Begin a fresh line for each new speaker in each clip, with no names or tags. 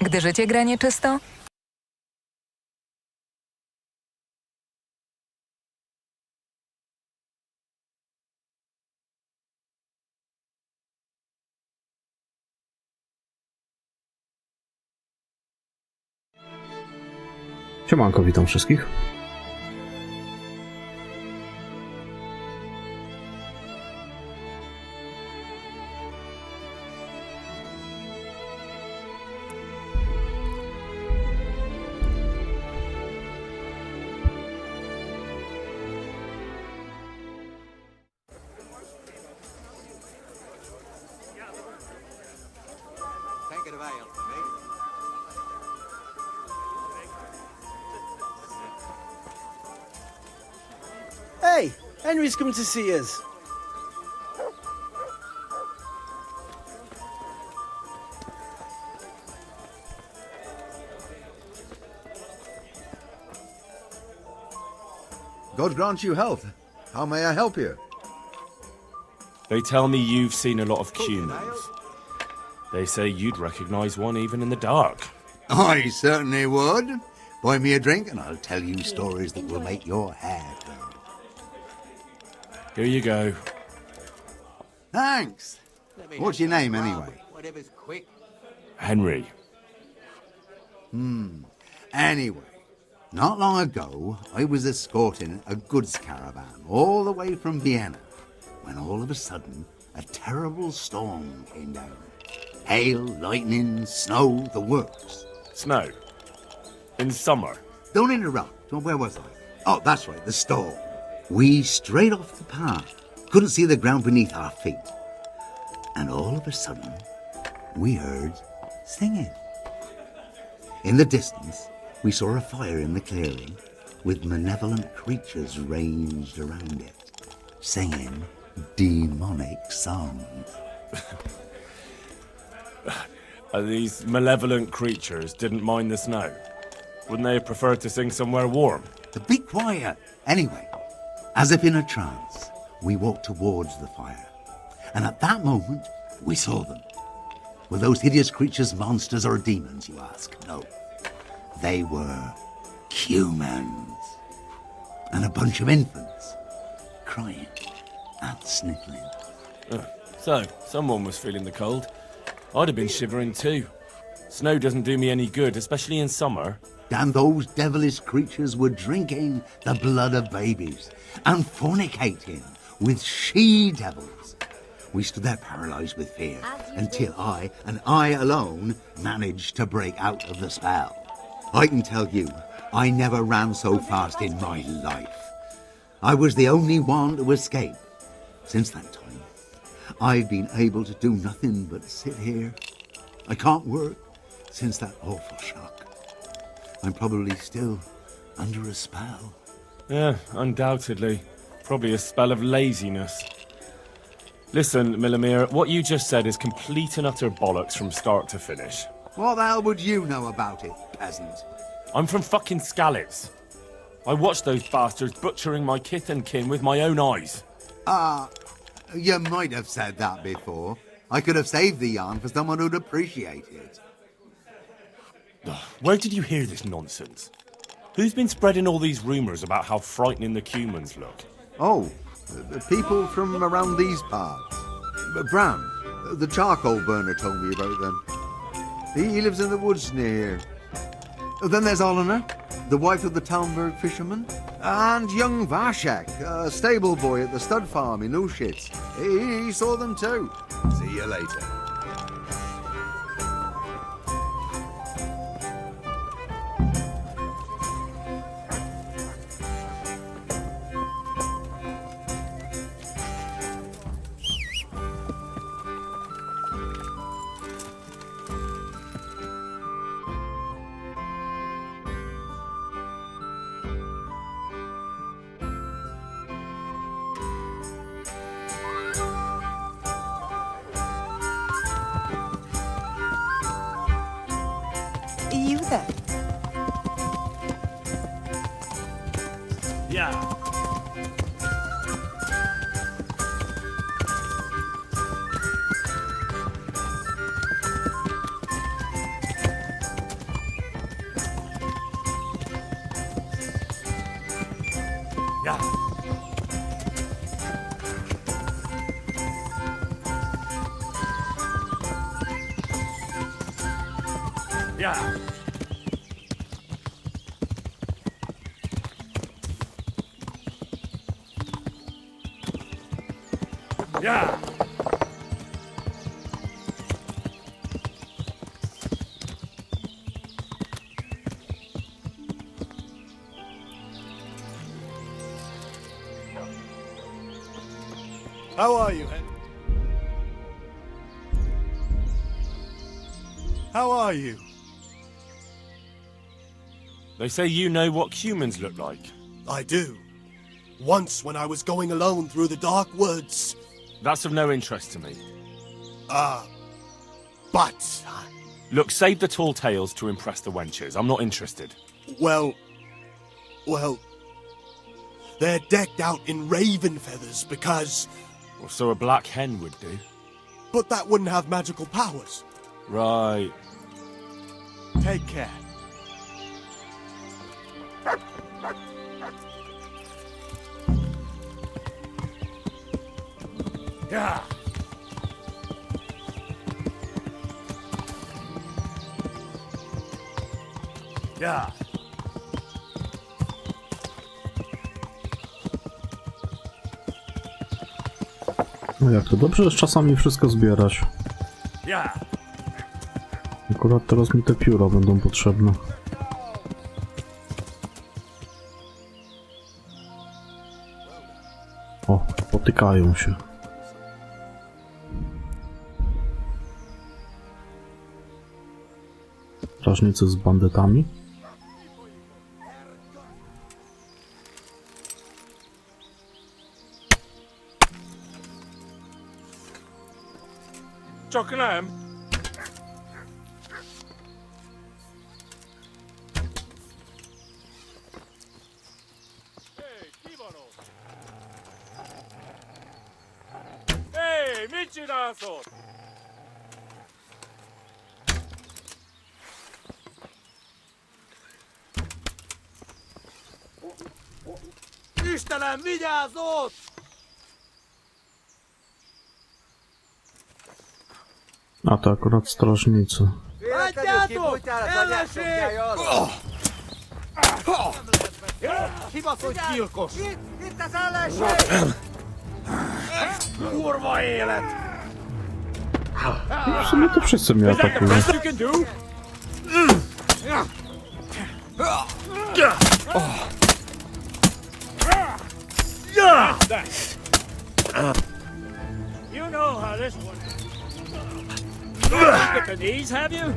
Nigdy życie gra nieczysto?
Siemanko, witam wszystkich.
Hey, Henry's come to see us.
God grant you health. How may I help you?
They tell me you've seen a lot of humans. They say you'd recognize one even in the dark.
I certainly would. Buy me a drink and I'll tell you stories that will make your hair curl.
Here you go.
Thanks. What's your name anyway?
Whatever's quick.
Henry.
Anyway, not long ago, I was escorting a goods caravan all the way from Vienna when all of a sudden a terrible storm came down. Hail, lightning, snow, the works.
Snow. In summer.
Don't interrupt. Where was I? Oh, that's right, the storm. We strayed off the path. Couldn't see the ground beneath our feet. And all of a sudden, we heard singing. In the distance, we saw a fire in the clearing with malevolent creatures ranged around it, singing demonic songs.
These malevolent creatures didn't mind the snow. Wouldn't they have preferred to sing somewhere warm?
Be quiet. Anyway, as if in a trance, we walked towards the fire. And at that moment, we saw them. Were those hideous creatures monsters or demons, you ask? No. They were humans. And a bunch of infants, crying and sniffling.
So, someone was feeling the cold. I'd have been shivering too. Snow doesn't do me any good, especially in summer.
And those devilish creatures were drinking the blood of babies and fornicating with she-devils. We stood there paralyzed with fear until I, and I alone, managed to break out of the spell. I can tell you, I never ran so fast in my life. I was the only one to escape. Since that time, I've been able to do nothing but sit here. I can't work since that awful shock. I'm probably still under a spell.
Yeah, undoubtedly. Probably a spell of laziness. Listen, Millimere, what you just said is complete and utter bollocks from start to finish.
What the hell would you know about it, peasant?
I'm from fucking Skalitz. I watched those bastards butchering my kith and kin with my own eyes.
You might have said that before. I could have saved the yarn for someone who'd appreciate it.
Where did you hear this nonsense? Who's been spreading all these rumours about how frightening the humans look?
Oh, the people from around these parts. Bram, the charcoal burner told me about them. He lives in the woods near here. Then there's Olener, the wife of the Talmberg fisherman. And young Vashek, a stable boy at the stud farm in Ushitz. He saw them too. See you later.
You there?
Yeah. Yeah. Yeah.
How are you, Henry? How are you?
They say you know what humans look like.
I do. Once when I was going alone through the dark woods.
That's of no interest to me.
But,
Look, save the tall tales to impress the wenches. I'm not interested.
well, they're decked out in raven feathers because...
Well, so a black hen would do.
But that wouldn't have magical powers.
Right.
Take care.
Yeah. Yeah.
No jak to dobrze jest czasami wszystko zbierać.
Yeah.
Akurat teraz mi te pióra będą potrzebne. O, potykają się. Strażnicy z bandytami.
Czoknem. Hej, mici naso!
Istenem, vigyázz ott!
A to akurat strażnicy.
Látjátok! Ellenség! Kibaszott gyilkos! Itt az ellenség! Kurva élet!
W sumie to wszyscy mnie atakują.
You can do?
You know how this one is. Get the knees, have you?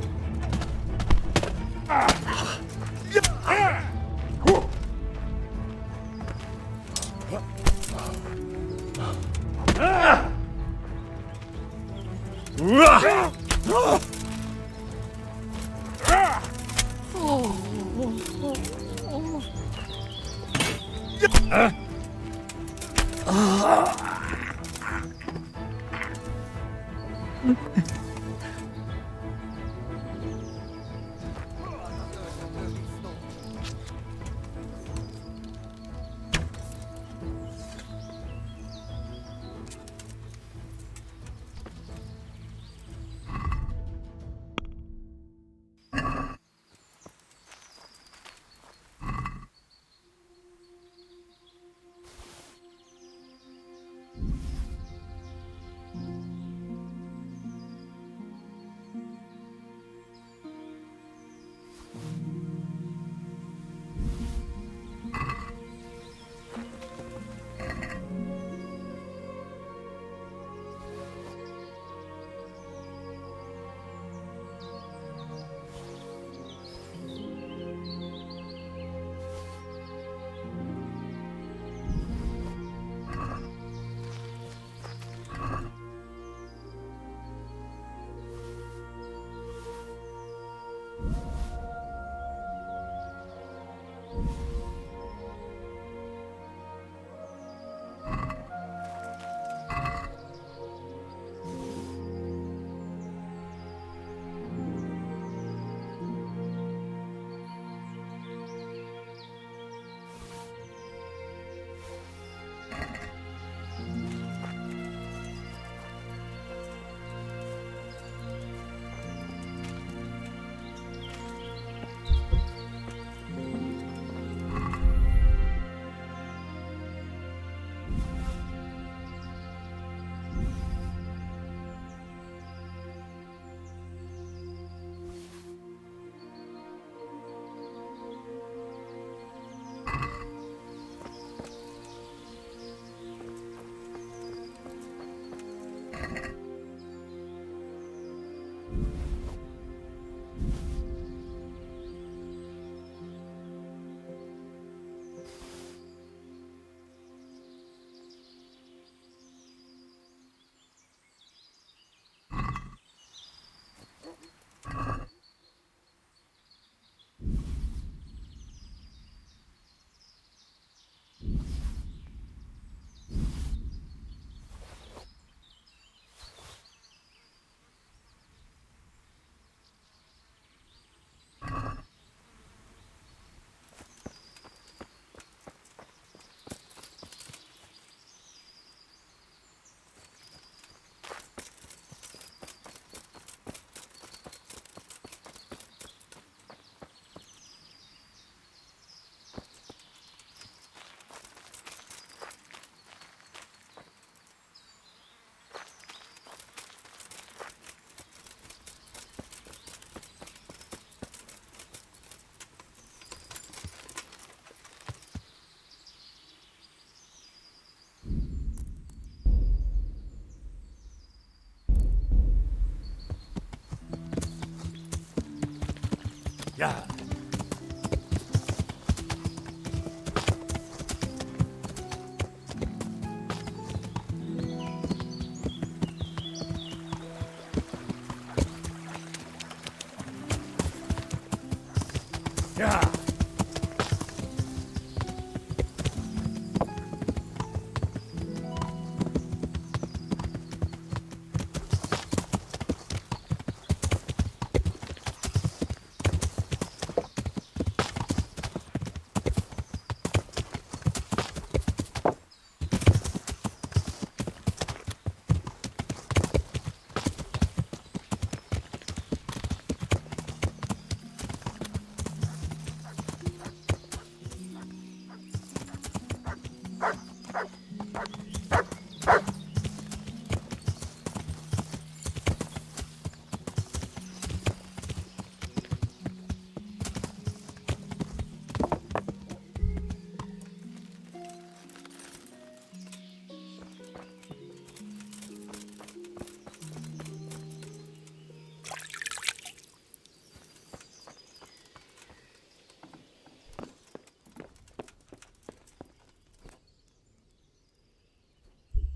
Yeah. Yeah.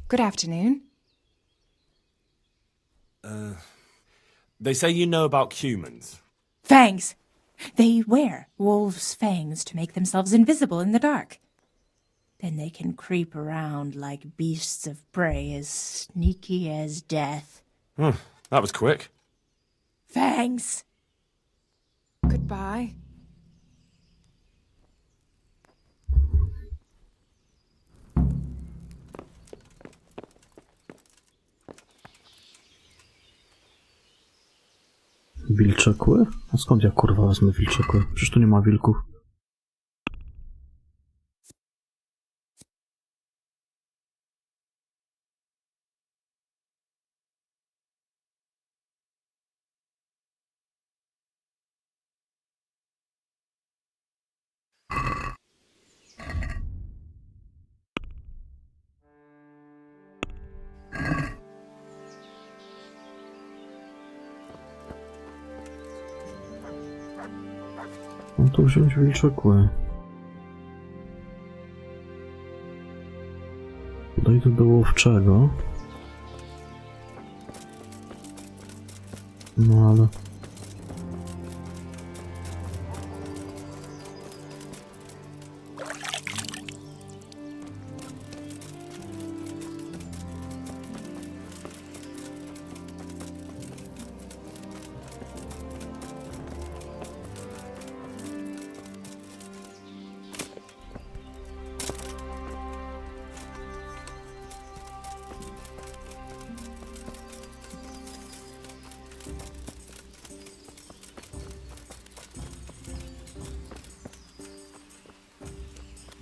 Good afternoon.
They say you know about humans.
Fangs! They wear wolves' fangs to make themselves invisible in the dark. Then they can creep around like beasts of prey as sneaky as death.
That was quick.
Fangs!
Goodbye.
Wilcze kły? A skąd ja kurwa wezmę wilcze kły? Przecież tu nie ma wilków. No to wziąć wilcze kły. Dojdę do łowczego. No ale...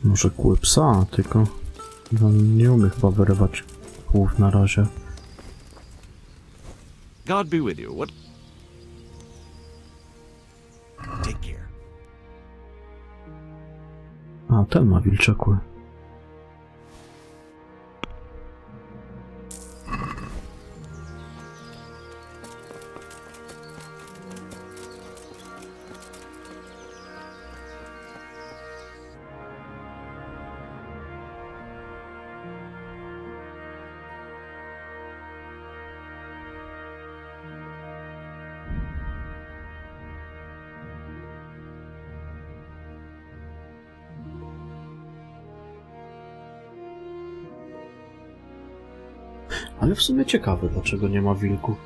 Może kły psa, tylko no, nie umie chyba wyrywać kłów na razie.
God be with you. What?
Take care.
A, ten ma wilcze kły. Ale w sumie ciekawe, dlaczego nie ma wilków.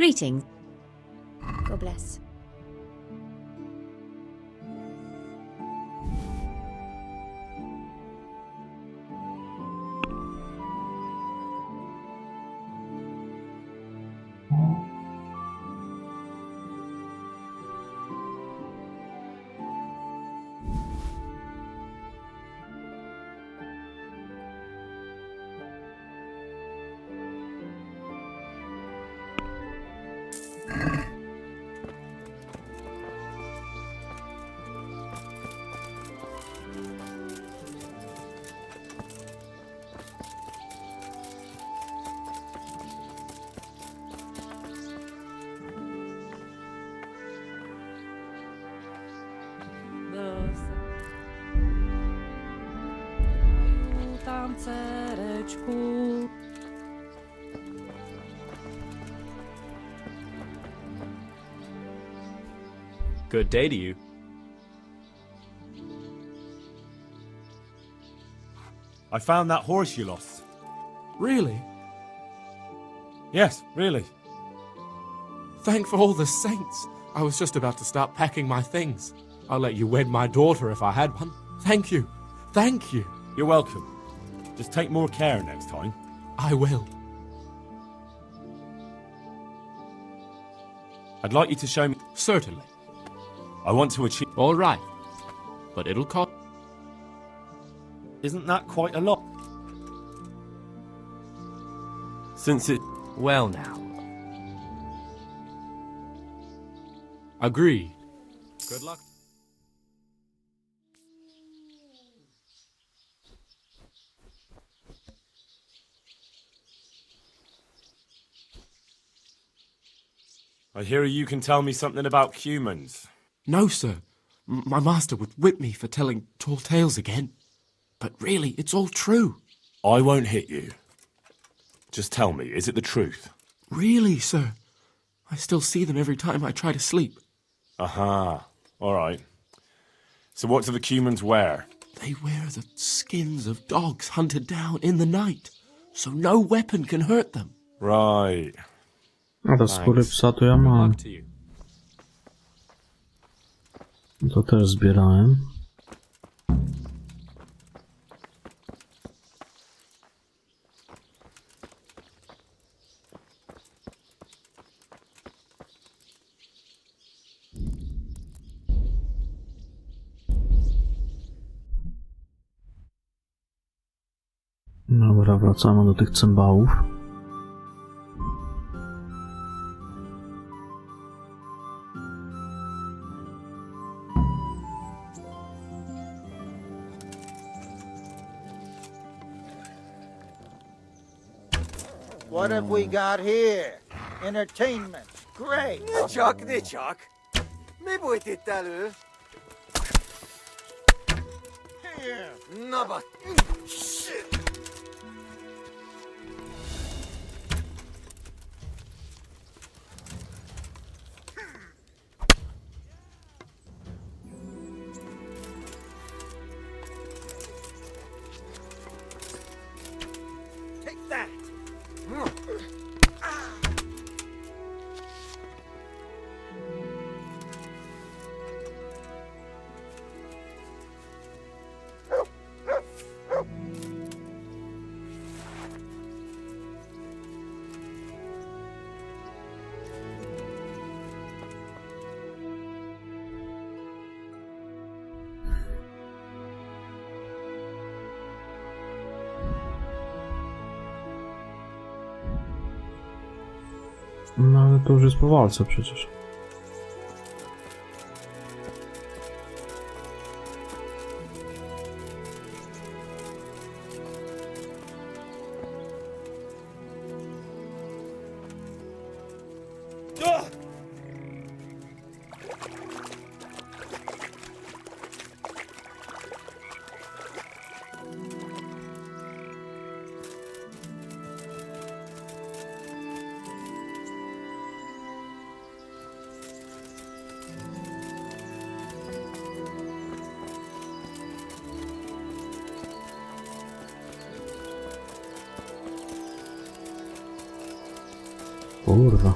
Greetings. God bless.
Good day to you.
I found that horse you lost.
Really?
Yes, really.
Thank for all the saints. I was just about to start packing my things. I'll let you wed my daughter if I had one. Thank you. Thank you.
You're welcome. Just take more care next time.
I will.
I'd like you to show me...
Certainly.
I want to achieve...
All right. But it'll cost...
Isn't that quite a lot? Since it...
Well now.
Agreed.
Good luck. I hear you can tell me something about humans.
No, sir. My master would whip me for telling tall tales again. But really, it's all true.
I won't hit you. Just tell me, is it the truth?
Really, sir. I still see them every time I try to sleep.
Aha. All right. So what do the humans wear?
They wear the skins of dogs hunted down in the night, so no weapon can hurt them.
Right.
A te skóry psa to ja mam.
Luck to you.
To też zbierałem. Dobra, wracamy do tych cymbałów.
What have we got here? Entertainment. Great. Ne csak. Mi volt itt elő? Na bat. Take that.
No ale to już jest po walce przecież. Kurwa.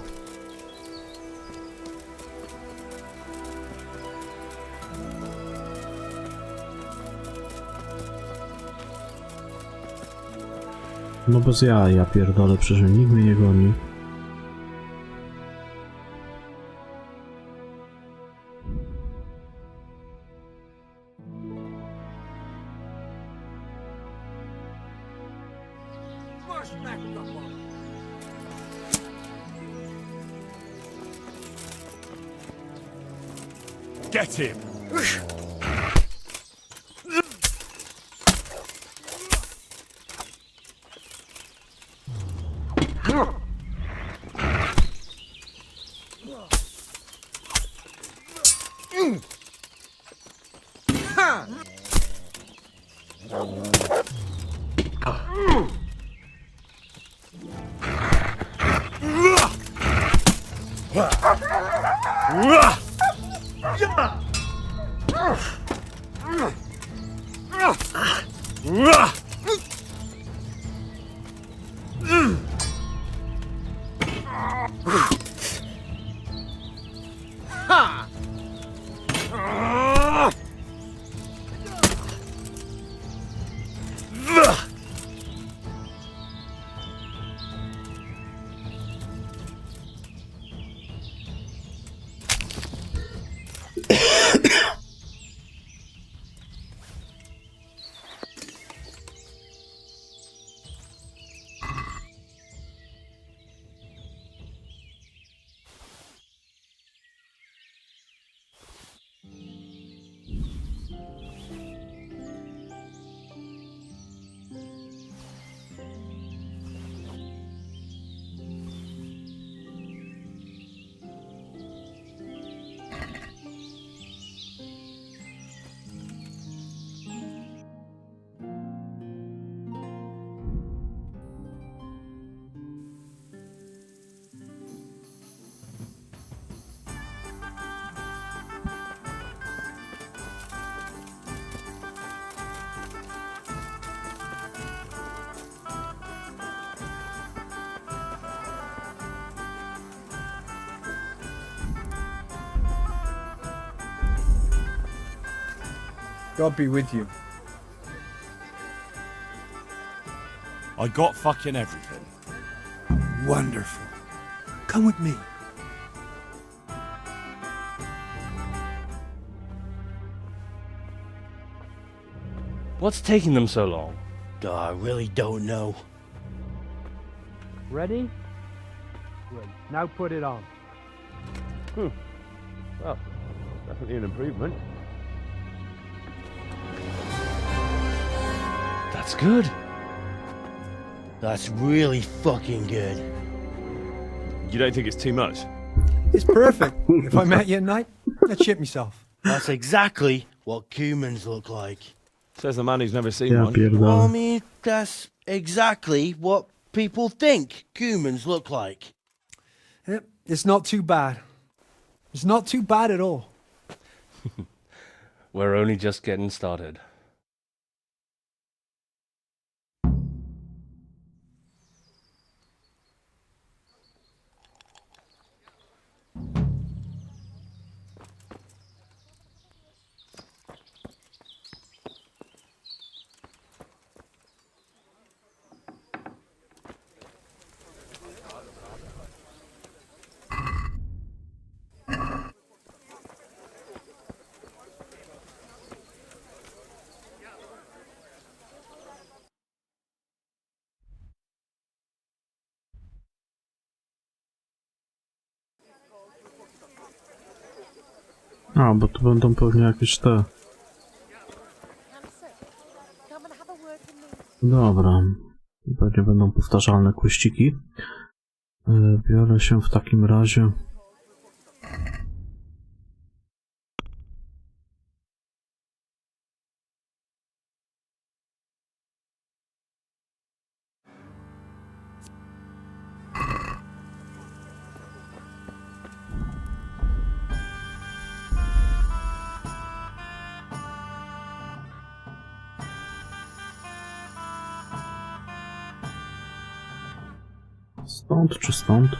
No bez ja pierdolę, przecież nikt mnie nie goni.
Get him!
God be with you.
I got fucking everything.
Wonderful. Come with me.
What's taking them so long?
I really don't know.
Ready? Good. Now put it on.
Well, definitely an improvement.
That's good. That's really fucking good.
You don't think it's too much?
It's perfect. If I met you at night, I'd shit myself.
That's exactly what humans look like.
Says the man who's never seen
Ja
one.
Well, I
pierdolę.
mean, that's exactly what people think humans look like.
It's not too bad. It's not too bad at all.
We're only just getting started.
A, bo tu będą pewnie jakieś te... Dobra. Pewnie będą powtarzalne kweściki. Biorę się w takim razie... Stąd czy stąd?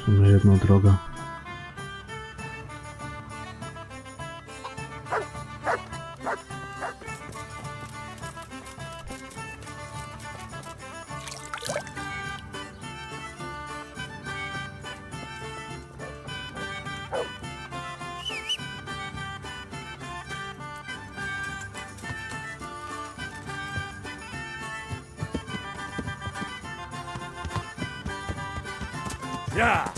Mamy jedną drogę.
Yeah.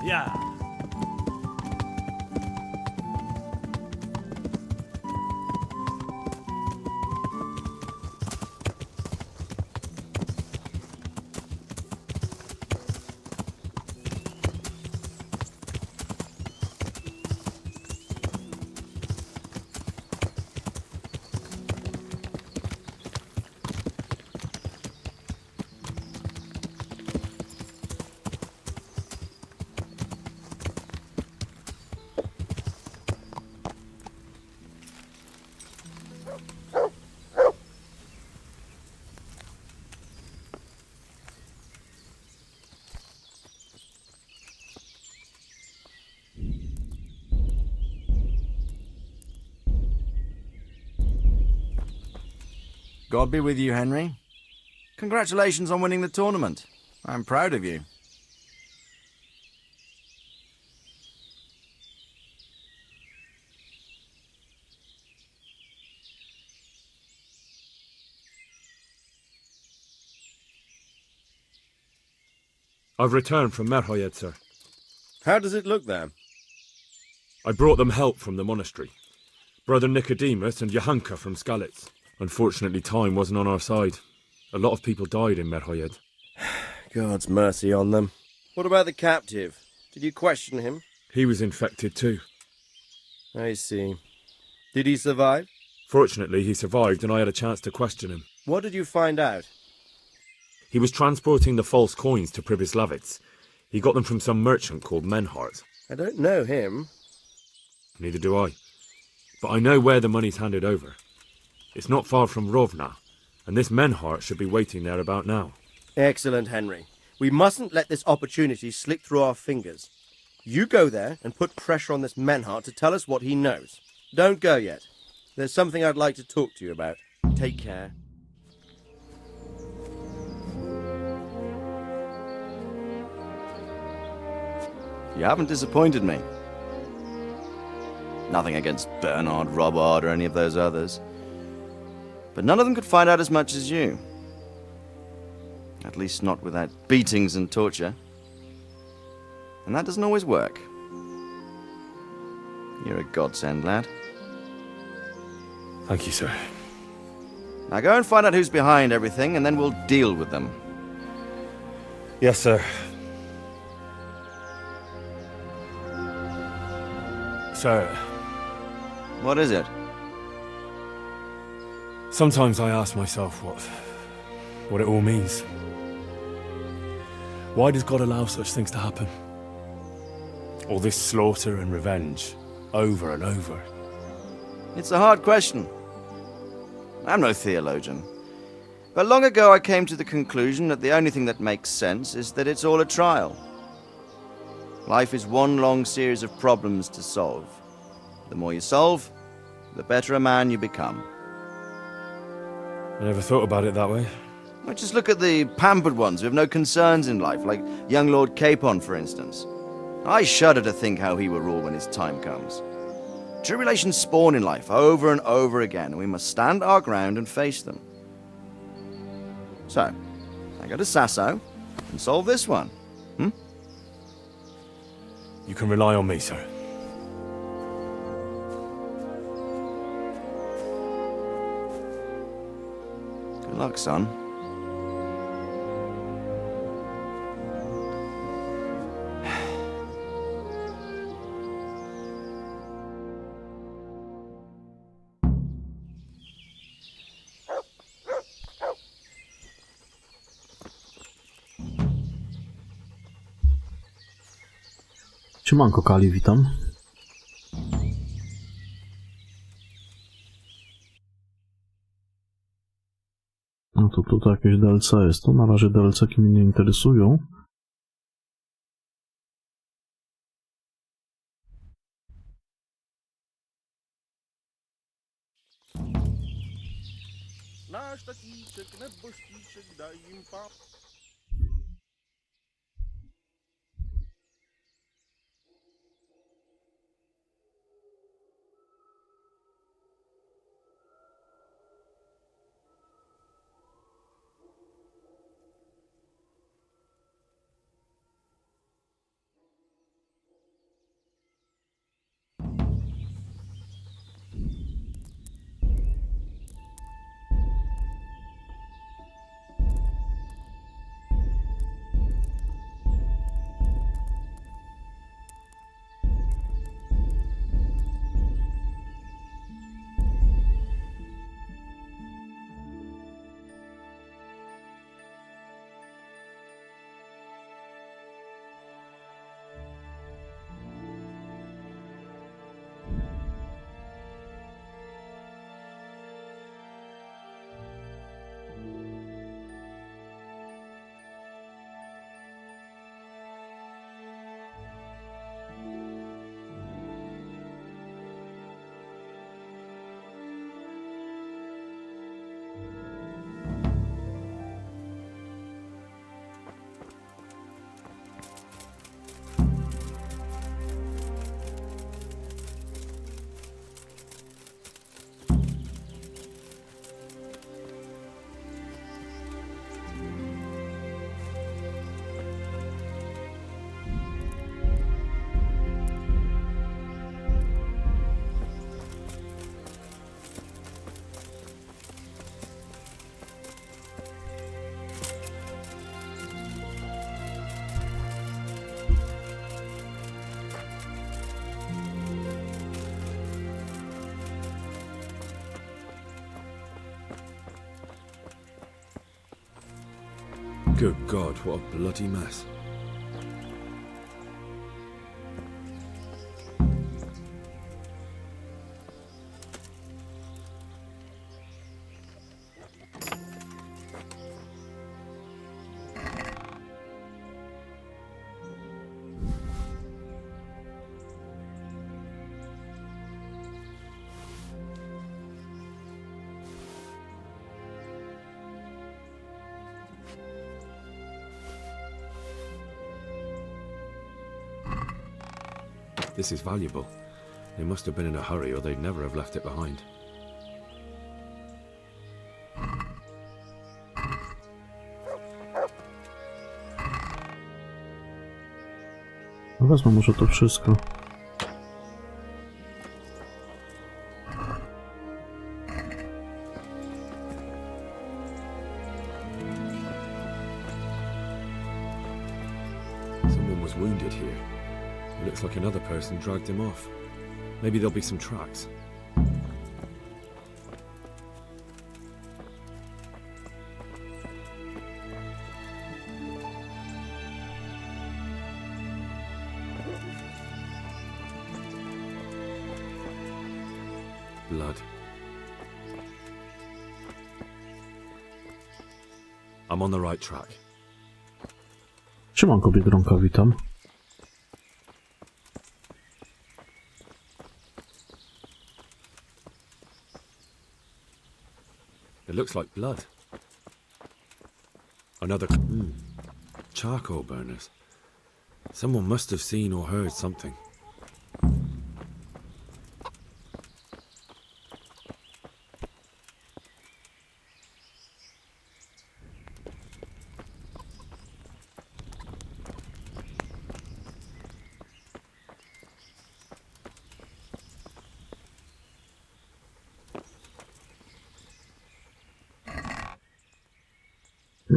Yeah.
God be with you, Henry. Congratulations on winning the tournament. I'm proud of you.
I've returned from Merhoyed, sir.
How does it look there?
I brought them help from the monastery. Brother Nicodemus and Johanka from Skalitz. Unfortunately, time wasn't on our side. A lot of people died in Merhoyed.
God's mercy on them. What about the captive? Did you question him?
He was infected too.
I see. Did he survive?
Fortunately, he survived and I had a chance to question him.
What did you find out?
He was transporting the false coins to Pribyslavitz. He got them from some merchant called Menhart.
I don't know him.
Neither do I. But I know where the money's handed over. It's not far from Rovna, and this Menhart should be waiting there about now.
Excellent, Henry. We mustn't let this opportunity slip through our fingers. You go there and put pressure on this Menhart to tell us what he knows. Don't go yet. There's something I'd like to talk to you about. Take care.
You haven't disappointed me. Nothing against Bernard, Robert, or any of those others. But none of them could find out as much as you. At least not without beatings and torture. And that doesn't always work. You're a godsend, lad.
Thank you, sir.
Now go and find out who's behind everything, and then we'll deal with them.
Yes, sir. Sir.
What is it?
Sometimes I ask myself what it all means. Why does God allow such things to happen? All this slaughter and revenge, over and over.
It's a hard question. I'm no theologian. But long ago I came to the conclusion that the only thing that makes sense is that it's all a trial. Life is one long series of problems to solve. The more you solve, the better a man you become.
I never thought about it that way.
Well, just look at the pampered ones who have no concerns in life, like young Lord Capon, for instance. I shudder to think how he will rule when his time comes. Tribulations spawn in life over and over again, and we must stand our ground and face them. So, I go to Sasso and solve this one.
You can rely on me, sir.
Good luck, son.
Siemanko Kali, witam. No to tutaj jakieś DLC jest. To na razie DLC-ki mnie nie interesują.
Nasz takiczek, nebościczek, daj im pa...
Good God, what a bloody mess. This is valuable. They must have been in a hurry or they'd never have left it behind.
No wezmę może to wszystko.
Someone was wounded here. It looks like another person dragged him off. Maybe there'll be some tracks. Blood. I'm on the right track.
Siemanko Biedronka, witam.
It looks like blood. Another... charcoal burners. Someone must have seen or heard something.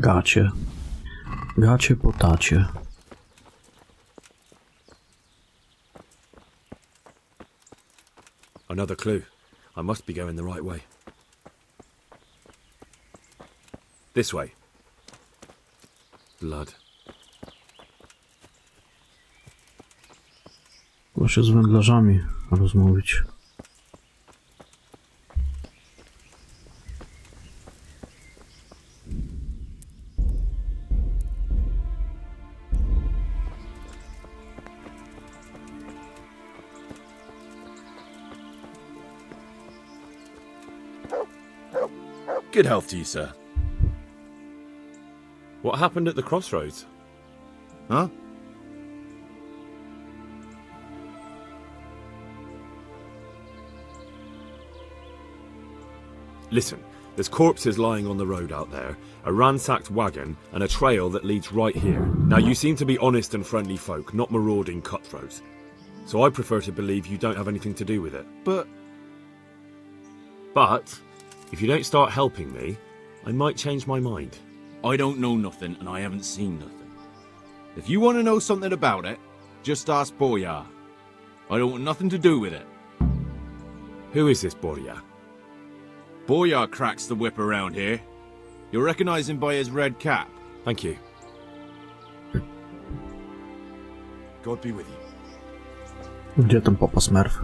Gacie. Gacie po tacie.
Another clue. I must be going the right way. This way. Blood.
Trzeba się z wędlarzami rozmówić.
Good health to you, sir.
What happened at the crossroads?
Huh?
Listen, there's corpses lying on the road out there, a ransacked wagon, and a trail that leads right here. Now, you seem to be honest and friendly folk, not marauding cutthroats. So I prefer to believe you don't have anything to do with it. But, if you don't start helping me, I might change my mind.
I don't know nothing, and I haven't seen nothing. If you want to know something about it, just ask Boyar. I don't want nothing to do with it.
Who is this Boyar?
Boyar cracks the whip around here. You'll recognize him by his red cap.
Thank you.
God be with you.
Gdzie ten papa Smurf?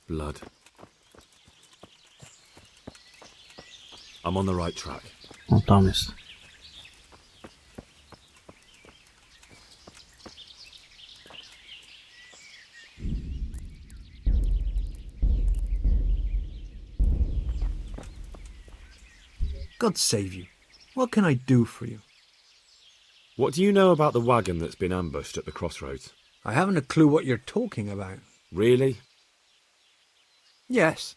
Blood. I'm on the right track.
O, tam jest.
God save you. What can I do for you?
What do you know about the wagon that's been ambushed at the crossroads?
I haven't a clue what you're talking about.
Really?
Yes.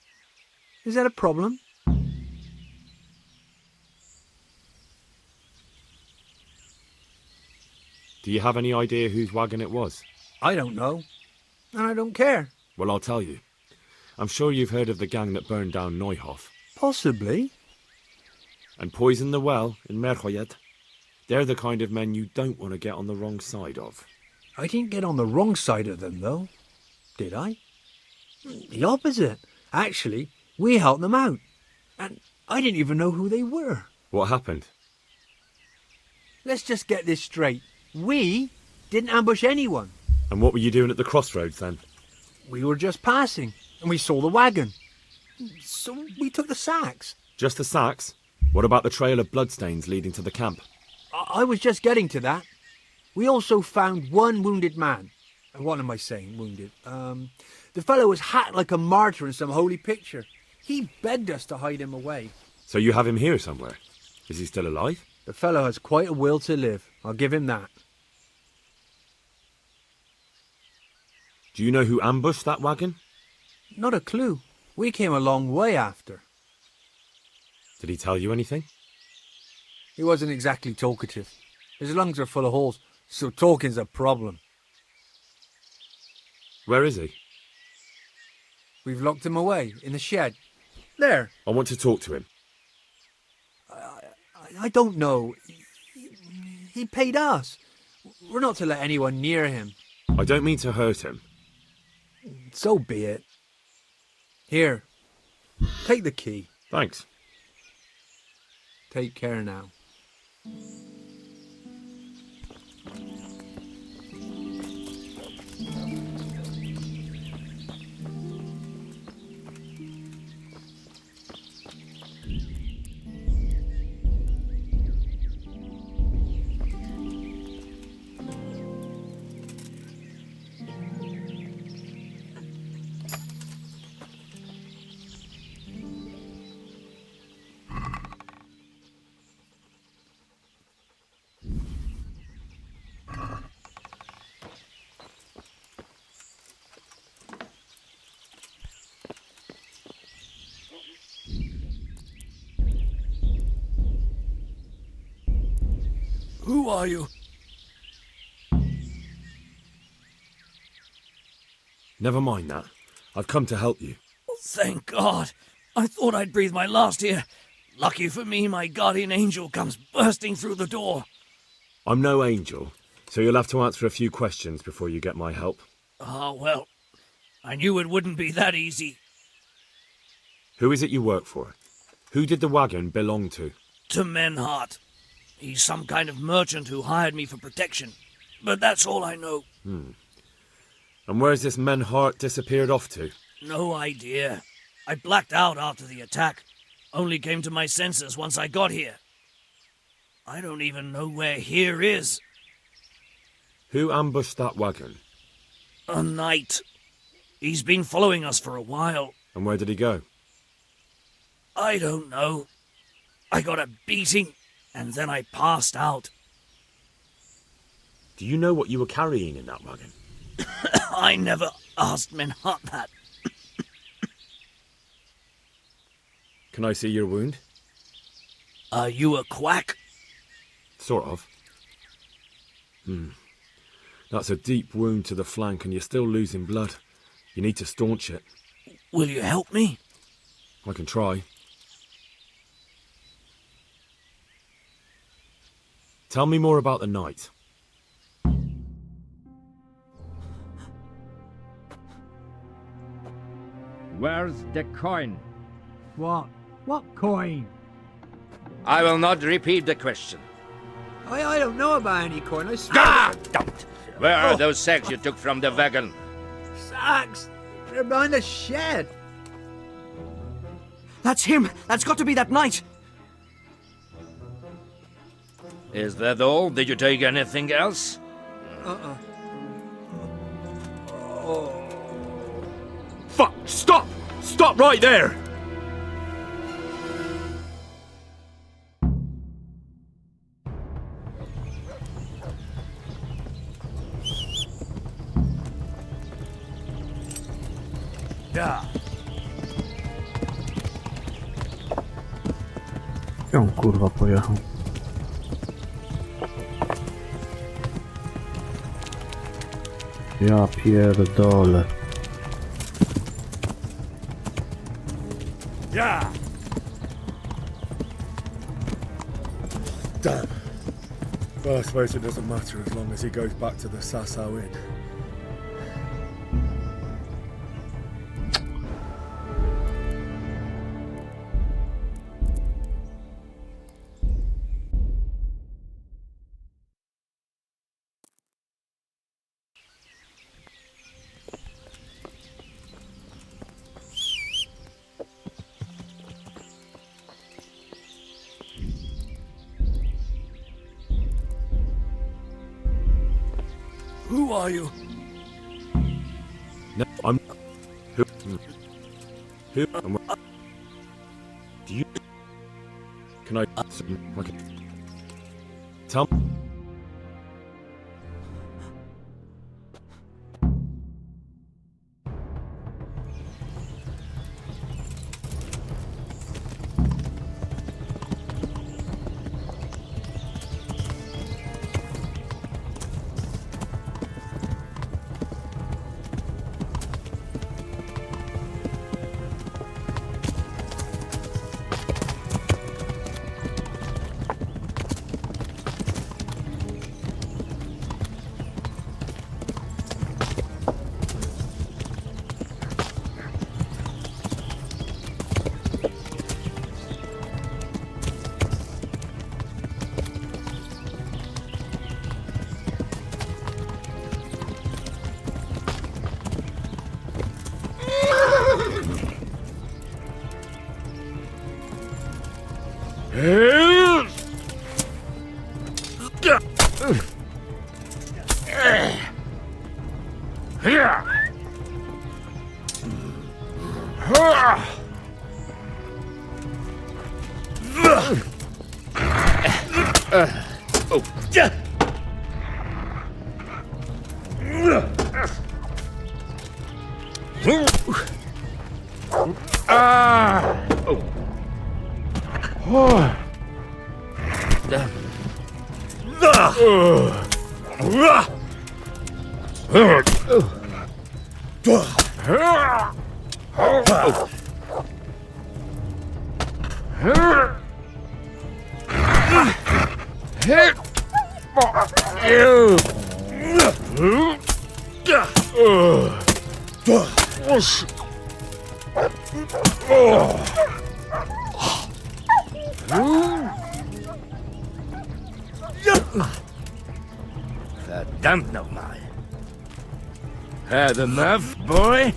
Is that a problem?
Do you have any idea whose wagon it was?
I don't know. And I don't care.
Well, I'll tell you. I'm sure you've heard of the gang that burned down Neuhof.
Possibly.
And poisoned the well in Merhoyed. They're the kind of men you don't want to get on the wrong side of.
I didn't get on the wrong side of them, though. Did I? The opposite. Actually, we helped them out. And I didn't even know who they were.
What happened?
Let's just get this straight. We didn't ambush anyone.
And what were you doing at the crossroads then?
We were just passing, and we saw the wagon. So we took the sacks.
Just the sacks? What about the trail of bloodstains leading to the camp?
I was just getting to that. We also found one wounded man. What am I saying, wounded? The fellow was hacked like a martyr in some holy picture. He begged us to hide him away.
So you have him here somewhere? Is he still alive?
The fellow has quite a will to live. I'll give him that.
Do you know who ambushed that wagon?
Not a clue. We came a long way after.
Did he tell you anything?
He wasn't exactly talkative. His lungs are full of holes, so talking's a problem.
Where is he?
We've locked him away, in the shed. There.
I want to talk to him.
I don't know. He paid us. We're not to let anyone near him.
I don't mean to hurt him.
So be it. Here. Take the key.
Thanks.
Take care now.
Who are you?
Never mind that. I've come to help you.
Thank God. I thought I'd breathe my last here. Lucky for me, my guardian angel comes bursting through the door.
I'm no angel, so you'll have to answer a few questions before you get my help.
Ah, well, I knew it wouldn't be that easy.
Who is it you work for? Who did the wagon belong to?
To Menhart. He's some kind of merchant who hired me for protection. But that's all I know.
And where's this Menhart disappeared off to?
No idea. I blacked out after the attack. Only came to my senses once I got here. I don't even know where here is.
Who ambushed that wagon?
A knight. He's been following us for a while.
And where did he go?
I don't know. I got a beating, and then I passed out.
Do you know what you were carrying in that wagon?
I never asked Menhart that.
Can I see your wound?
Are you a quack?
Sort of. That's a deep wound to the flank and you're still losing blood. You need to staunch it.
Will you help me?
I can try. Tell me more about the night.
Where's the coin?
What? What coin?
I will not repeat the question.
I don't know about any coin, I swear.
Ah! Don't! Where are those sacks you took from the wagon?
Sacks! They're behind the shed.
That's him! That's got to be that knight!
Is that all? Did you take anything else?
Fuck! Stop! Stop right there!
Yeah.
Gdzie on kurwa pojechał? Ja pierdolę.
Yeah.
Damn. Well, I suppose it doesn't matter as long as he goes back to the Sasau Inn.
Who are you?
No, I'm... Who? Who? Do you... Can I... Tell me...
Verdammt nochmal. Had enough, boy?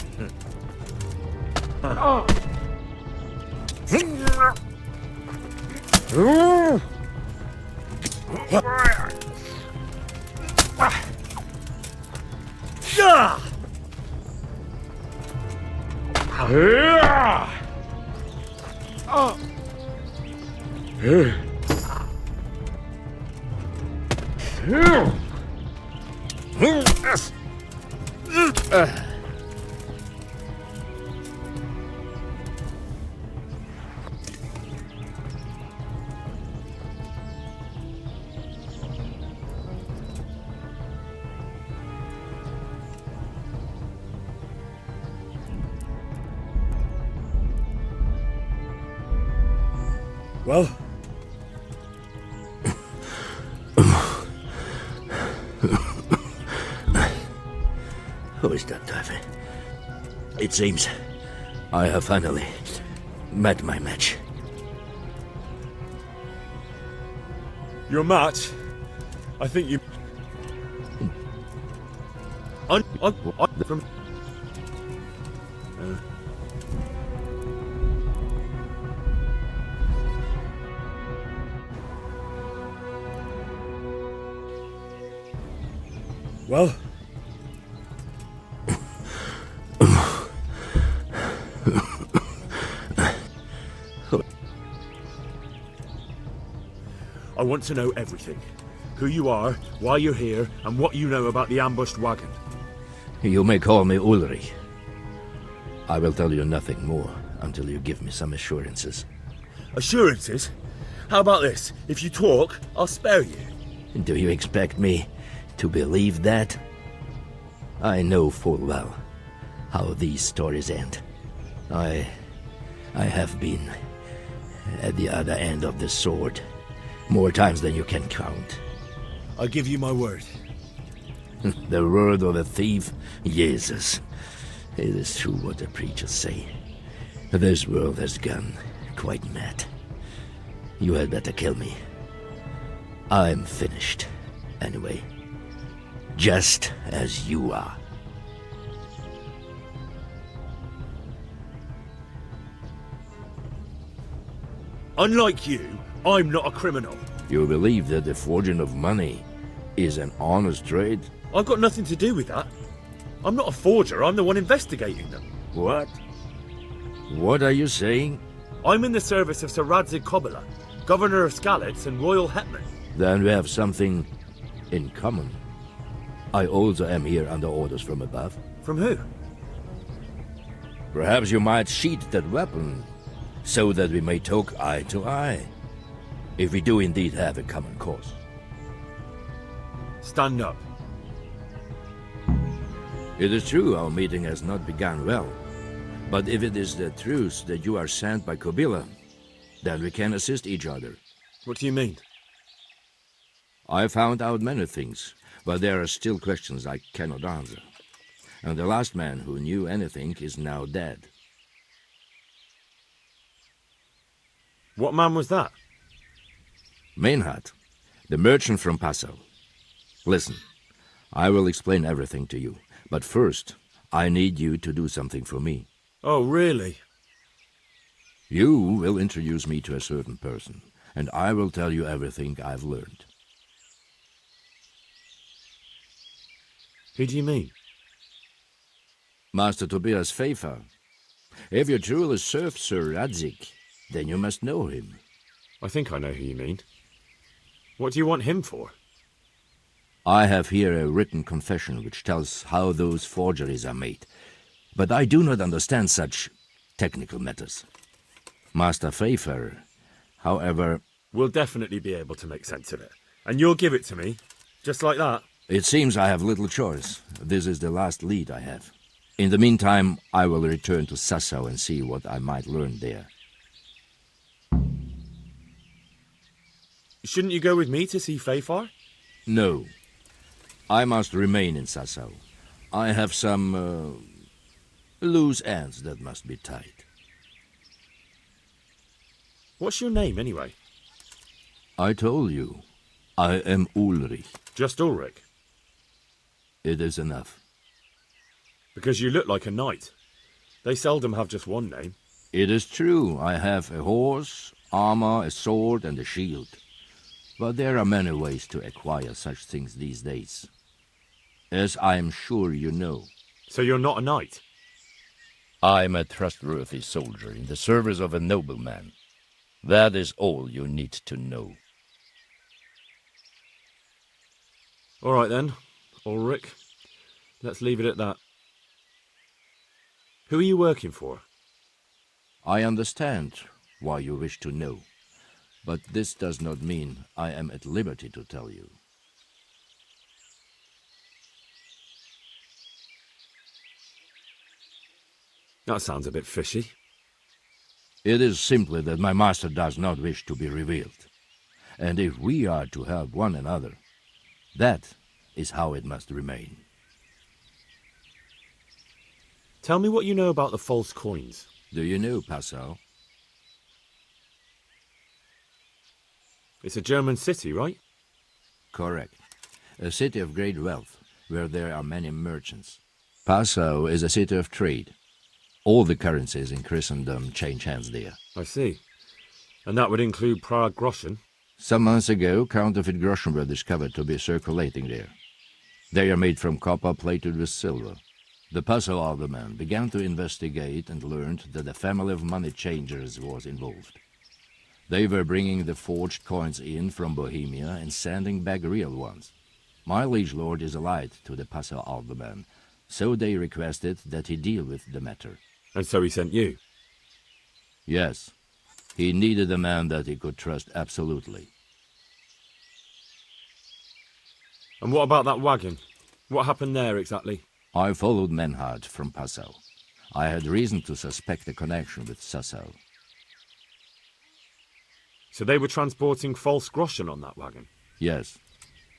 Well?
Who is that, Davy? It seems I have finally met my match.
Your match? I think you... from... Well? I want to know everything. Who you are, why you're here, and what you know about the ambushed wagon.
You may call me Ulrich. I will tell you nothing more until you give me some assurances.
Assurances? How about this? If you talk, I'll spare you.
Do you expect me to believe that? I know full well how these stories end. I have been at the other end of the sword more times than you can count.
I give you my word.
The word of a thief? Jesus. It is true what the preachers say. This world has gone quite mad. You had better kill me. I'm finished, anyway. Just as you are.
Unlike you, I'm not a criminal.
You believe that the forging of money is an honest trade?
I've got nothing to do with that. I'm not a forger, I'm the one investigating them.
What? What are you saying?
I'm in the service of Sir Radzig Kobyla, Governor of Skalitz and Royal Hetman.
Then we have something in common. I also am here under orders from above.
From who?
Perhaps you might sheath that weapon, so that we may talk eye to eye. If we do indeed have a common cause.
Stand up.
It is true our meeting has not begun well. But if it is the truth that you are sent by Kobyla, then we can assist each other.
What do you mean?
I found out many things, but there are still questions I cannot answer. And the last man who knew anything is now dead.
What man was that?
Meinhard, the merchant from Passau. Listen, I will explain everything to you, but first, I need you to do something for me.
Oh, really?
You will introduce me to a certain person, and I will tell you everything I've learned.
Who do you mean?
Master Tobias Pfeiffer. If you truly serve Sir Radzig, then you must know him.
I think I know who you mean. What do you want him for?
I have here a written confession which tells how those forgeries are made, but I do not understand such technical matters. Master Pfeiffer, however...
We'll definitely be able to make sense of it. And you'll give it to me? Just like that?
It seems I have little choice. This is the last lead I have. In the meantime, I will return to Sasau and see what I might learn there.
Shouldn't you go with me to see Fafar?
No. I must remain in Sasau. I have some, loose ends that must be tied.
What's your name, anyway?
I told you. I am Ulrich.
Just Ulrich?
It is enough.
Because you look like a knight. They seldom have just one name.
It is true. I have a horse, armor, a sword, and a shield. But there are many ways to acquire such things these days. As I am sure you know.
So you're not a knight?
I'm a trustworthy soldier in the service of a nobleman. That is all you need to know.
All right then, Ulrich. Let's leave it at that. Who are you working for?
I understand why you wish to know, but this does not mean I am at liberty to tell you.
That sounds a bit fishy.
It is simply that my master does not wish to be revealed. And if we are to help one another, that is how it must remain.
Tell me what you know about the false coins.
Do you know Passau?
It's a German city, right?
Correct. A city of great wealth, where there are many merchants. Passau is a city of trade. All the currencies in Christendom change hands there.
I see. And that would include Prague groschen?
Some months ago, counterfeit groschen were discovered to be circulating there. They are made from copper plated with silver. The Passau alderman began to investigate and learned that a family of money changers was involved. They were bringing the forged coins in from Bohemia and sending back real ones. My liege lord is allied to the Passau alderman, so they requested that he deal with the matter.
And so he sent you?
Yes. He needed a man that he could trust absolutely.
And what about that wagon? What happened there exactly?
I followed Menhard from Passau. I had reason to suspect a connection with Sasau.
So they were transporting false groschen on that wagon?
Yes.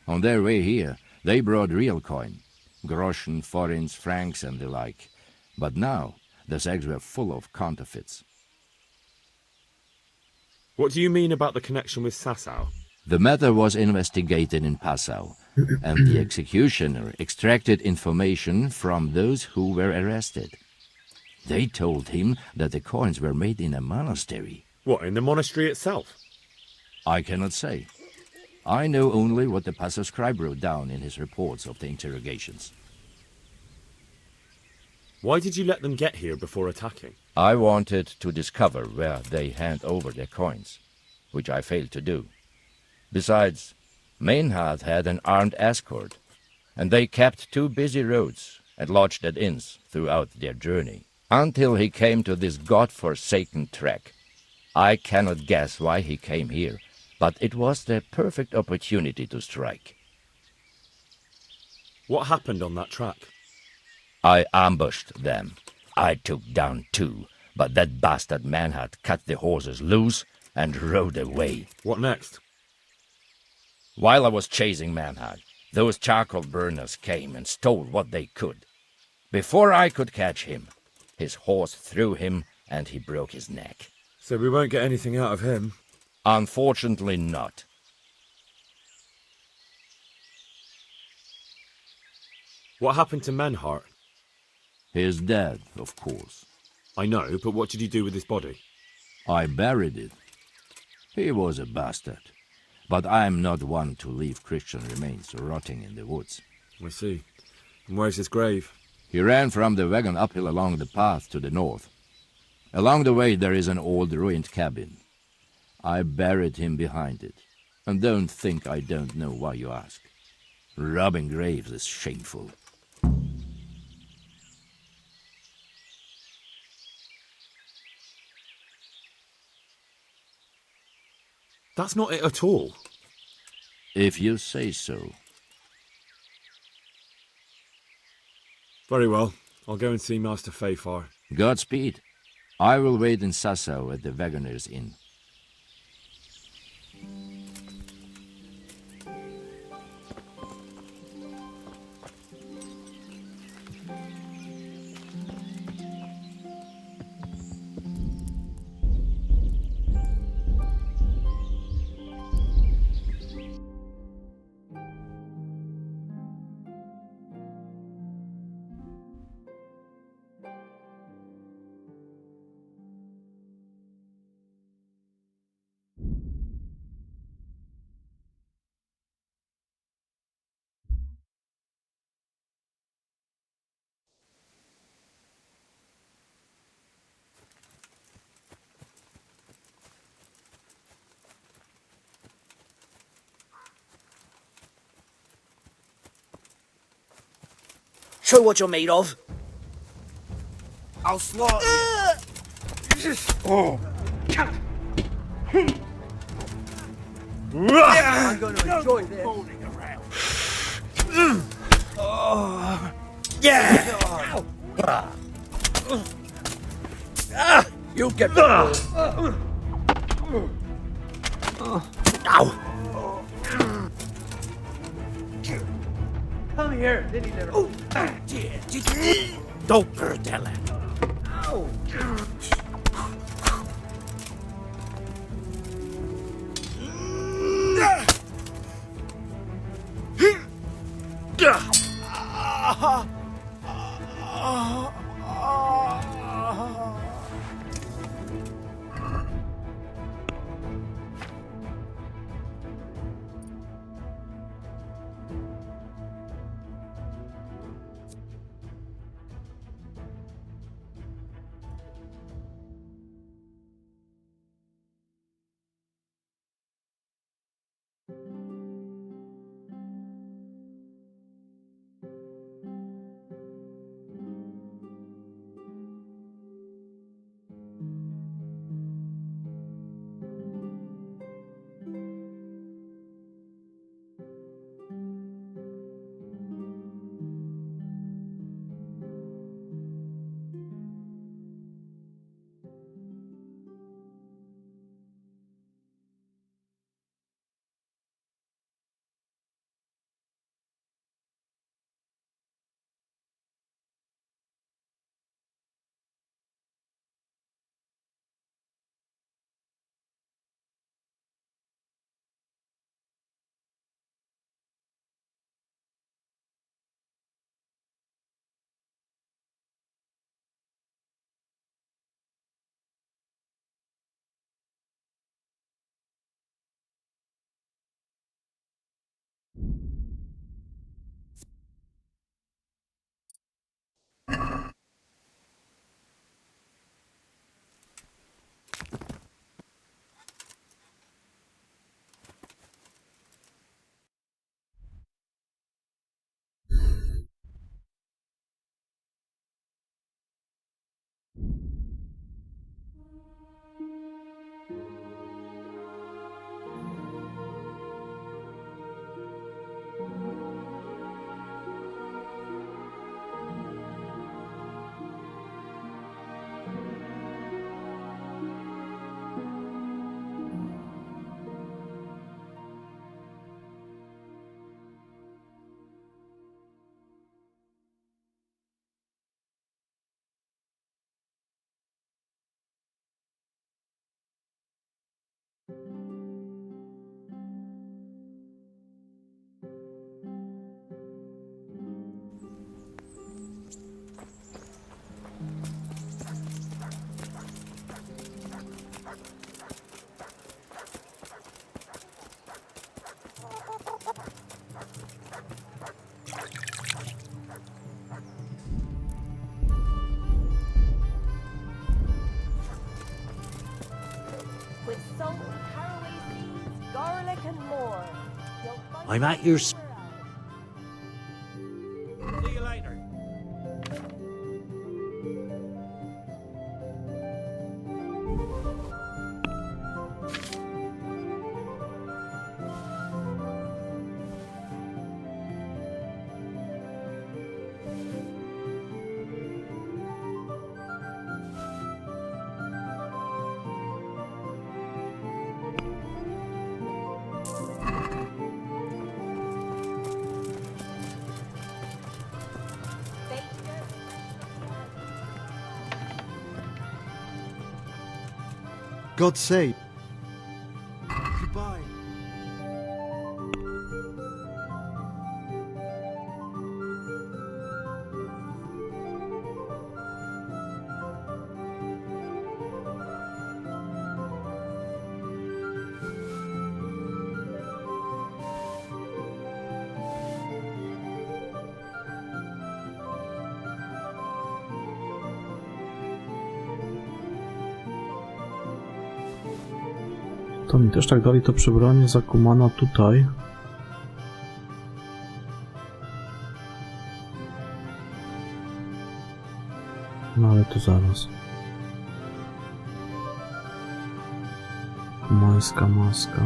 On their way here, they brought real coin. Groschen, forints, francs, and the like. But now, the sacks were full of counterfeits.
What do you mean about the connection with Sasau?
The matter was investigated in Passau, and the executioner extracted information from those who were arrested. They told him that the coins were made in a monastery.
What, in the monastery itself?
I cannot say. I know only what the Passau scribe wrote down in his reports of the interrogations.
Why did you let them get here before attacking?
I wanted to discover where they hand over their coins, which I failed to do. Besides, Meinhard had an armed escort, and they kept 2 busy roads and lodged at inns throughout their journey, until he came to this god-forsaken track. I cannot guess why he came here, but it was the perfect opportunity to strike.
What happened on that track?
I ambushed them. I took down 2, but that bastard Meinhard cut the horses loose and rode away.
What next?
While I was chasing Meinhard, those charcoal burners came and stole what they could. Before I could catch him, his horse threw him and he broke his neck.
So we won't get anything out of him?
Unfortunately not.
What happened to Menhard?
He is dead, of course.
I know, but what did you do with his body?
I buried it. He was a bastard. But I am not one to leave Christian remains rotting in the woods.
I see. And where's his grave?
He ran from the wagon uphill along the path to the north. Along the way there is an old ruined cabin. I buried him behind it. And don't think I don't know why you ask. Robbing graves is shameful.
That's not it at all.
If you say so.
Very well. I'll go and see Master Fayfar.
Godspeed. I will wait in Sassau at the Wagoner's Inn.
Show what you're made of.
I'll slaughter you. Oh.
I'm going to enjoy this.
Oh. Yeah. You'll get Ow.
Come here, Diddy little.
Don't perdele.
Ow.
With salt, caraway seeds, garlic, and more.
I'm at your...
See you later. God save. Goodbye.
To mi też tak dali to przebranie za kumana tutaj. No ale to zaraz. Kumańska maska.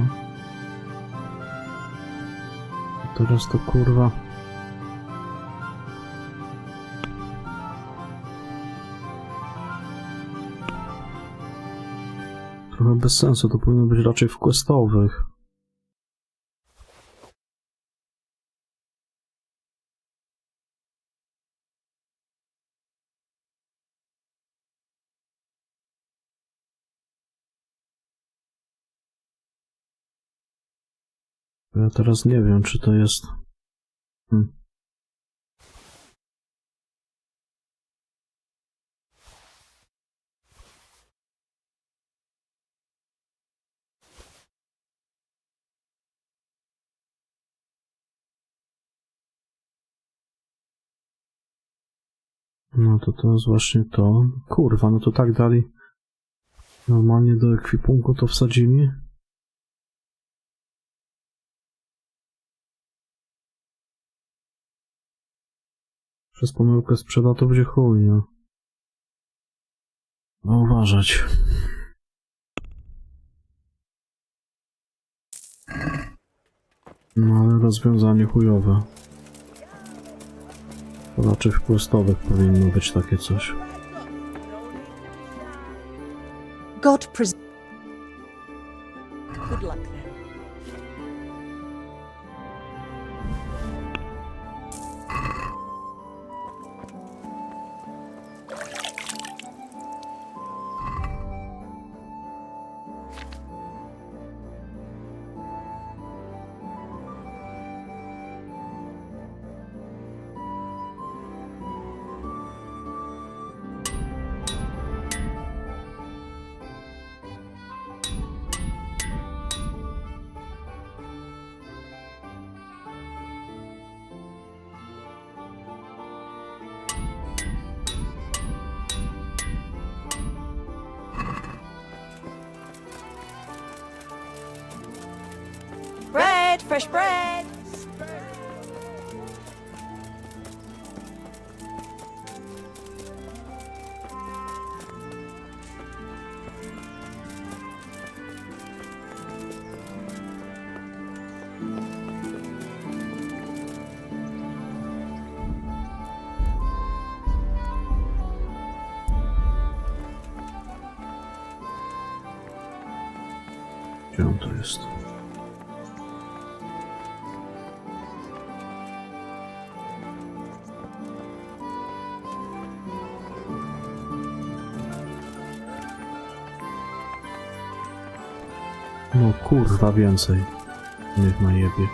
A teraz to kurwa. Trochę bez sensu, to powinno być raczej w questowych. Ja teraz nie wiem, czy to jest... No to jest właśnie to. Kurwa, no to tak dali. Normalnie do ekwipunku to wsadzili. Przez pomyłkę sprzeda to będzie chuj, no. No uważać. No ale rozwiązanie chujowe. To raczej w questowych powinno być takie coś.
God Good luck then.
Bread, fresh bread.
Gdzie on to jest? No kurwa więcej. Niech najebie.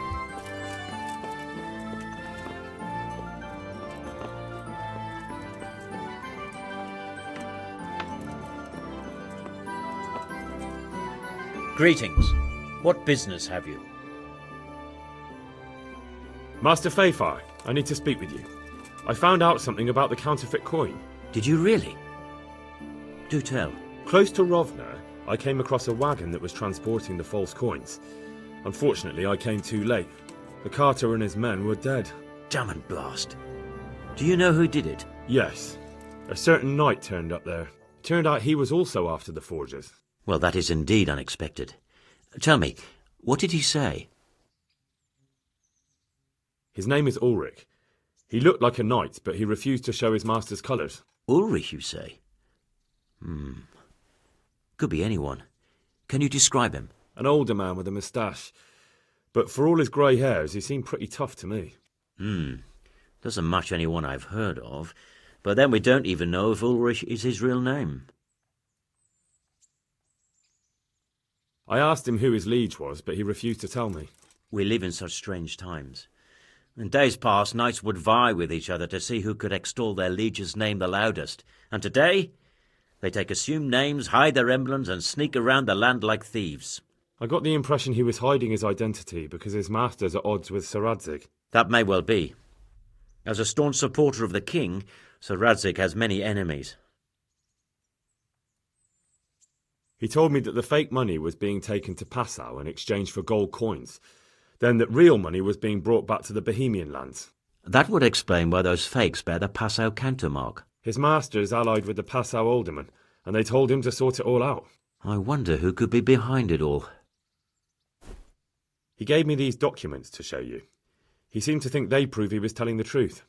Greetings. What business have you?
Master Fayfire, I need to speak with you. I found out something about the counterfeit coin.
Did you really? Do tell.
Close to Rovna, I came across a wagon that was transporting the false coins. Unfortunately, I came too late. The carter and his men were dead.
Damn and blast. Do you know who did it?
Yes. A certain knight turned up there. Turned out he was also after the forgers.
Well, that is indeed unexpected. Tell me, what did he say?
His name is Ulrich. He looked like a knight, but he refused to show his master's colours.
Ulrich, you say? Could be anyone. Can you describe him?
An older man with a moustache. But for all his grey hairs, he seemed pretty tough to me.
Doesn't match anyone I've heard of. But then we don't even know if Ulrich is his real name.
I asked him who his liege was, but he refused to tell me.
We live in such strange times. In days past, knights would vie with each other to see who could extol their liege's name the loudest. And today, they take assumed names, hide their emblems, and sneak around the land like thieves.
I got the impression he was hiding his identity because his master's at odds with Sir Radzig.
That may well be. As a staunch supporter of the king, Sir Radzig has many enemies.
He told me that the fake money was being taken to Passau in exchange for gold coins, then that real money was being brought back to the Bohemian lands.
That would explain why those fakes bear the Passau countermark.
His master is allied with the Passau aldermen, and they told him to sort it all out.
I wonder who could be behind it all.
He gave me these documents to show you. He seemed to think they prove he was telling the truth.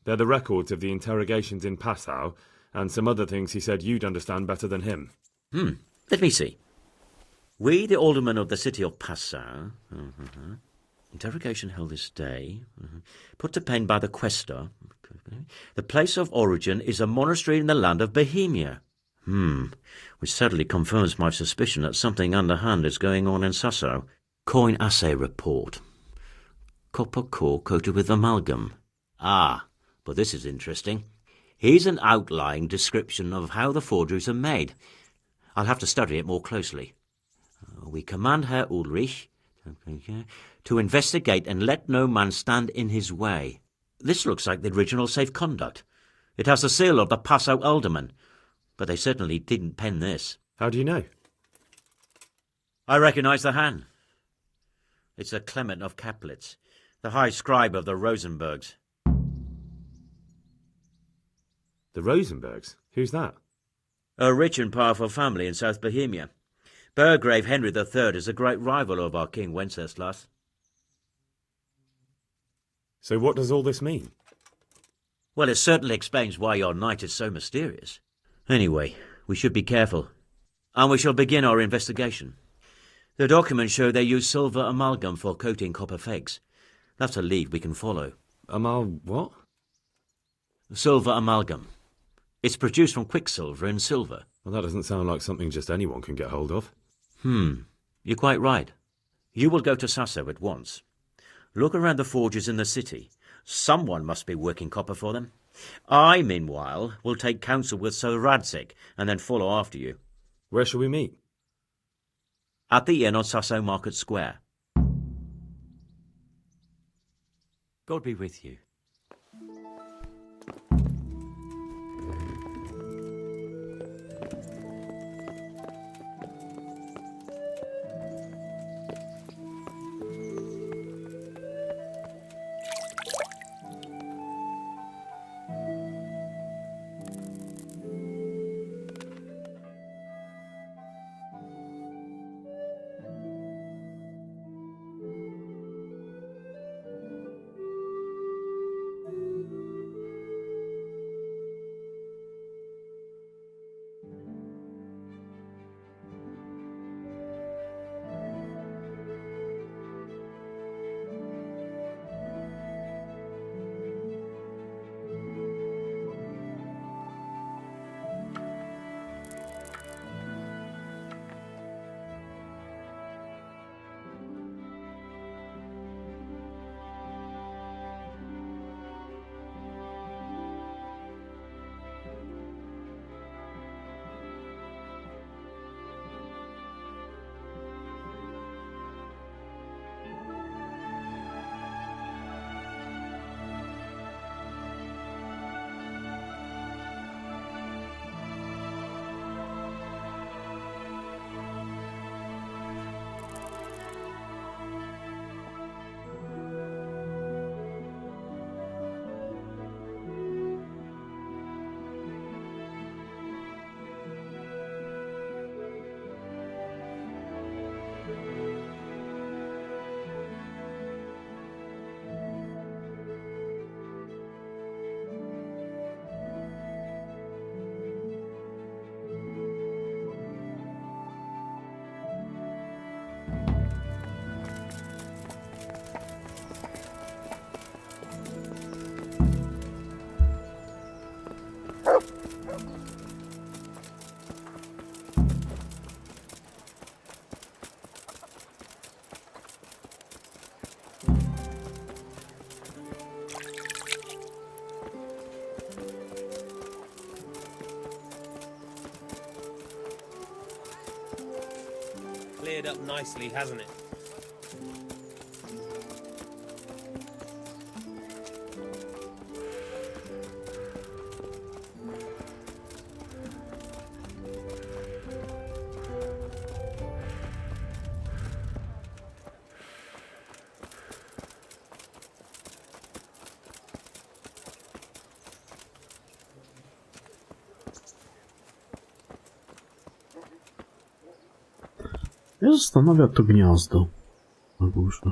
They're the records of the interrogations in Passau, and some other things he said you'd understand better than him.
Let me see. We, the aldermen of the city of Passau, interrogation held this day, put to pen by the questor. The place of origin is a monastery in the land of Bohemia. Which certainly confirms my suspicion that something underhand is going on in Sasso. Coin assay report. Copper core coated with amalgam. Ah, but this is interesting. Here's an outline description of how the forgeries are made. I'll have to study it more closely. We command Herr Ulrich to investigate and let no man stand in his way. This looks like the original safe conduct. It has the seal of the Passau alderman, but they certainly didn't pen this.
How do you know?
I recognise the hand. It's a Clement of Kaplitz, the high scribe of the Rosenbergs.
The Rosenbergs? Who's that?
A rich and powerful family in South Bohemia. Burgrave Henry III is a great rival of our King Wenceslas.
So what does all this mean?
Well, it certainly explains why your knight is so mysterious. Anyway, we should be careful. And we shall begin our investigation. The documents show they use silver amalgam for coating copper fakes. That's a lead we can follow.
What?
Silver amalgam. It's produced from quicksilver and silver.
Well, that doesn't sound like something just anyone can get hold of.
You're quite right. You will go to Sasso at once. Look around the forges in the city. Someone must be working copper for them. I, meanwhile, will take counsel with Sir Radzig and then follow after you.
Where shall we meet?
At the inn on Sasso Market Square. God be with you.
nicely, hasn't it?
Mnie zastanawia to gniazdo na górze.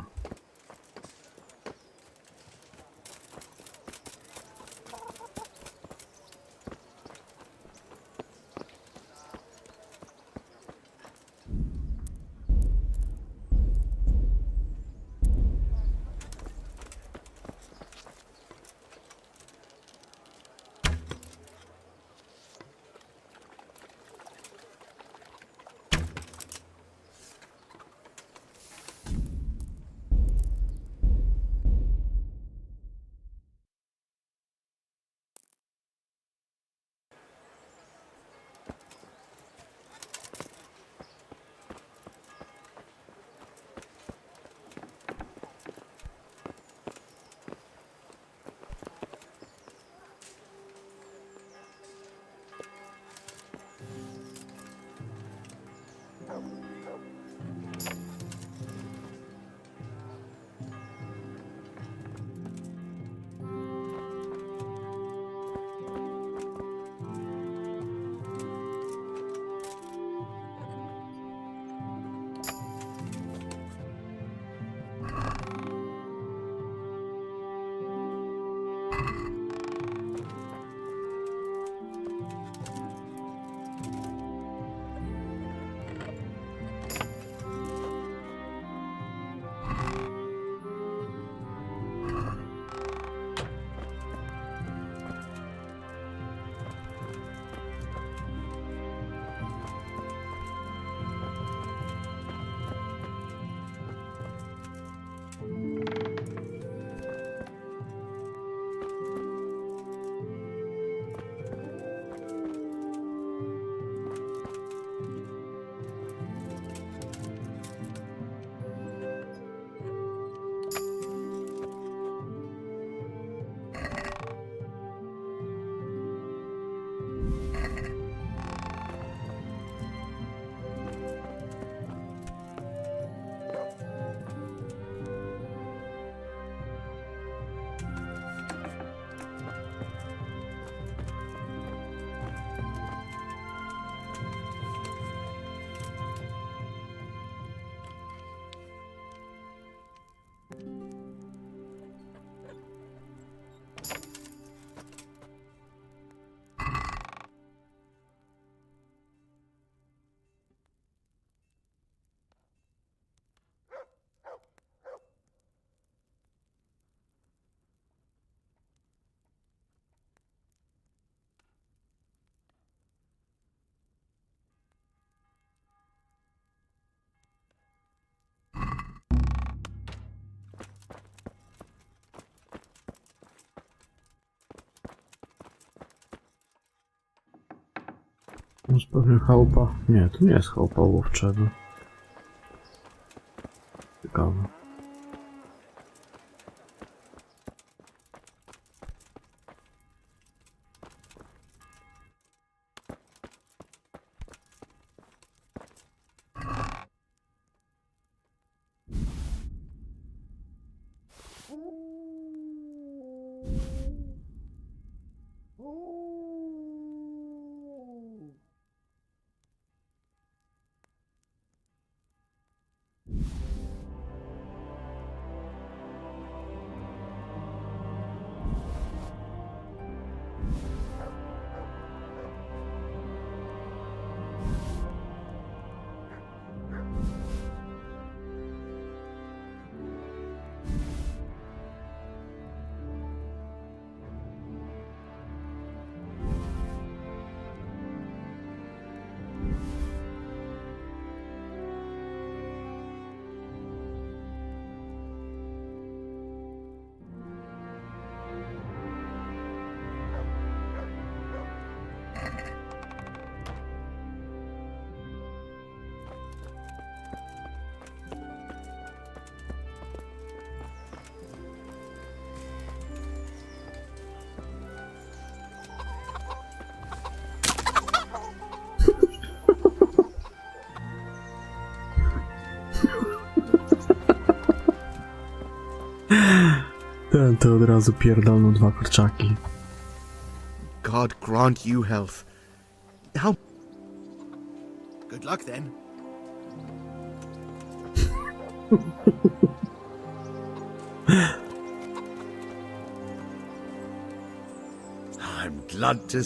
To jest pewnie chałupa. Nie, to nie jest chałupa łowczego. Ciekawe. Ten to od razu pierdolną 2 kurczaki.
God grant you health. How... Good luck then.
I'm glad to...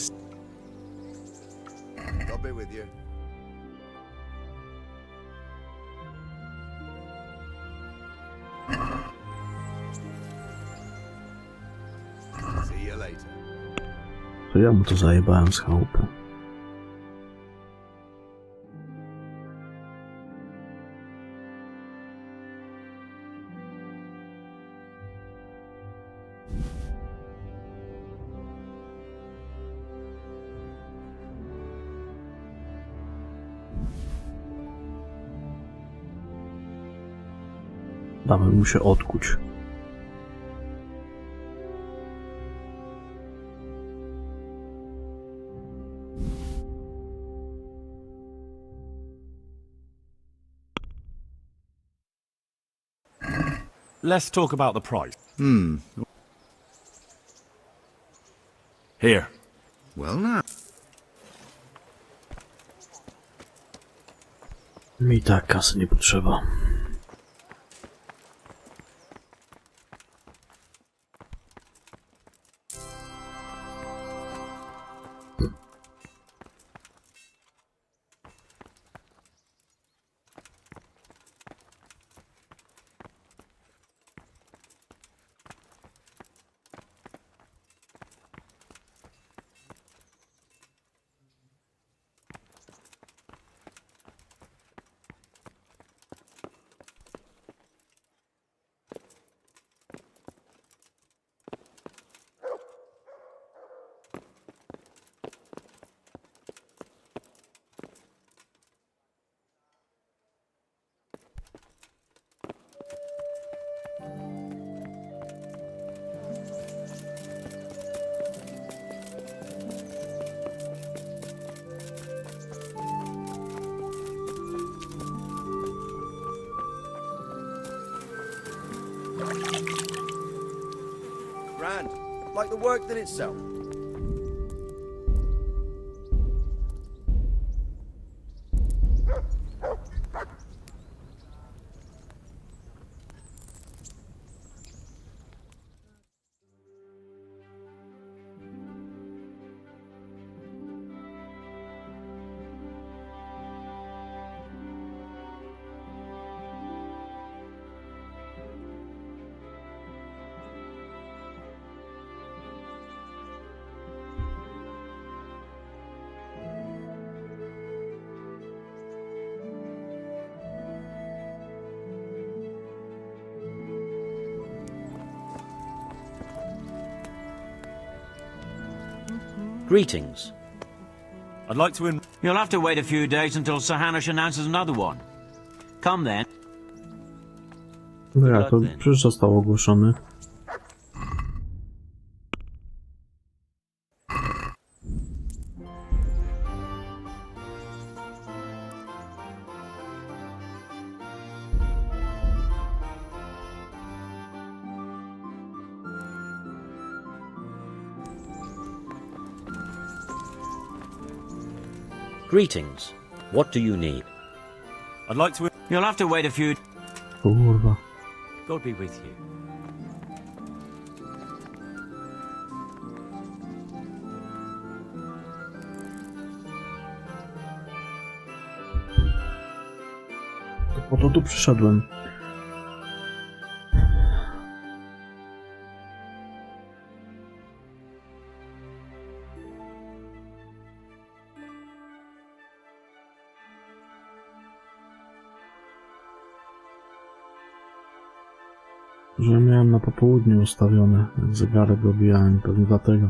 I'll be with you. See you later.
To ja mu to zajebałem z chałupy. Damy mu się odkuć.
Let's talk about the price. Here.
Well now.
Mi tak kasy nie potrzeba.
Grand, like the work did itself.
Greetings.
I'd like to
You'll have to wait a few days until Sir Hanush announces another one. Come then.
No ja, to przecież został ogłoszony.
Greetings. What do you need?
I'd like to...
You'll have to wait a few...
Kurwa.
God be with you.
Po to tu przyszedłem. Że miałem na popołudnie ustawione, jak zegarek dobijałem, pewnie dlatego.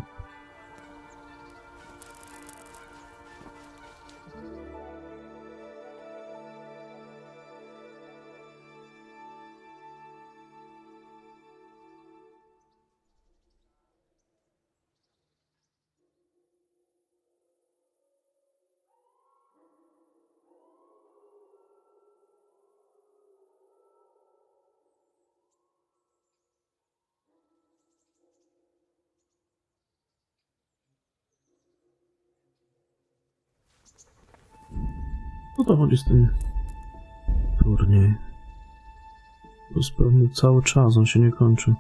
O to chodzi z tym turniej. To jest pewnie cały czas, on się nie kończy.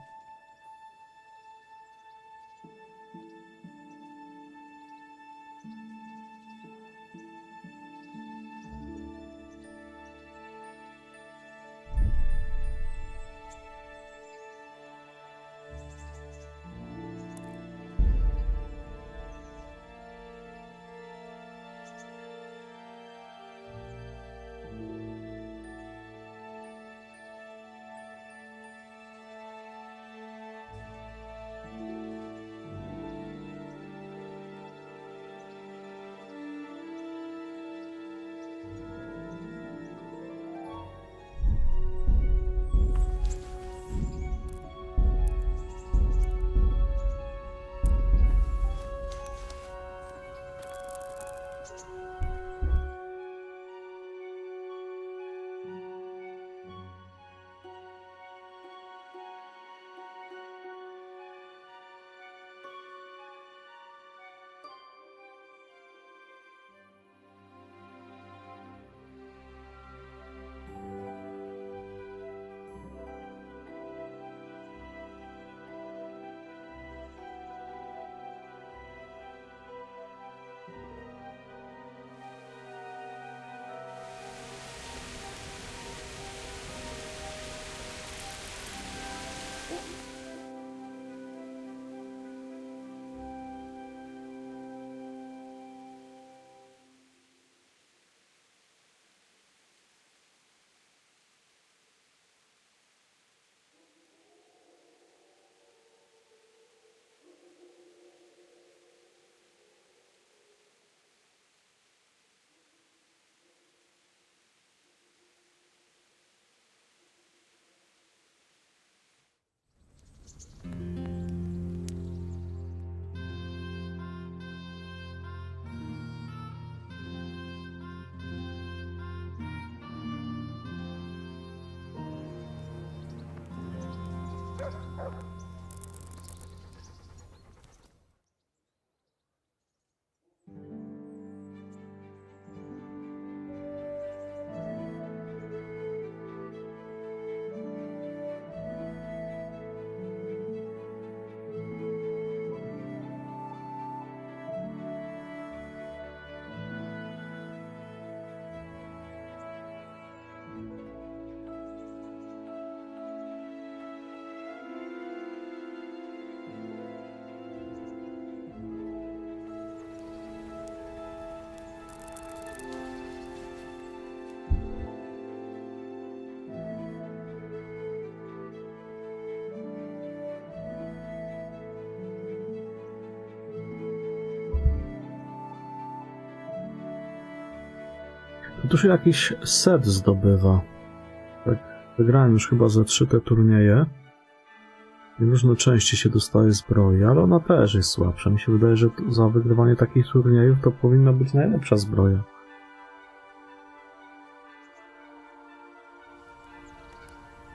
Tu się jakiś set zdobywa. Tak, wygrałem już chyba ze 3 te turnieje. I różne części się dostaje zbroi, ale ona też jest słabsza. Mi się wydaje, że za wygrywanie takich turniejów to powinna być najlepsza zbroja.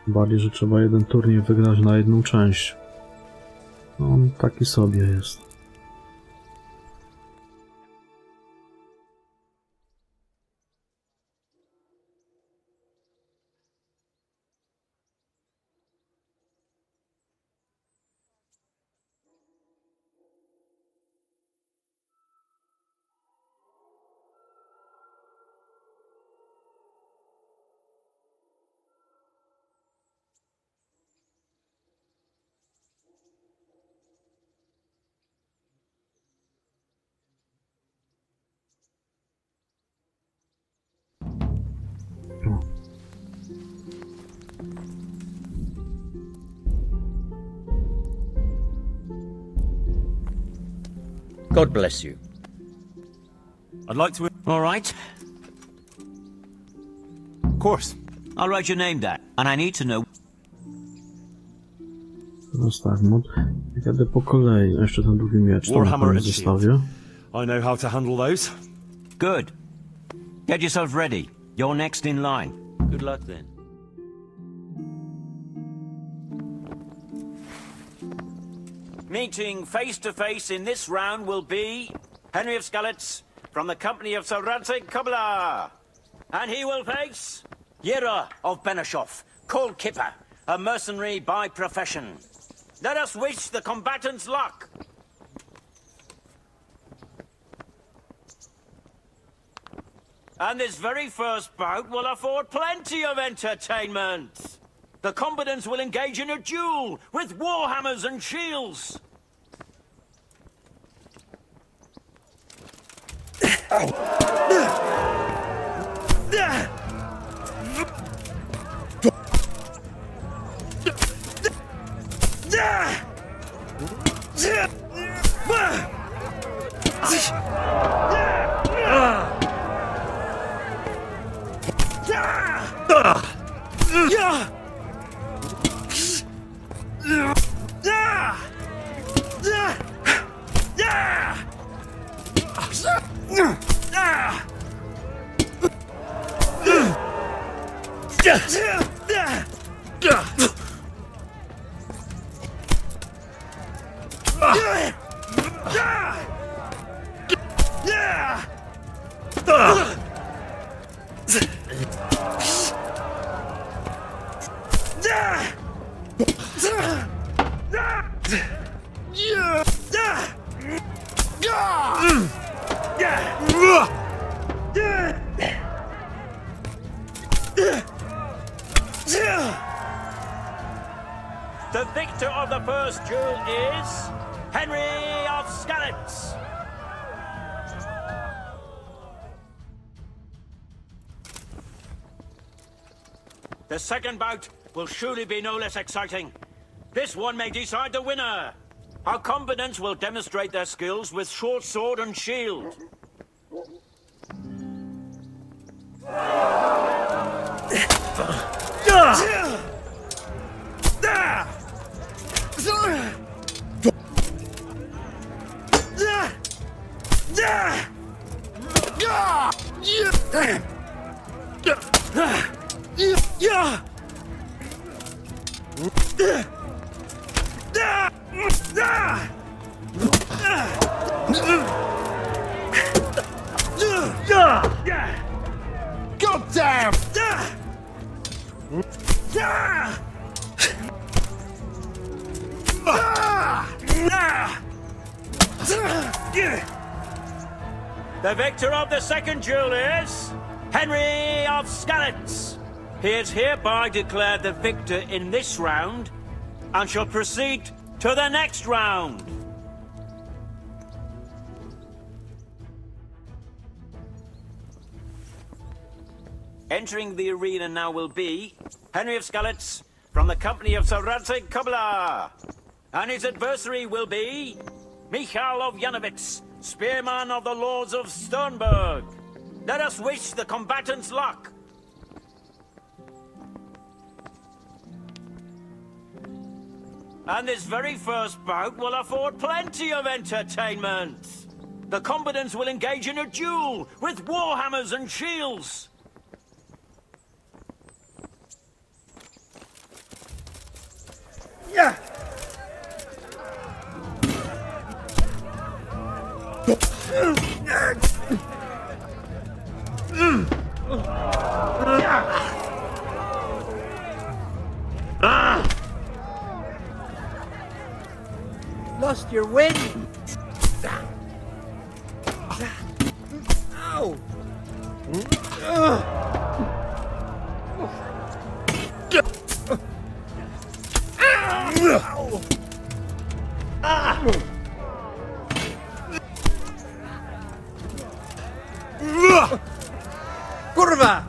Bardziej, że trzeba jeden turniej wygrać na jedną część. No, on taki sobie jest.
God bless you.
I'd like to...
All right.
Of course.
I'll write your name down, and I need to know...
Teraz tak, jadę po kolei. Jeszcze ten drugi miecz, to na pewno zostawię.
I know how to handle those.
Good. Get yourself ready. You're next in line. Good luck then. Meeting face to face in this round will be Henry of Skalitz from the company of Sir Ranzig Kubla. And he will face Yira of Benashoff, Cold Kipper, a mercenary by profession. Let us wish the combatants luck. And this very first bout will afford plenty of entertainment. The combatants will engage in a duel with warhammers and shields. The victor of the first duel is Henry of Skalitz. The second bout will surely be no less exciting. This one may decide the winner. Our combatants will demonstrate their skills with short sword and shield.
God damn!
The victor of the second duel is Henry of Skalitz. He is hereby declared the victor in this round and shall proceed to the next round. Entering the arena now will be Henry of Skalitz from the company of Sir Radzig Kubla. And his adversary will be Michal of Janovitz, spearman of the Lords of Sternberg. Let us wish the combatants luck. And this very first bout will afford plenty of entertainment. The combatants will engage in a duel with warhammers and shields.
Yeah. Lost your wind. Ow. Kurwa!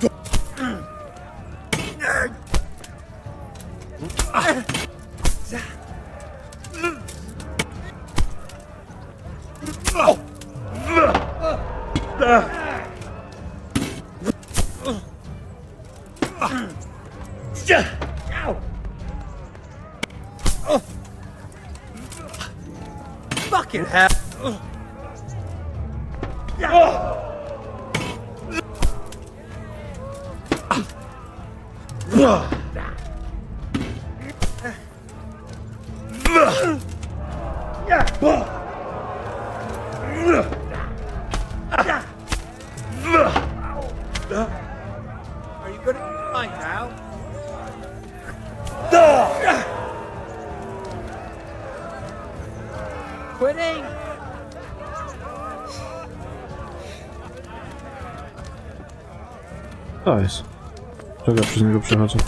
Fucking hell! Quitting!
To jest. Czego przez niego przechodzę?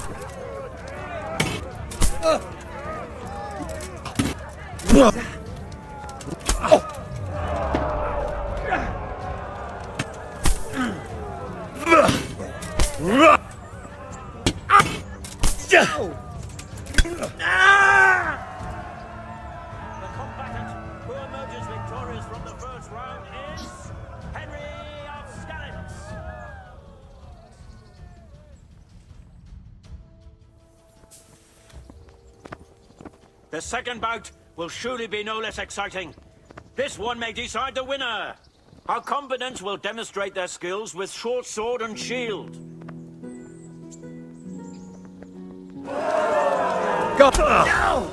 The second bout will surely be no less exciting. This one may decide the winner. Our combatants will demonstrate their skills with short sword and shield.
Go! No!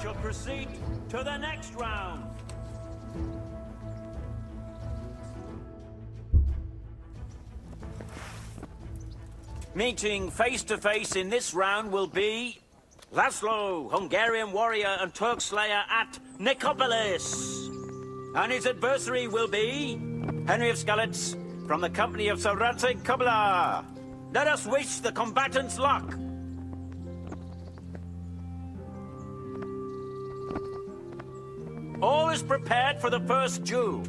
Shall proceed to the next round. Meeting face to face in this round will be Laszlo, Hungarian warrior and Turk slayer at Nicopolis. And his adversary will be Henry of Skalitz from the company of Saratsig Kubla. Let us wish the combatants luck. All is prepared for the first duel.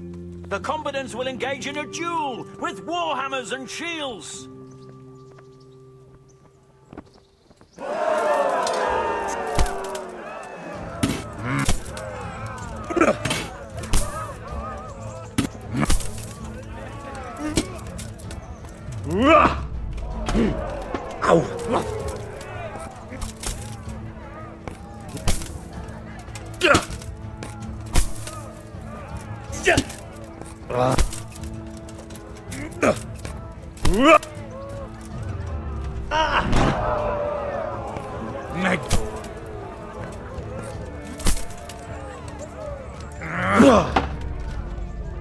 The combatants will engage in a duel with warhammers and shields.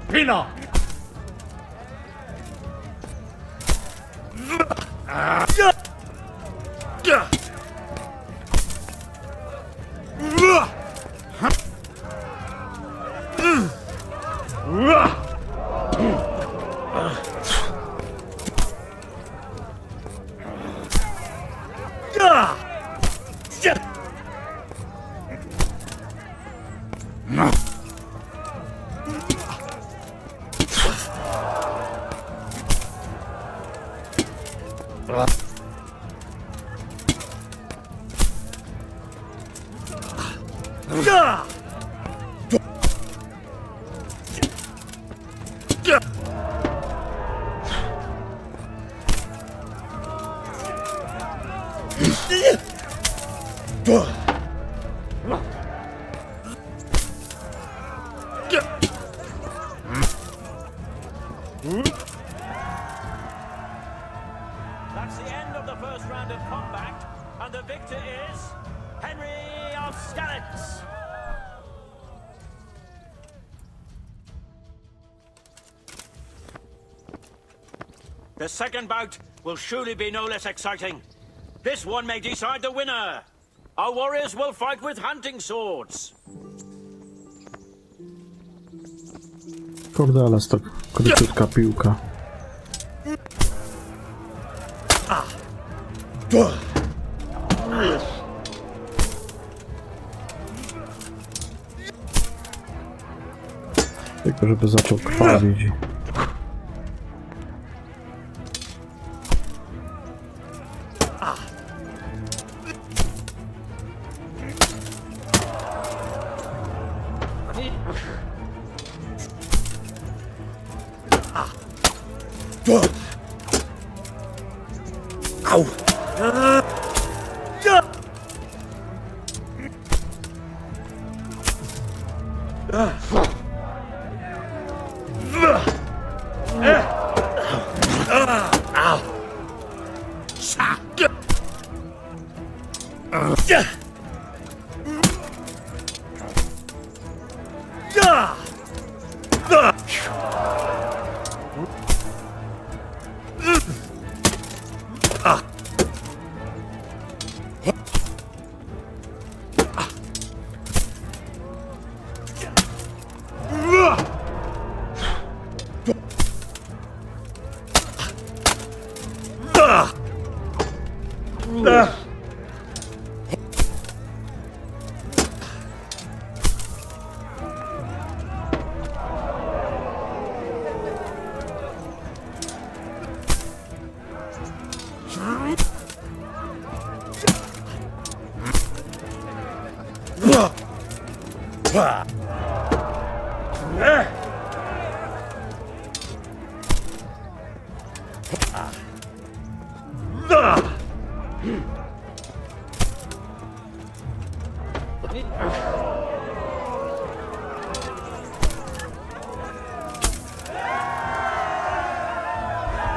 Pino!
That's the end of the first round of combat, and the victor is Henry of Skalitz. The second bout will surely be no less exciting. This one may decide the winner. Our warriors will fight with hunting swords.
Kurde, ale jest tak króciutka piłka. Tylko żeby zaczął krwawić.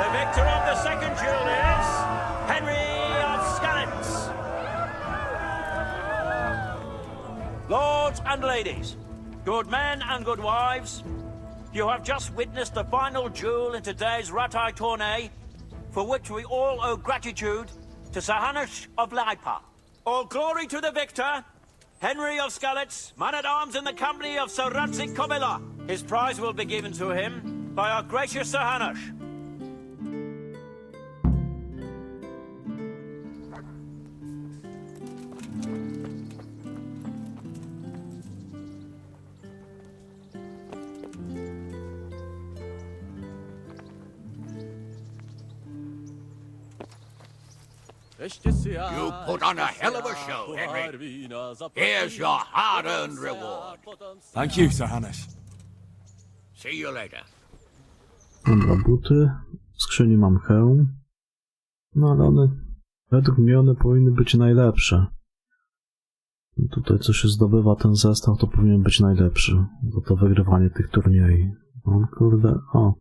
The victor of the second duel is Henry of Skalitz. Lords and ladies, good men and good wives, you have just witnessed the final duel in today's Ratai tourney, for which we all owe gratitude to Sahanush of Laipa. All glory to the victor, Henry of Skalitz, man-at-arms in the company of Sir Radzik Kobila. His prize will be given to him by our gracious Sahanush.
You put on a hell of a show, Henry. Here's your hard-earned reward.
Thank you, Sir Hanush.
See you later.
Dobra, buty. W skrzyni mam hełm. No ale one, według mnie one powinny być najlepsze. Tutaj co się zdobywa ten zestaw, to powinien być najlepszy. Bo to wygrywanie tych turniejów. O kurde, o.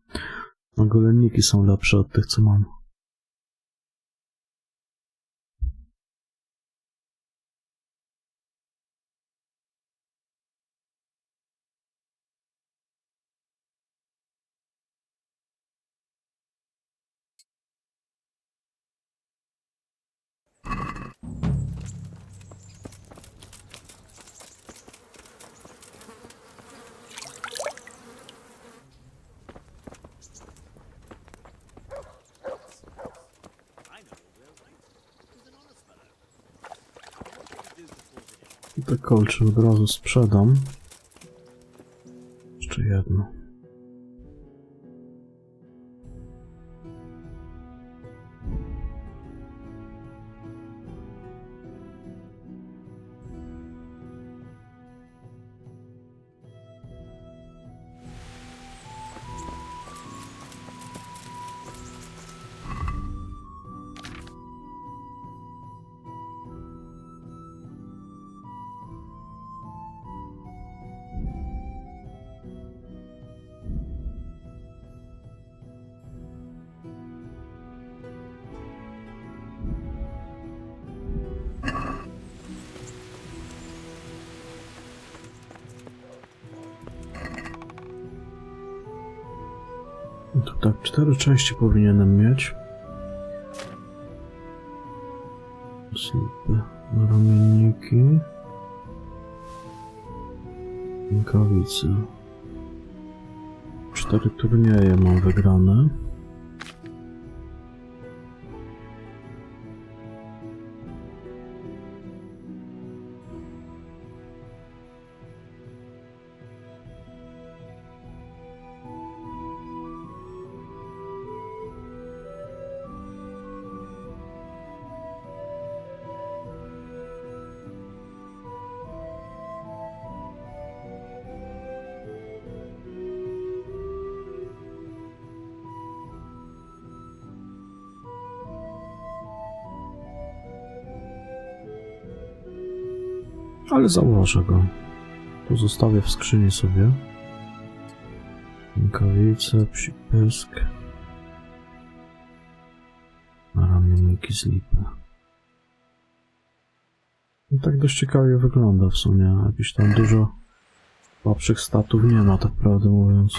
Nagolenniki są lepsze od tych, co mam. Te kolcze od razu sprzedam. Jeszcze jedno. To tak, 4 części powinienem mieć. Slipy, ramienniki, rękawice. 4 turnieje mam wygrane. Ale założę go. Tu zostawię w skrzyni sobie. Rękawice, psi pysk. Na ramienniki z lipy. I tak dość ciekawie wygląda w sumie. Jakiś tam dużo słabszych statów nie ma, tak prawdę mówiąc.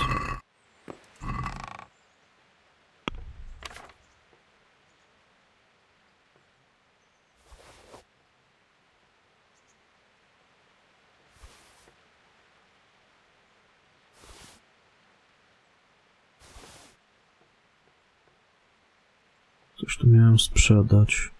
Coś tu miałem sprzedać.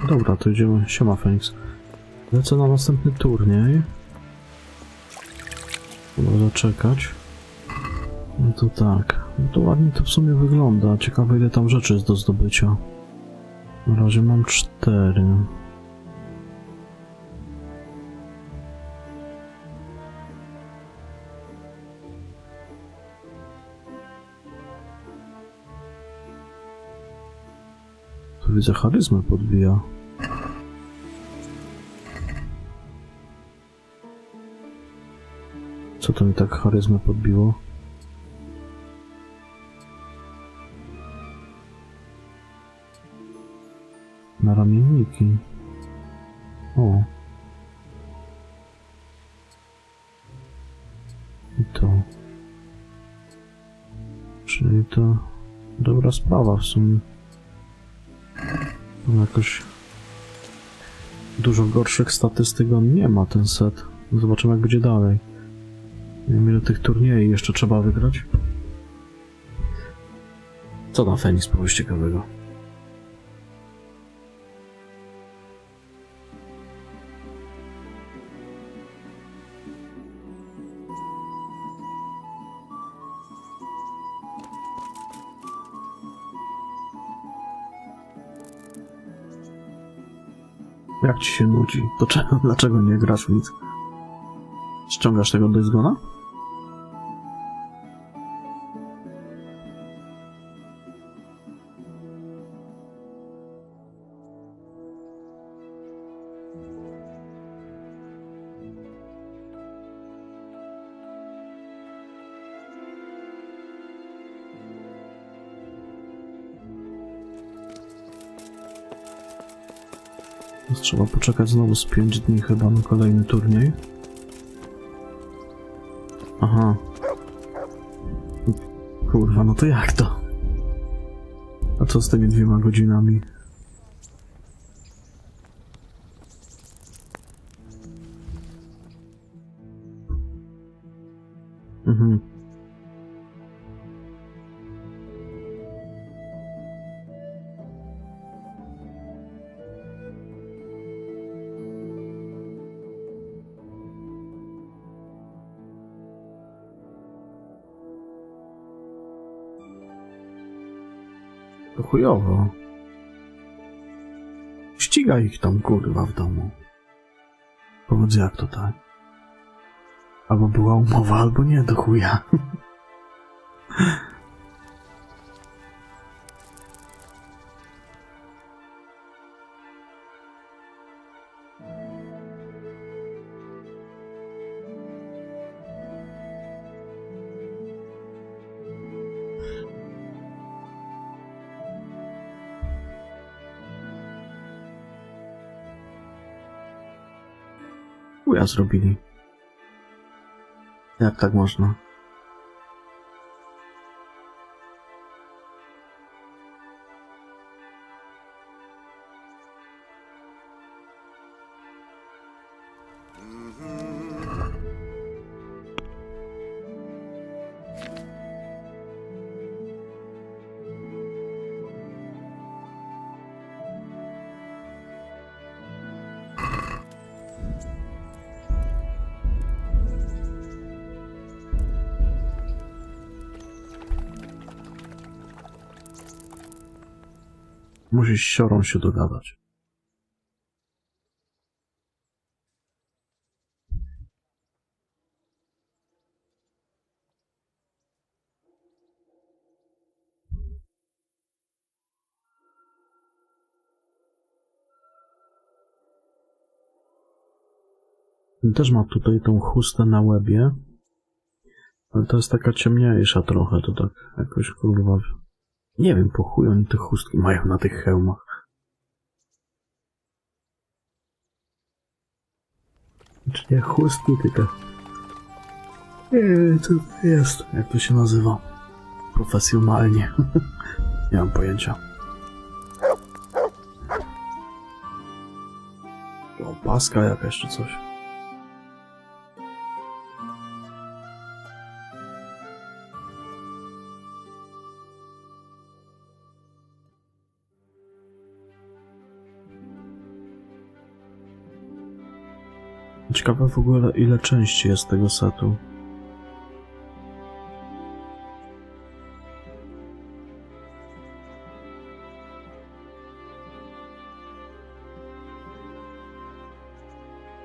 Dobra, to idziemy. Siema, Feniks. Lecę na następny turniej. Trzeba zaczekać. No to tak. No to ładnie to w sumie wygląda. Ciekawe, ile tam rzeczy jest do zdobycia. Na razie mam 4. Tu widzę, charyzmę podbija. Co to mi tak charyzmę podbiło? Na ramienniki. O. I to. Czyli to dobra sprawa w sumie. Jakoś dużo gorszych statystyk on nie ma, ten set. Zobaczymy, jak będzie dalej. Nie wiem, ile tych turniejów jeszcze trzeba wygrać. Co na Feniks powiesz ciekawego? Jak ci się nudzi? To dlaczego nie grasz w nic? Ściągasz tego do zgona? Trzeba poczekać znowu z 5 dni chyba na kolejny turniej. Aha. Kurwa, no to jak to? A co z tymi 2 godzinami? Mhm. To chujowo. Ścigaj ich tam, kurwa, w domu. Powiedz, jak to tak? Albo była umowa, albo nie, do chuja. chuja zrobili. Jak tak można? Musisz z siorą się dogadać. Też ma tutaj tą chustę na łebie, ale to jest taka ciemniejsza trochę, to tak jakoś kurwa... Nie wiem, po chuj oni te chustki mają na tych hełmach. Czy nie chustki, tylko... Nie wiem, co to jest. Jak to się nazywa? Profesjonalnie. Nie mam pojęcia. Opaska jakaś czy coś. Ciekawe w ogóle ile części jest tego setu.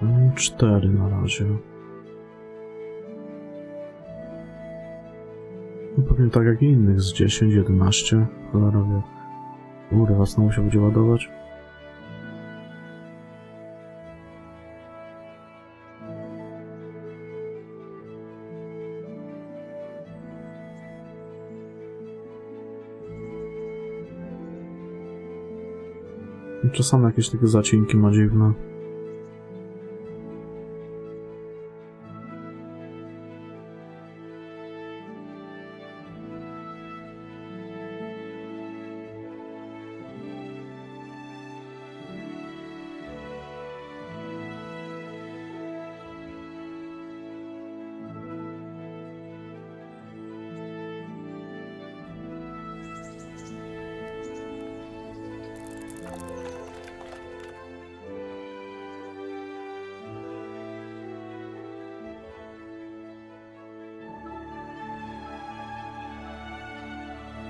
Mam 4 na razie. No pewnie tak jak i innych z 10, 11. Cholera wie. Kurwa, znowu się będzie ładować. Czasami jakieś takie zacinki ma dziwne.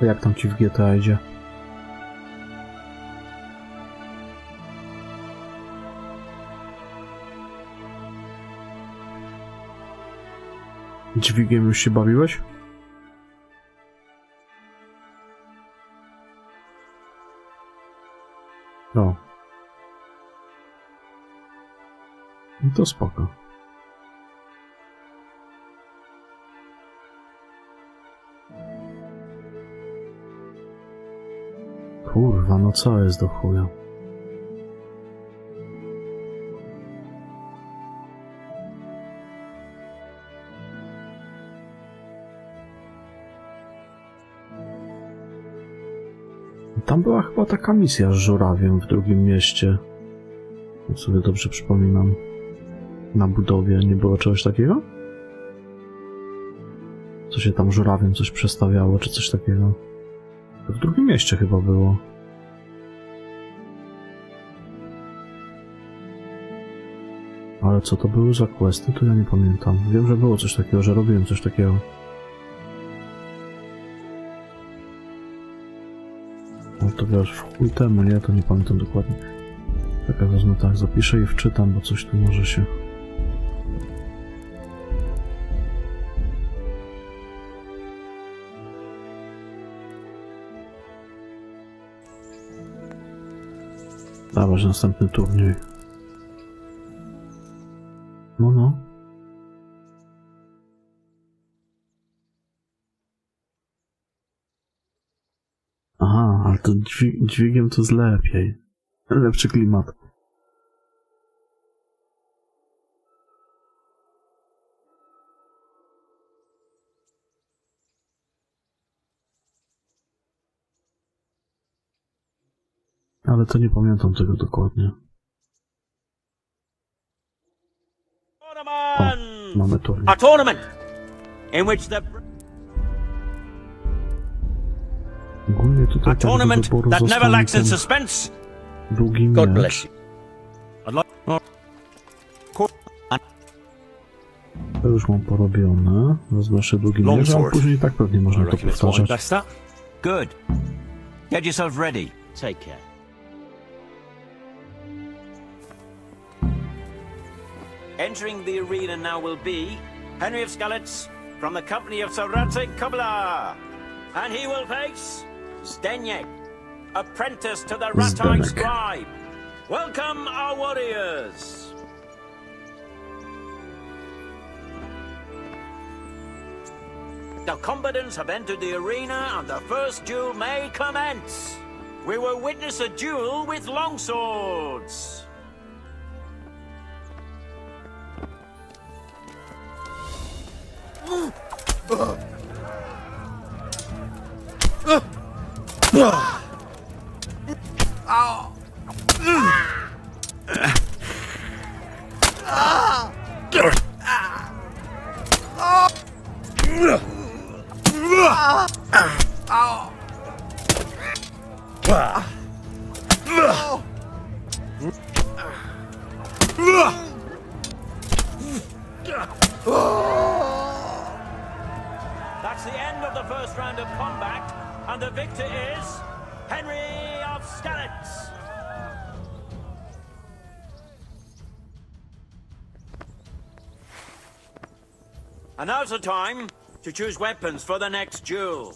Jak tam ci w GTA idzie? Dźwigiem już się bawiłeś? No. I to spoko. Kurwa, no co jest do chuja? Tam była chyba taka misja z żurawiem w drugim mieście. Jak sobie dobrze przypominam. Na budowie nie było czegoś takiego? Co się tam żurawiem coś przestawiało, czy coś takiego? W drugim mieście chyba było. Ale co to były za questy, to ja nie pamiętam. Wiem, że było coś takiego, że robiłem coś takiego. No to wiesz, w chuj temu, nie? To nie pamiętam dokładnie. Tak, ja wezmę tak, zapiszę i wczytam, bo coś tu może się... Dawać następny turniej. No, no. Aha, ale to dźwigiem to jest lepiej. Lepszy klimat. Ale to nie pamiętam tego dokładnie. O, mamy turniej.
A tournament in which the
Ogólnie tutaj tak do wyboru
that never lacks in
zostanie ten
suspense.
długi
God
miecz.
bless you.
To już mam porobione. Wezmę długi miecz, a później tak pewnie można to powtarzać.
Good. Get yourself ready. Take care. Entering the arena now will be Henry of Skalitz from the company of Sir Radzig Kobyla. And he will face Zdenek, apprentice to the Ratite scribe. Welcome, our warriors. The combatants have entered the arena and the first duel may commence. We will witness a duel with longswords. That's the end of the first round of combat, and the victor is Henry of Skalitz. And now's the time to choose weapons for the next duel.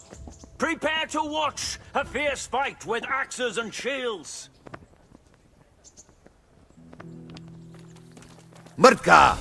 Prepare to watch a fierce fight with axes and shields.
Myszka!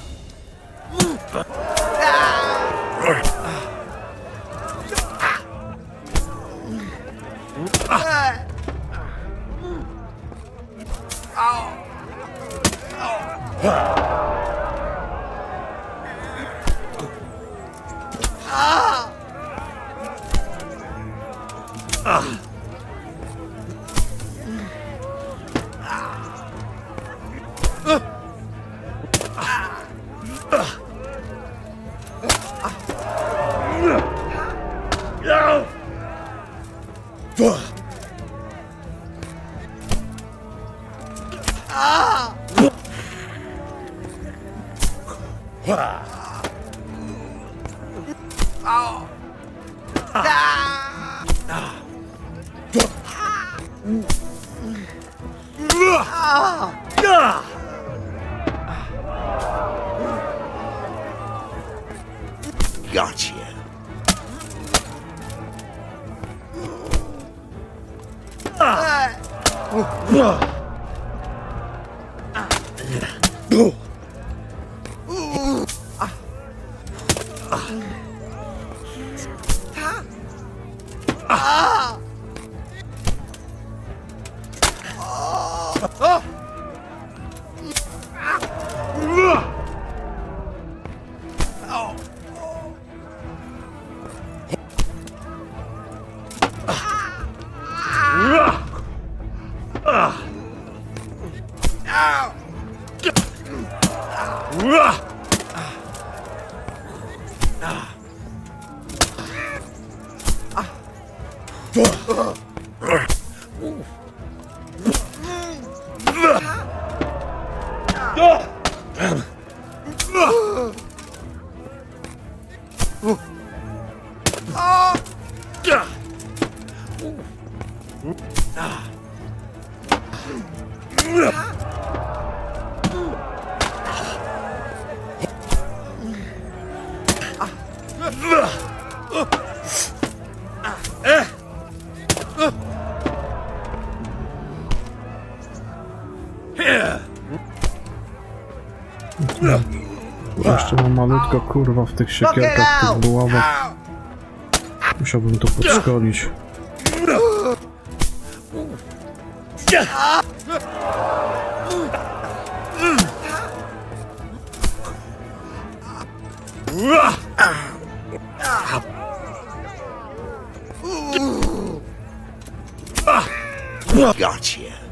Gotcha.
Jeszcze mam malutko kurwa w tych siekierkach, w tych buławach. Musiałbym to podszkolić.
Gotcha.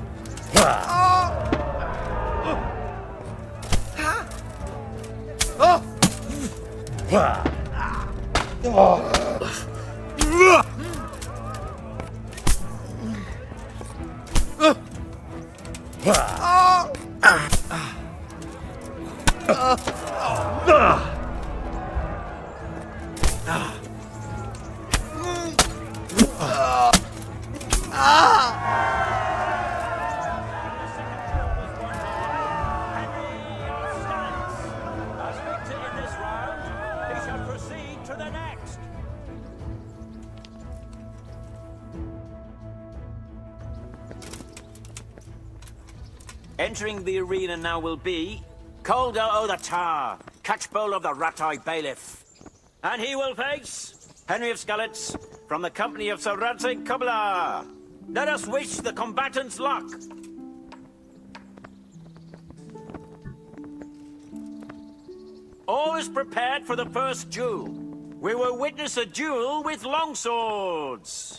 As victor in this round, he shall proceed to the next. Entering the arena now will be Calder o' the Tar, Catchbowl of the Rat-Eye Bailiff. And he will face Henry of Skallets from the company of Sir Radzig Kubla. Let us wish the combatants luck. All is prepared for the first duel. We will witness a duel with longswords.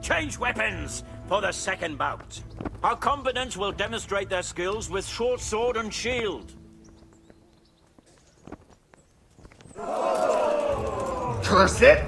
Change weapons for the second bout. Our combatants will demonstrate their skills with short sword and shield.
Curse it!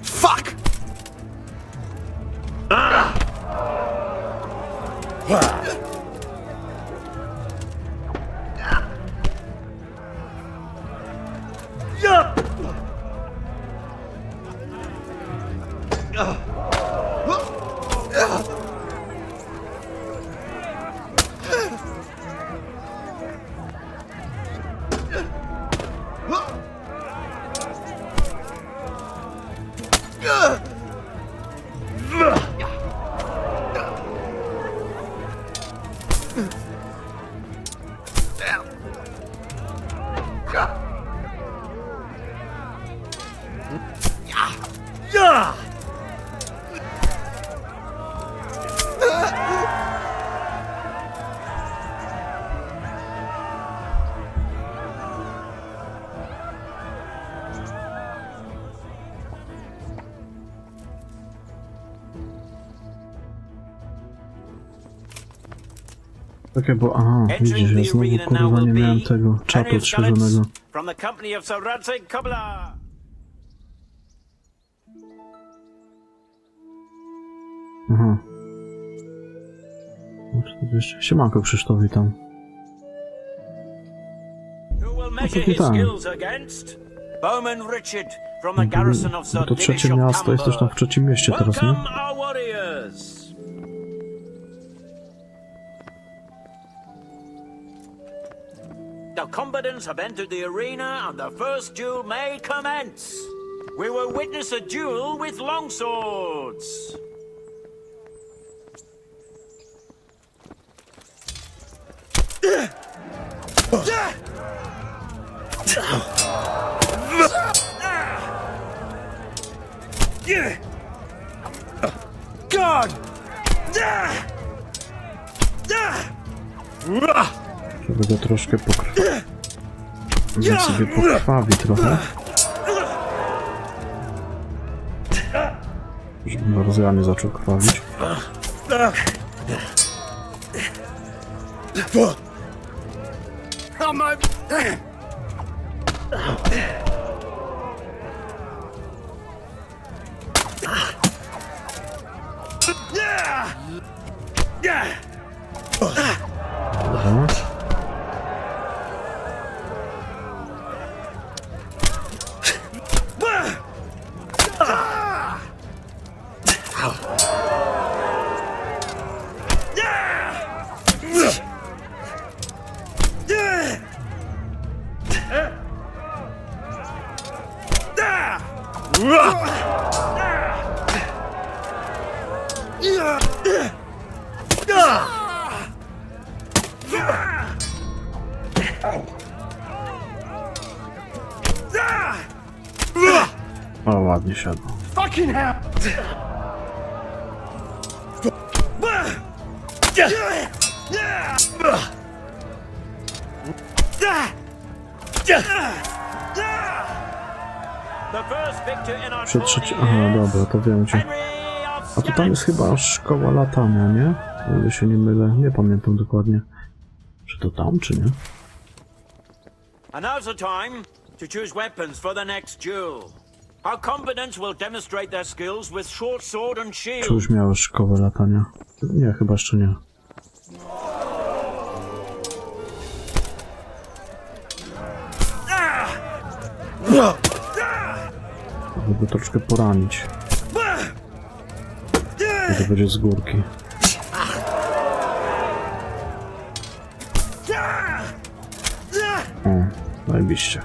Fuck!
Takie, bo aha, widzisz, ja znowu kurwa nie miałem tego czatu odświeżonego.
From the company of Sir Ranzig Cobbler.
Aha. Siemanko Krzysztof, witam. No to witam. To trzecie miasto, jesteś tam w trzecim mieście teraz, nie?
The combatants have entered the arena and the first duel may commence. We will witness a duel with longswords.
God!
Żeby go troszkę pokrwawić. Niech sobie pokrwawi trochę. Żeby bardzo ja nie zaczął krwawić. O, ładnie siadło.
Fucking hell!
Przetrzeć... Aha, dobra, to wiem gdzie. A to tam jest chyba szkoła latania, nie? O ile się nie mylę, nie pamiętam dokładnie. Czy to tam, czy nie?
And now's the time to choose weapons for the next duel. Our combatants will demonstrate their skills with short sword and shield.
Czy już miałeś szkołę latania? Nie, chyba jeszcze nie. Żeby troszkę poranić. I to będzie z górki. O, zajebiście.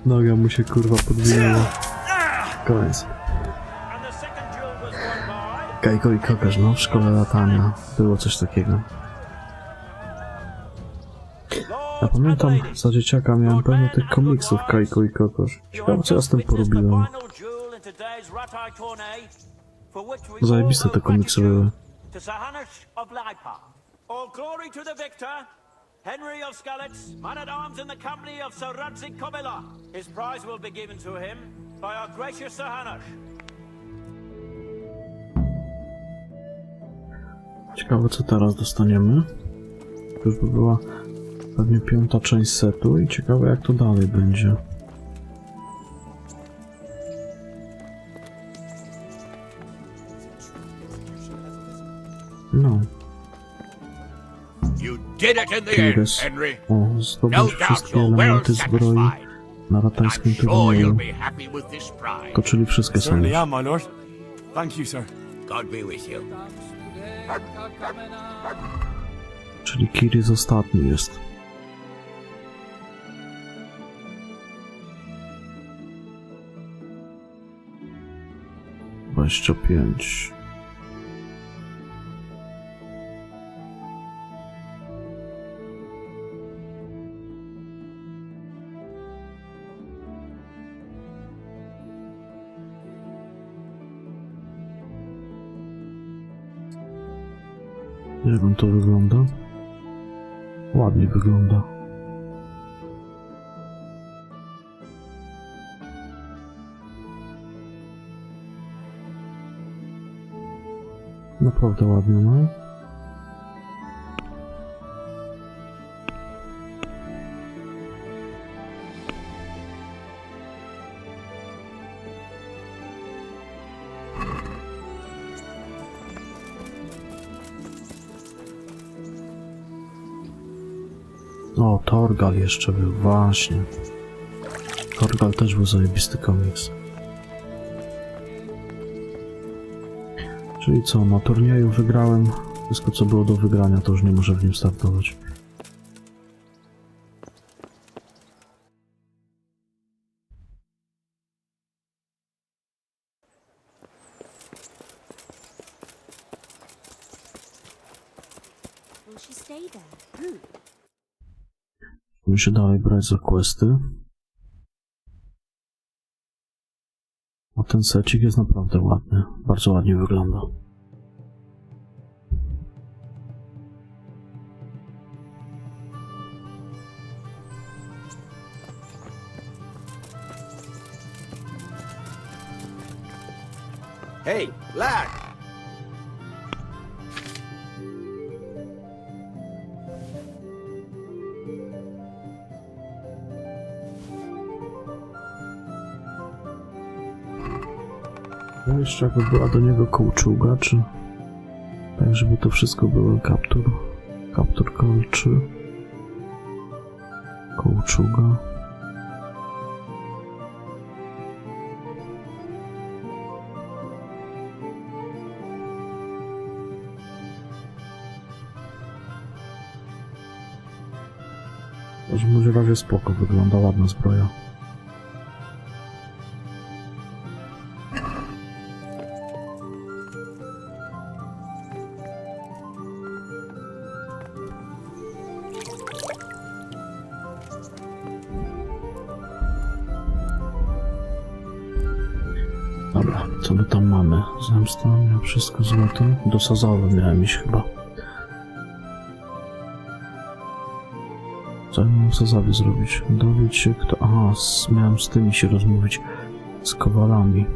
Noga mu się kurwa podwinęła. Koniec. Kajko i kokarz, no, w szkole latania. Było coś takiego. Ja pamiętam, za dzieciaka miałem pełno tych komiksów Kajko i kokarz. Ciekawe co ja z tym porobiłem. Zajebiste te komiksy były.
Henry of Skalitz, man-at-arms in the company of Sir Radzik Kobila. His prize will be given to him by our gracious Sir Hanush.
Ciekawe co teraz dostaniemy. To już by była pewnie 5. część setu i ciekawe jak to dalej będzie. No. Kires. O, zdobądź wszystkie elementy zbroi na ratańskim turnieju. To czyli wszystkie są. Czyli Kiris ostatni jest. Dwadzieścia 25. Jak on to wygląda? Ładnie wygląda. Naprawdę ładnie, no. O, Torgal jeszcze był, właśnie. Torgal też był zajebisty komiks. Czyli co, na turnieju wygrałem wszystko co było do wygrania, to już nie może w nim startować. Musimy się dalej brać za questy. A ten secik jest naprawdę ładny. Bardzo ładnie wygląda.
Hey, lad!
No jeszcze jakby była do niego kołczuga, czy... Tak, żeby to wszystko było kaptur kolczy. Kołczuga. W każdym razie spoko, wygląda ładna zbroja. Dobra, co my tam mamy? Zemsta, miał wszystko złote. Dosadzowe miałem iść chyba. Co miałem Sazawi zrobić? Dowiedzieć się kto... Aha, miałem z tymi się rozmówić. Z kowalami.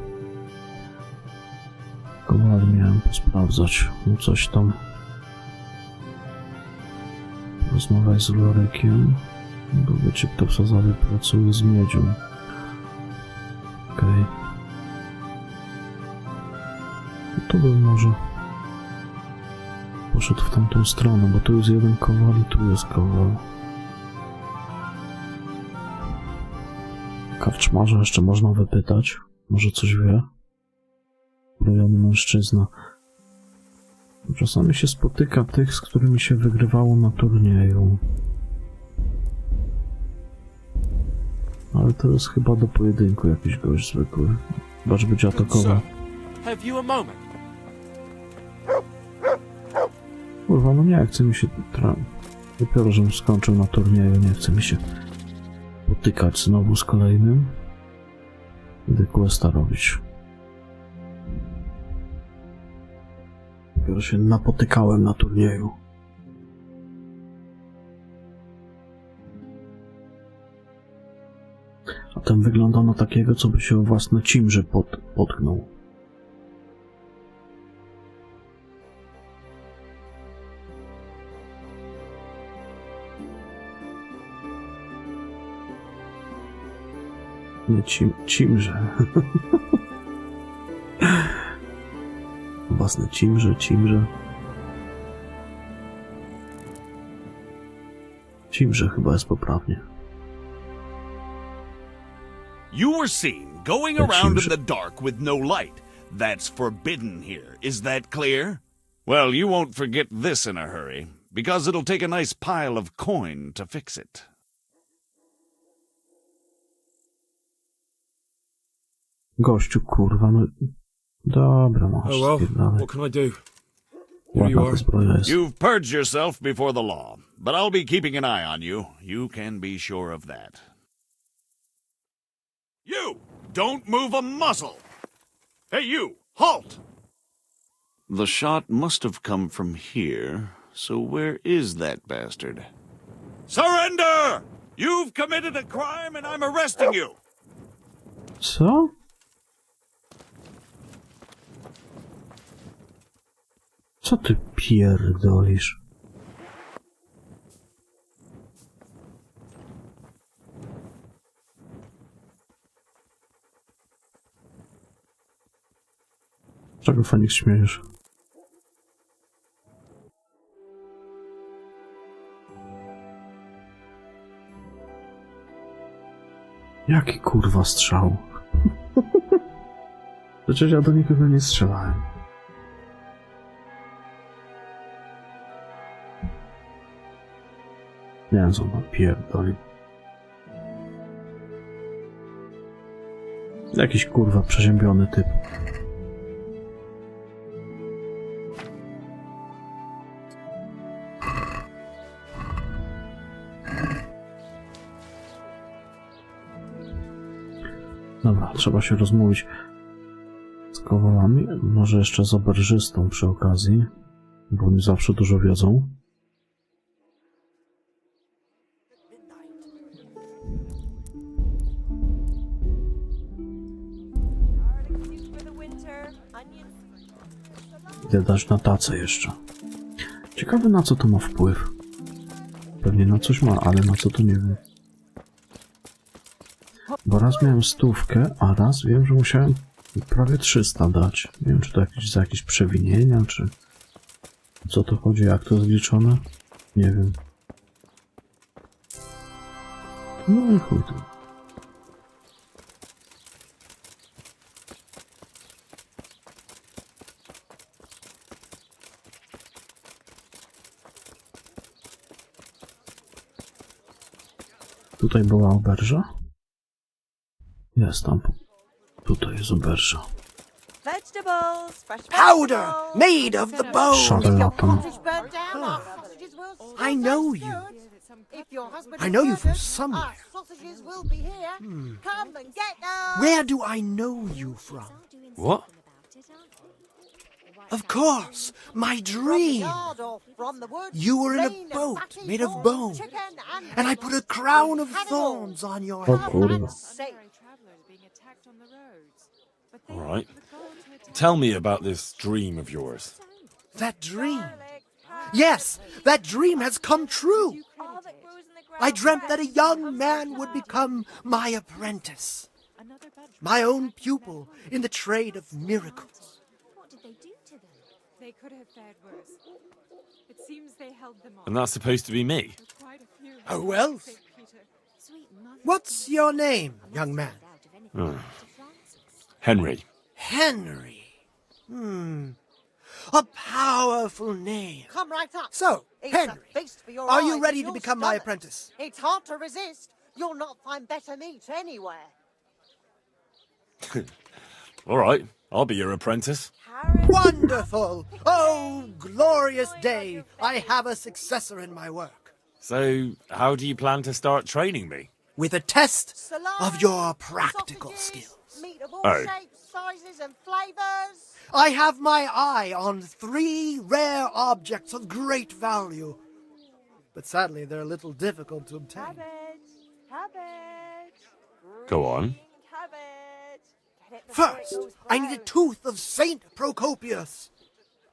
Kowali miałem posprawdzać. No coś tam. Rozmawiaj z Lorekiem. Dowiedzieć się kto w Sazawi pracuje z miedzią. Okej. To bym może poszedł w tamtą stronę, bo tu jest jeden kowal i tu jest kowal. Karczmarza jeszcze można wypytać. Może coś wie. Rojony mężczyzna. Czasami się spotyka tych, z którymi się wygrywało na turnieju. Ale to jest chyba do pojedynku jakiś gość zwykły. Chyba, że będzie atakował.
Have you a moment?
Kurwa, no nie chce mi się... Dopiero, żebym skończył na turnieju, nie chce mi się potykać znowu z kolejnym. Idę questa robić. Dopiero się napotykałem na turnieju. A ten wygląda na takiego, co by się o własne cimrze potknął. Nie cimrze. Własne cimrze. Cimrze chyba jest poprawnie.
You were seen going around in the dark with no light. That's forbidden here. Is that clear? Well, you won't forget this in a hurry, because it'll take a nice pile of coin to fix it.
Gościu, kurwa, no... Dobra, masz,
well, what can I do?
Ładna ta zbroja jest.
You've purged yourself before the law, but I'll be keeping an eye on you. You can be sure of that. You! Don't move a muscle! Hey, you! Halt! The shot must have come from here, so where is that bastard? Surrender! You've committed a crime and I'm arresting you!
Co? Co ty pierdolisz? Czego Feniks śmiejesz? Jaki kurwa strzał? Przecież ja do nikogo nie strzelałem. Nie wiem, co on pierdoli. Jakiś kurwa przeziębiony typ. Dobra, trzeba się rozmówić z kowalami. Może jeszcze z oberżystą przy okazji, bo oni zawsze dużo wiedzą. Idę dać na tacę jeszcze. Ciekawe, na co to ma wpływ. Pewnie na coś ma, ale na co to nie wiem. Bo raz miałem 100, a raz wiem, że musiałem Prawie 300 dać. Nie wiem, czy to za jakieś przewinienia, czy... Co to chodzi, jak to jest liczone? Nie wiem. No i chuj tu. Tutaj była oberża? Jest tam. Tutaj jest oberża.
Vegetables, fresh
Powder made of the bone.
Szarlatan.
I know you. I know you from somewhere. Where do I know you from?
What?
Of course, my dream. You were in a boat made of bone, and I put a crown of thorns on your
O
head.
kurwa.
All right. Tell me about this dream of yours.
That dream. Yes, that dream has come true. I dreamt that a young man would become my apprentice, my own pupil in the trade of miracles.
What did they do to them? They could have fared worse. It seems they held them on.
And that's supposed to be me.
Who else? What's your name, young man?
Henry.
Henry. A powerful name.
Come right up.
So,
It's
Henry,
a feast for your
are you
eyes
ready
and
to
your
become my
stomach.
apprentice?
It's hard to resist. You'll not find better meat anywhere.
All right. I'll be your apprentice.
Wonderful! Oh, glorious day! I have a successor in my work.
So, how do you plan to start training me?
With a test of your practical skills.
Meat of all
Oh.
shapes, sizes, and flavors.
I have my eye on 3 rare objects of great value. But sadly, they're a little difficult to obtain.
Cabbage.
Go on.
Cabbage. Get it
First, I need a tooth of Saint Procopius.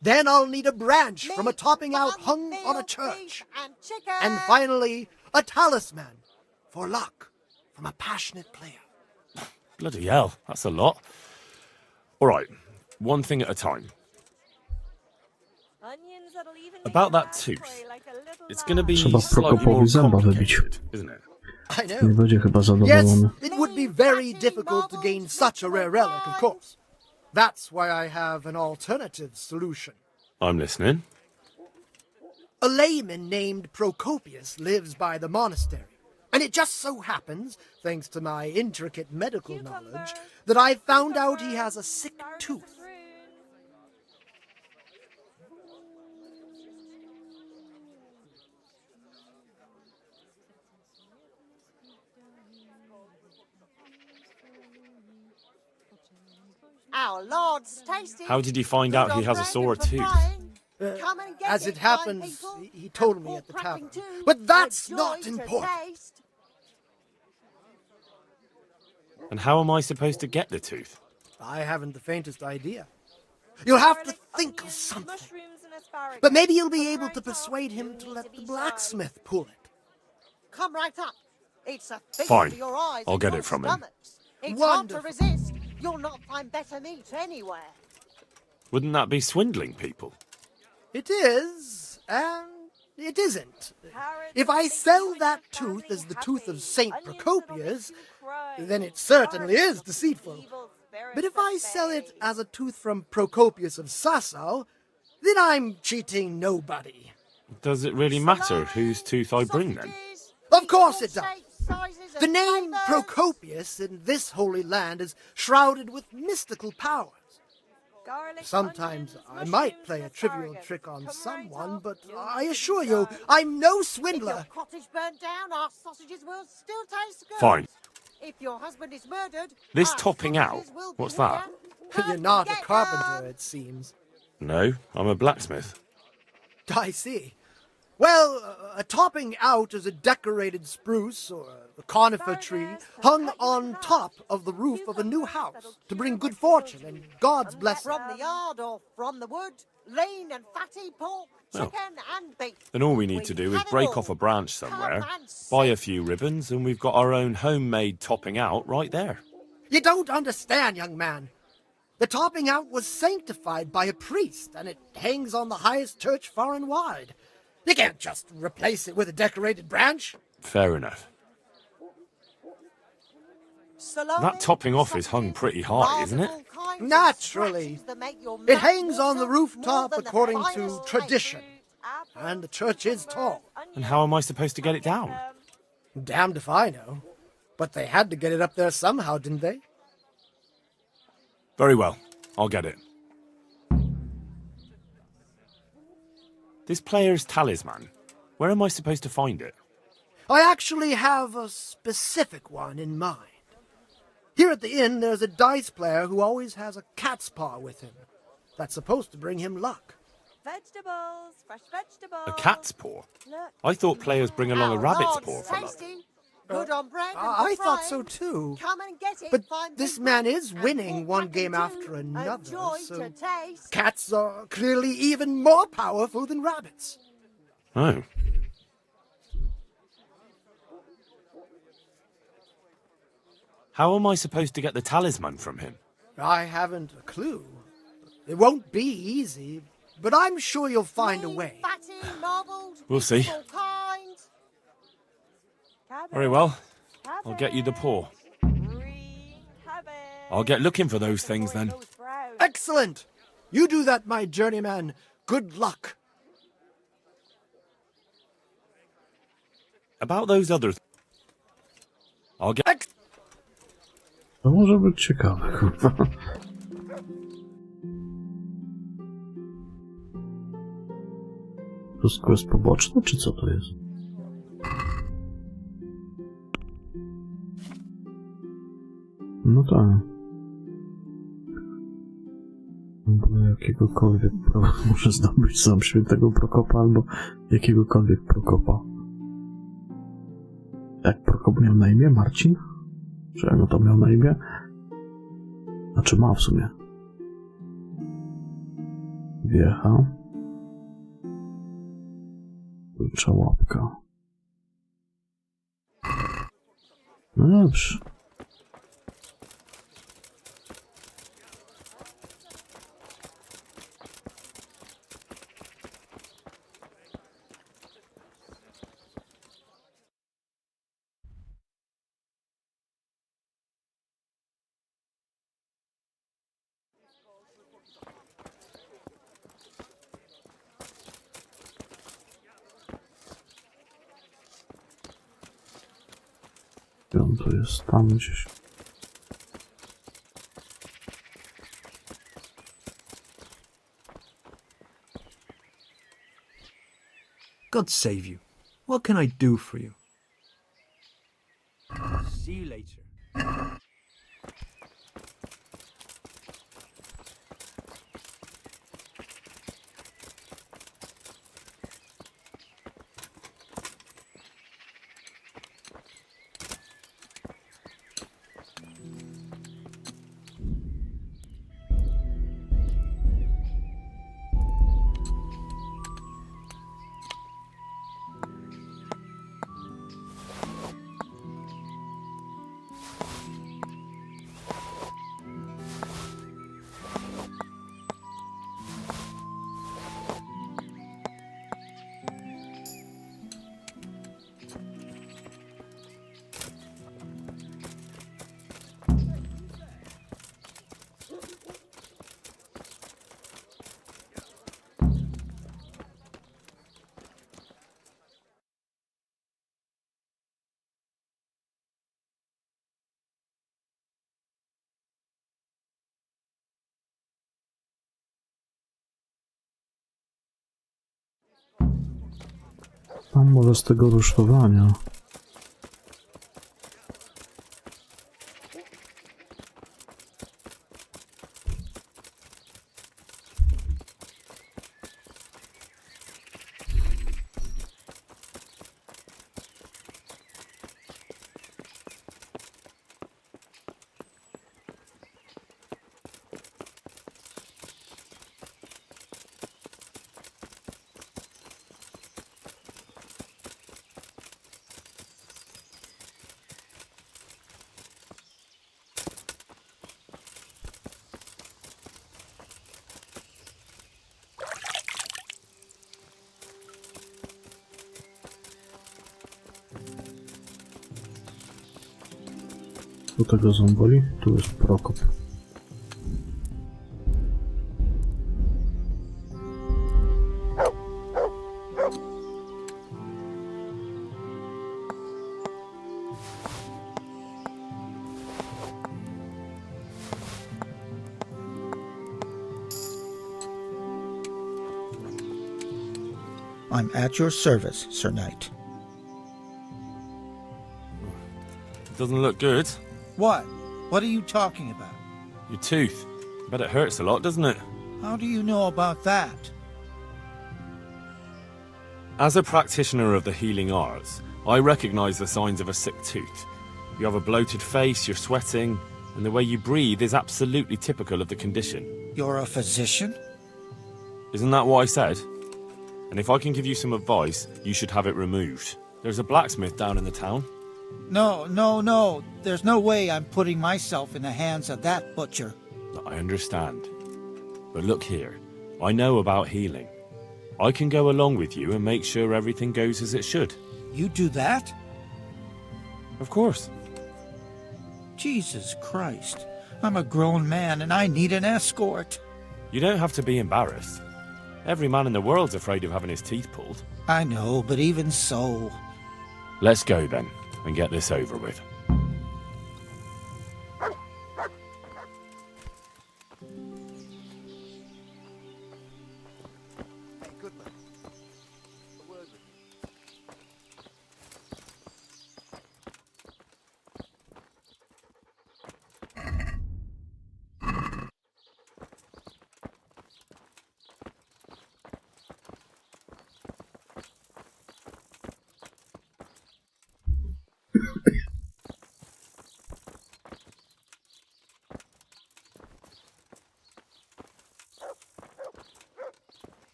Then I'll need a branch from a topping out hung on a church.
And chicken.
And finally, a talisman for luck from a passionate player.
Bloody hell, that's a lot. All right, one thing at a time.
Onions that'll even
About that tooth. It's going to be
Trzeba
slightly more
Prokopowi zęba wybić.
complicated, isn't it?
I know.
Nie będzie chyba
Yes,
zadowolony.
it would be very difficult to gain such a rare relic, of course. That's why I have an alternative solution.
I'm listening.
A layman named Procopius lives by the monastery. And it just so happens, thanks to my intricate medical knowledge, that I found out he has a sick tooth.
Our Lord's tasty.
How did you find out he has a sore tooth?
Come and get
As
it,
it happens,
fine people.
he told me at the tavern. But that's not important.
Taste.
And how am I supposed to get the tooth?
I haven't the faintest idea. You'll have to think of something. But maybe you'll be able to persuade him to let the blacksmith pull it.
Come right up. It's a feast
Fine.
for your eyes
I'll
and
get
your
it from him.
stomachs. It's
Wonderful.
hard to resist. You'll not find better meat anywhere.
Wouldn't that be swindling people?
It is, and it isn't. If I sell that tooth as the tooth of Saint Procopius, then it certainly is deceitful. But if I sell it as a tooth from Procopius of Sasso, then I'm cheating nobody.
Does it really matter whose tooth I bring then?
Of course it does. The name Procopius in this holy land is shrouded with mystical powers. Sometimes I might play a trivial trick on someone, but I assure you, I'm no swindler.
If your cottage burnt down, our sausages will still taste good.
Fine.
If your husband is murdered,
This
our
topping out,
sausages will be
what's that?
here.
You're not a carpenter, it seems.
No, I'm a blacksmith.
I see. Well, a topping out is a decorated spruce or a conifer tree hung on top of the roof of a new house to bring good fortune and God's blessing.
From the yard or from the wood, lean and fatty pork,
Well,
chicken and beef.
Then all we need to do is break off a branch somewhere, buy a few ribbons, and we've got our own homemade topping out right there.
You don't understand, young man. The topping out was sanctified by a priest, and it hangs on the highest church far and wide. You can't just replace it with a decorated branch.
Fair enough. That topping off is hung pretty high, isn't it?
Naturally. It hangs on the rooftop according to tradition. And the church is tall.
And how am I supposed to get it down?
Damned if I know. But they had to get it up there somehow, didn't they?
Very well. I'll get it. This player's talisman. Where am I supposed to find it?
I actually have a specific one in mind. Here at the inn, there's a dice player who always has a cat's paw with him. That's supposed to bring him luck.
Vegetables, fresh vegetables.
A cat's paw?
Look.
I thought players bring along a rabbit's paw for luck.
Tasty. Good on bread and
I
for
thought
frying.
so too.
Come and get it.
But
find
this
some
man
bread
is
and
winning
pork
one
back
game
and
after
two.
another,
A joy
so
to taste.
cats are clearly even more powerful than rabbits.
Oh. How am I supposed to get the talisman from him?
I haven't a clue. It won't be easy, but I'm sure you'll find a way.
Fatty, marbled,
We'll see.
all kinds.
Very well. I'll get you the paw. I'll get looking for those things then.
Excellent! You do that, my journeyman. Good luck.
About those other... I'll get...
To może być ciekawe, kurwa. Wszystko jest poboczne, czy co to jest? No tak. Albo jakiegokolwiek muszę zdobyć sam świętego Prokopa, albo jakiegokolwiek Prokopa. Jak Prokop miał na imię? Marcin? Czy jak on to miał na imię? Znaczy ma w sumie. Wiecha. Kurcza łapka. No dobrze. On to jest tam gdzieś.
God save you. What can I do for you? See you later.
A może z tego rusztowania. U tego zomboli. Tu jest Prokop.
I'm at your service, Sir Knight.
Doesn't look good.
What? What are you talking about?
Your tooth. Bet it hurts a lot, doesn't it?
How do you know about that?
As a practitioner of the healing arts, I recognize the signs of a sick tooth. You have a bloated face, you're sweating, and the way you breathe is absolutely typical of the condition.
You're a physician?
Isn't that what I said? And if I can give you some advice, you should have it removed. There's a blacksmith down in the town.
No. There's no way I'm putting myself in the hands of that butcher.
I understand. But look here, I know about healing. I can go along with you and make sure everything goes as it should.
You do that?
Of course.
Jesus Christ. I'm a grown man and I need an escort.
You don't have to be embarrassed. Every man in the world's afraid of having his teeth pulled.
I know, but even so...
Let's go then, and get this over with.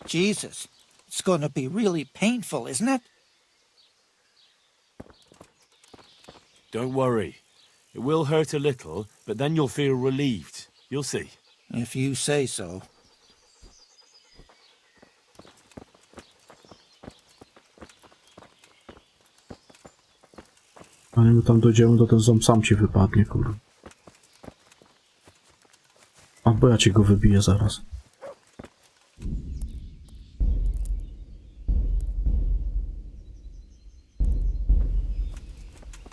Jesus, it's going to be really painful, isn't it?
Don't worry. It will hurt a little, but then you'll feel relieved. You'll see.
If you say so.
Zanim my tam dojdziemy, to ten ząb sam ci wypadnie, kurwa. Albo ja ci go wybiję zaraz.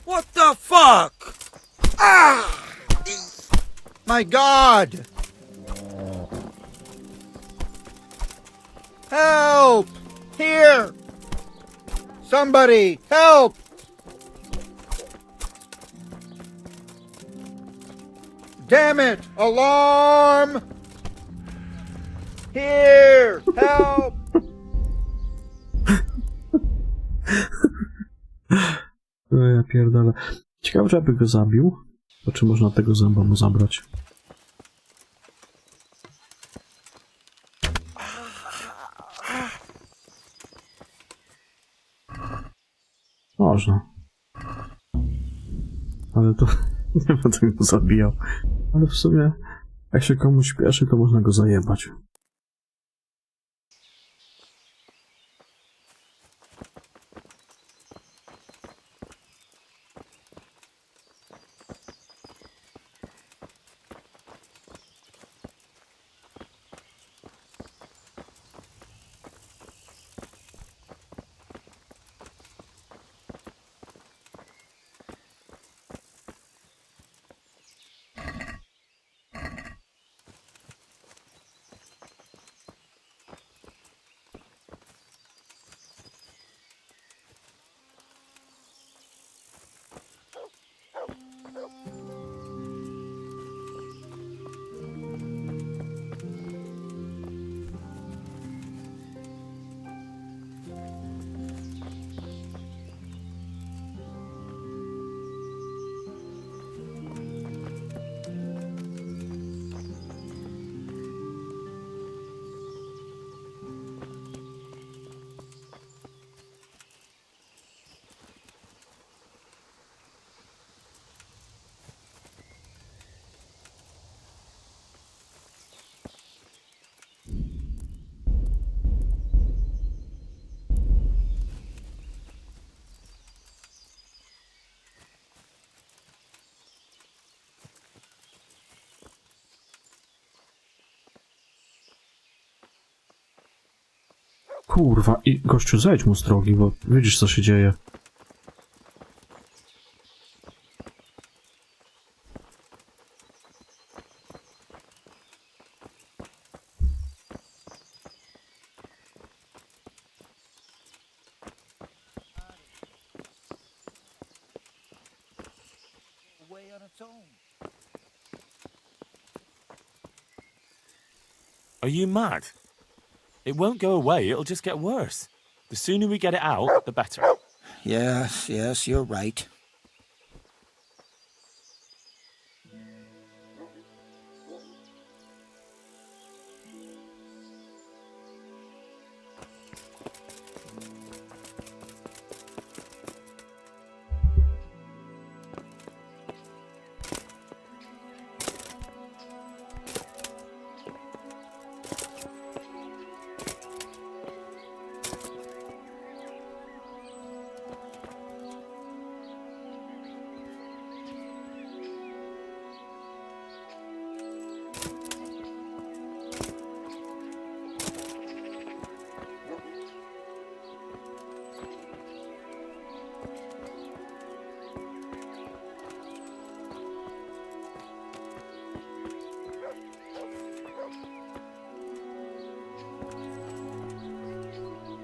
What the fuck? Ah! My God! Help! Here! Somebody, help! Damn it! Alarm! Here! Help!
Ja pierdolę. Ciekawe, żeby go zabił. To czy można tego zęba mu zabrać? Można. Ale to nie będę go zabijał. Ale w sumie, jak się komuś śpieszy, to można go zajebać. Kurwa, i gościu, zejdź mu z drogi, bo widzisz, co się dzieje.
Are you mad? It won't go away, it'll just get worse. The sooner we get it out, the better.
Yes, you're right.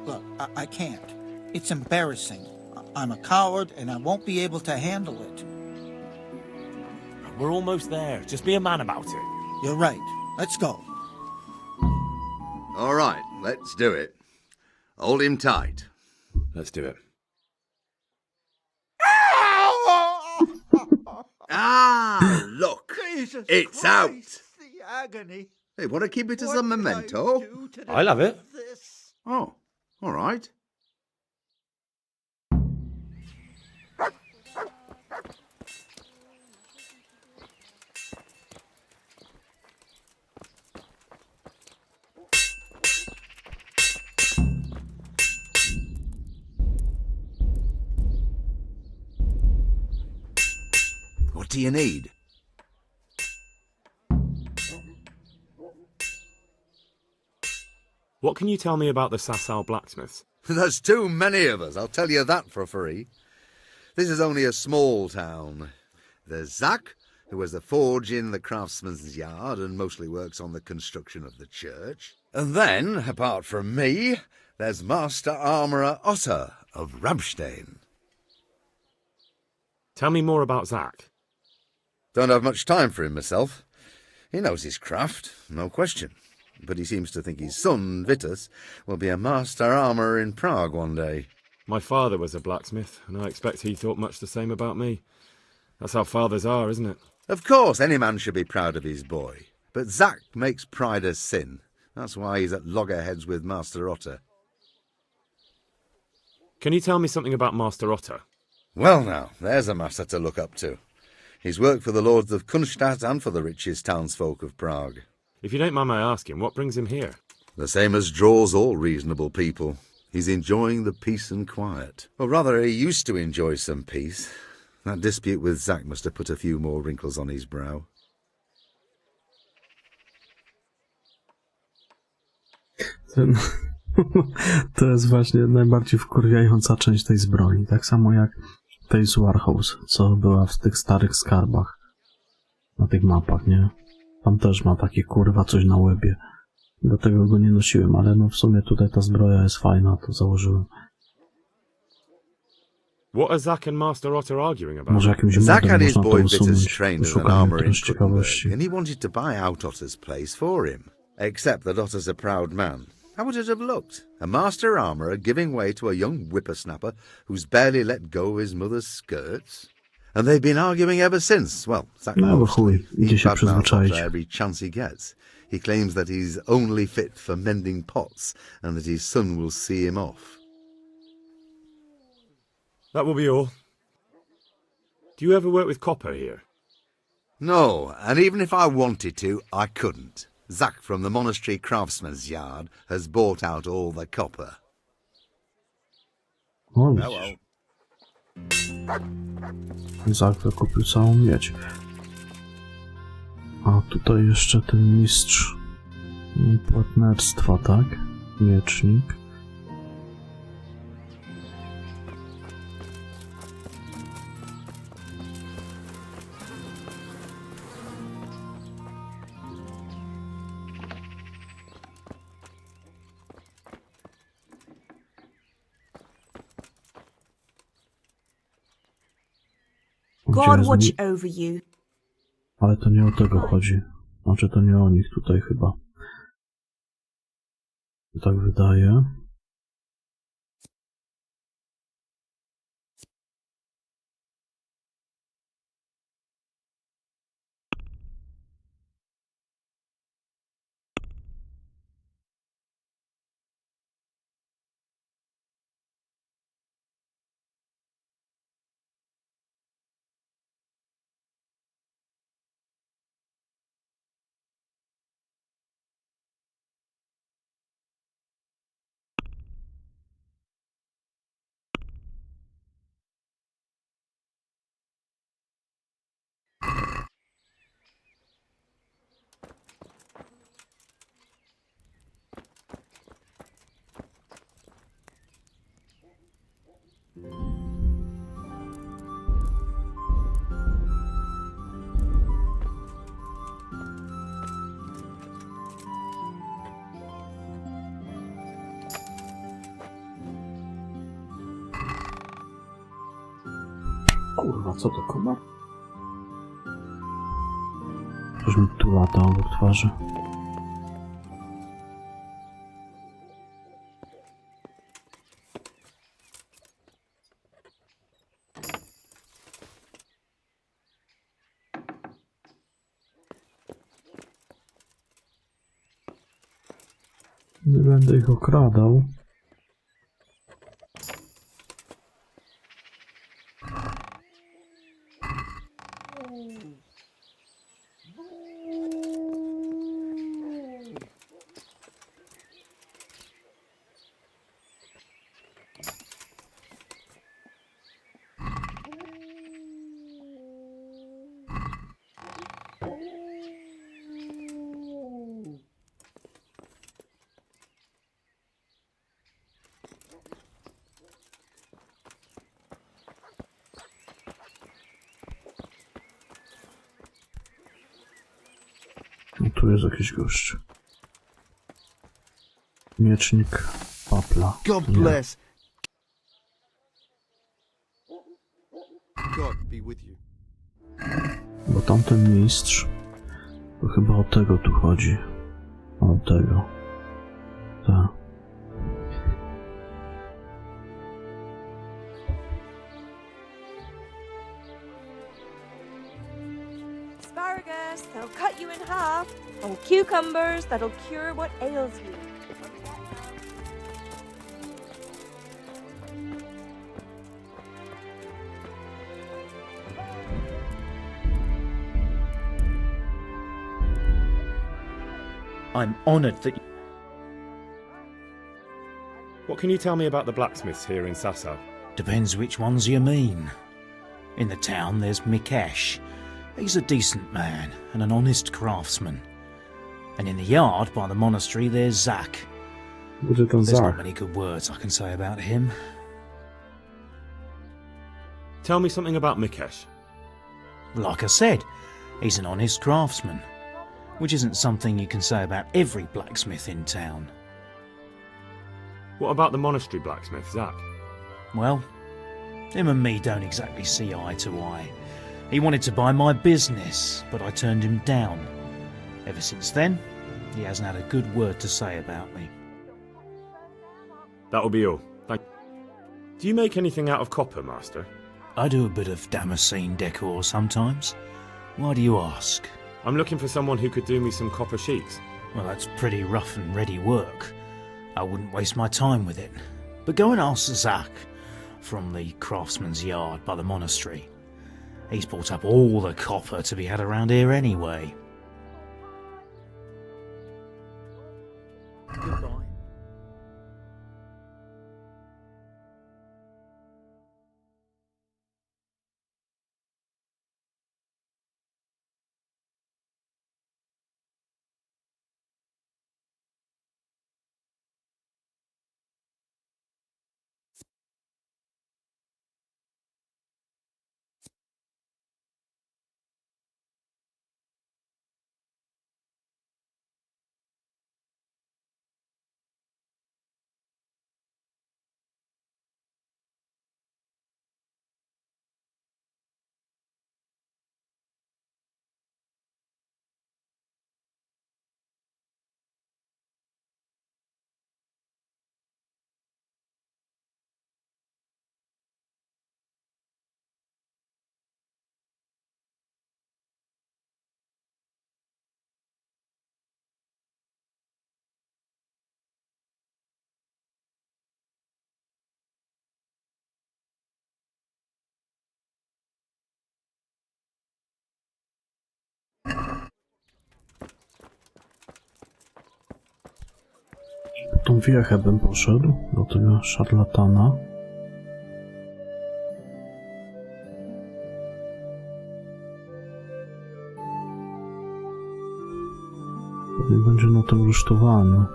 Look, I can't. It's embarrassing. I'm a coward, and I won't be able to handle it.
We're almost there. Just be a man about it.
You're right. Let's go.
All right, let's do it. Hold him tight.
Let's do it.
Ah, look.
Jesus
It's
Christ,
out.
The agony.
Hey, want to keep it as a memento?
I'll have it.
Oh, all right. What do you need?
What can you tell me about the Sasau blacksmiths?
There's too many of us, I'll tell you that for free. This is only a small town. There's Zach, who has the forge in the craftsman's yard and mostly works on the construction of the church. And then, apart from me, there's Master Armourer Otter of Ramstein.
Tell me more about Zach.
Don't have much time for him myself. He knows his craft, no question. But he seems to think his son, Vitus, will be a master armourer in Prague one day.
My father was a blacksmith, and I expect he thought much the same about me. That's how fathers are, isn't it?
Of course, any man should be proud of his boy. But Zach makes pride a sin. That's why he's at loggerheads with Master Otter.
Can you tell me something about Master Otter?
Well now, there's a master to look up to. He's worked for the lords of Kunstadt and for the richest townsfolk of Prague.
If you don't mind my asking, what brings him here?
The same as draws all reasonable people. He's enjoying the peace and quiet. Or rather, he used to enjoy some peace. That dispute with Zach must have put a few more wrinkles on his brow.
To jest właśnie najbardziej wkurwiająca część tej zbroi. Tak samo jak tej z Warhorse, co była w tych starych skarbach. Na tych mapach, nie? Tam też ma takie kurwa coś na łebie. Dlatego go nie nosiłem, ale no w sumie tutaj ta zbroja jest fajna, to założyłem.
What are Zach and Master Otter arguing about?
Może jakimś
Zach
modem
had his
można to
boy Vitus
usunąć.
trained as an
Szukamy
armourer in
też ciekawości.
Kuttenberg, and he wanted to buy out Otter's place for him. Except that Otter's a proud man. How would it have looked? A master armourer giving way to a young whippersnapper who's barely let go of his mother's skirts? And they've been arguing ever since. Well, Zach
No bo chuj, idzie się przyzwyczaić.
every chance he gets. He claims that he's only fit for mending pots and that his son will see him off.
That will be all. Do you ever work with copper here?
No, and even if I wanted to, I couldn't. Zach from the monastery craftsman's yard has bought out all the copper.
O, widzisz. Zach wykupił całą miedź. A tutaj jeszcze ten mistrz płatnerstwa, tak? Miecznik. Gdzie jest
watch over you.
Ale to nie o tego chodzi. Znaczy to nie o nich tutaj chyba. Tak wydaje. Kurwa, co to komar? Coś mi tu lata obok twarzy. Nie będę ich okradał. No, tu jest jakiś gość. Miecznik papla.
God
Nie.
bless. God be with you.
Bo tamten mistrz, to chyba o tego tu chodzi. O tego. Tak.
Asparagus, they'll cut you in half. And cucumbers, that'll cure what ails you.
I'm honoured that you...
What can you tell me about the blacksmiths here in Sasau?
Depends which ones you mean. In the town there's Mikesh. He's a decent man and an honest craftsman. And in the yard by the monastery there's Zach. There's not many good words I can say about him.
Tell me something about Mikesh.
Like I said, he's an honest craftsman, which isn't something you can say about every blacksmith in town.
What about the monastery blacksmith, Zach?
Well, him and me don't exactly see eye to eye. He wanted to buy my business, but I turned him down. Ever since then, he hasn't had a good word to say about me.
That'll be all. Thank you. Do you make anything out of copper, Master?
I do a bit of Damascene decor sometimes. Why do you ask?
I'm looking for someone who could do me some copper sheets.
Well, that's pretty rough and ready work. I wouldn't waste my time with it. But go and ask Zach from the craftsman's yard by the monastery. He's bought up all the copper to be had around here anyway.
Goodbye.
tą wiechę bym poszedł, do tego szarlatana. Pewnie będzie na tym rusztowany.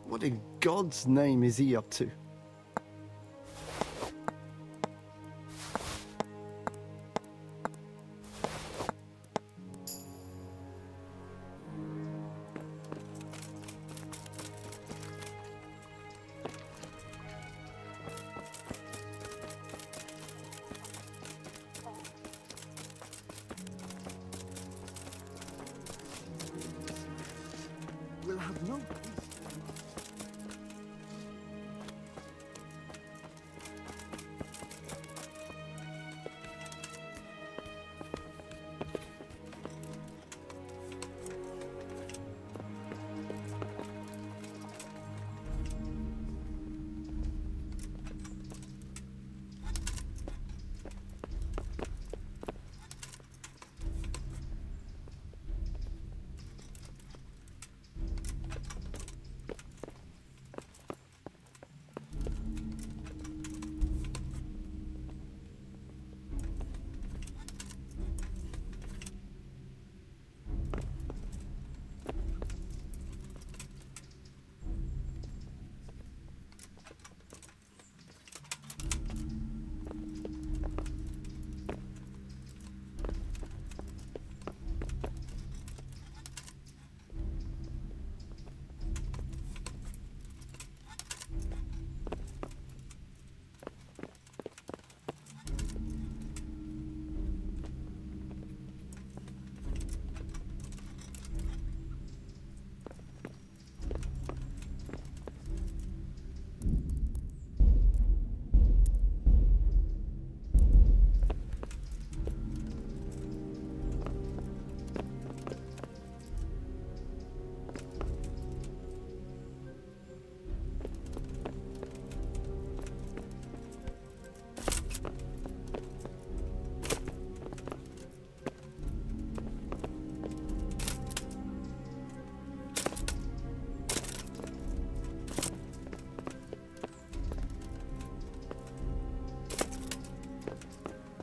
What in God's name is he up to? We'll have no peace.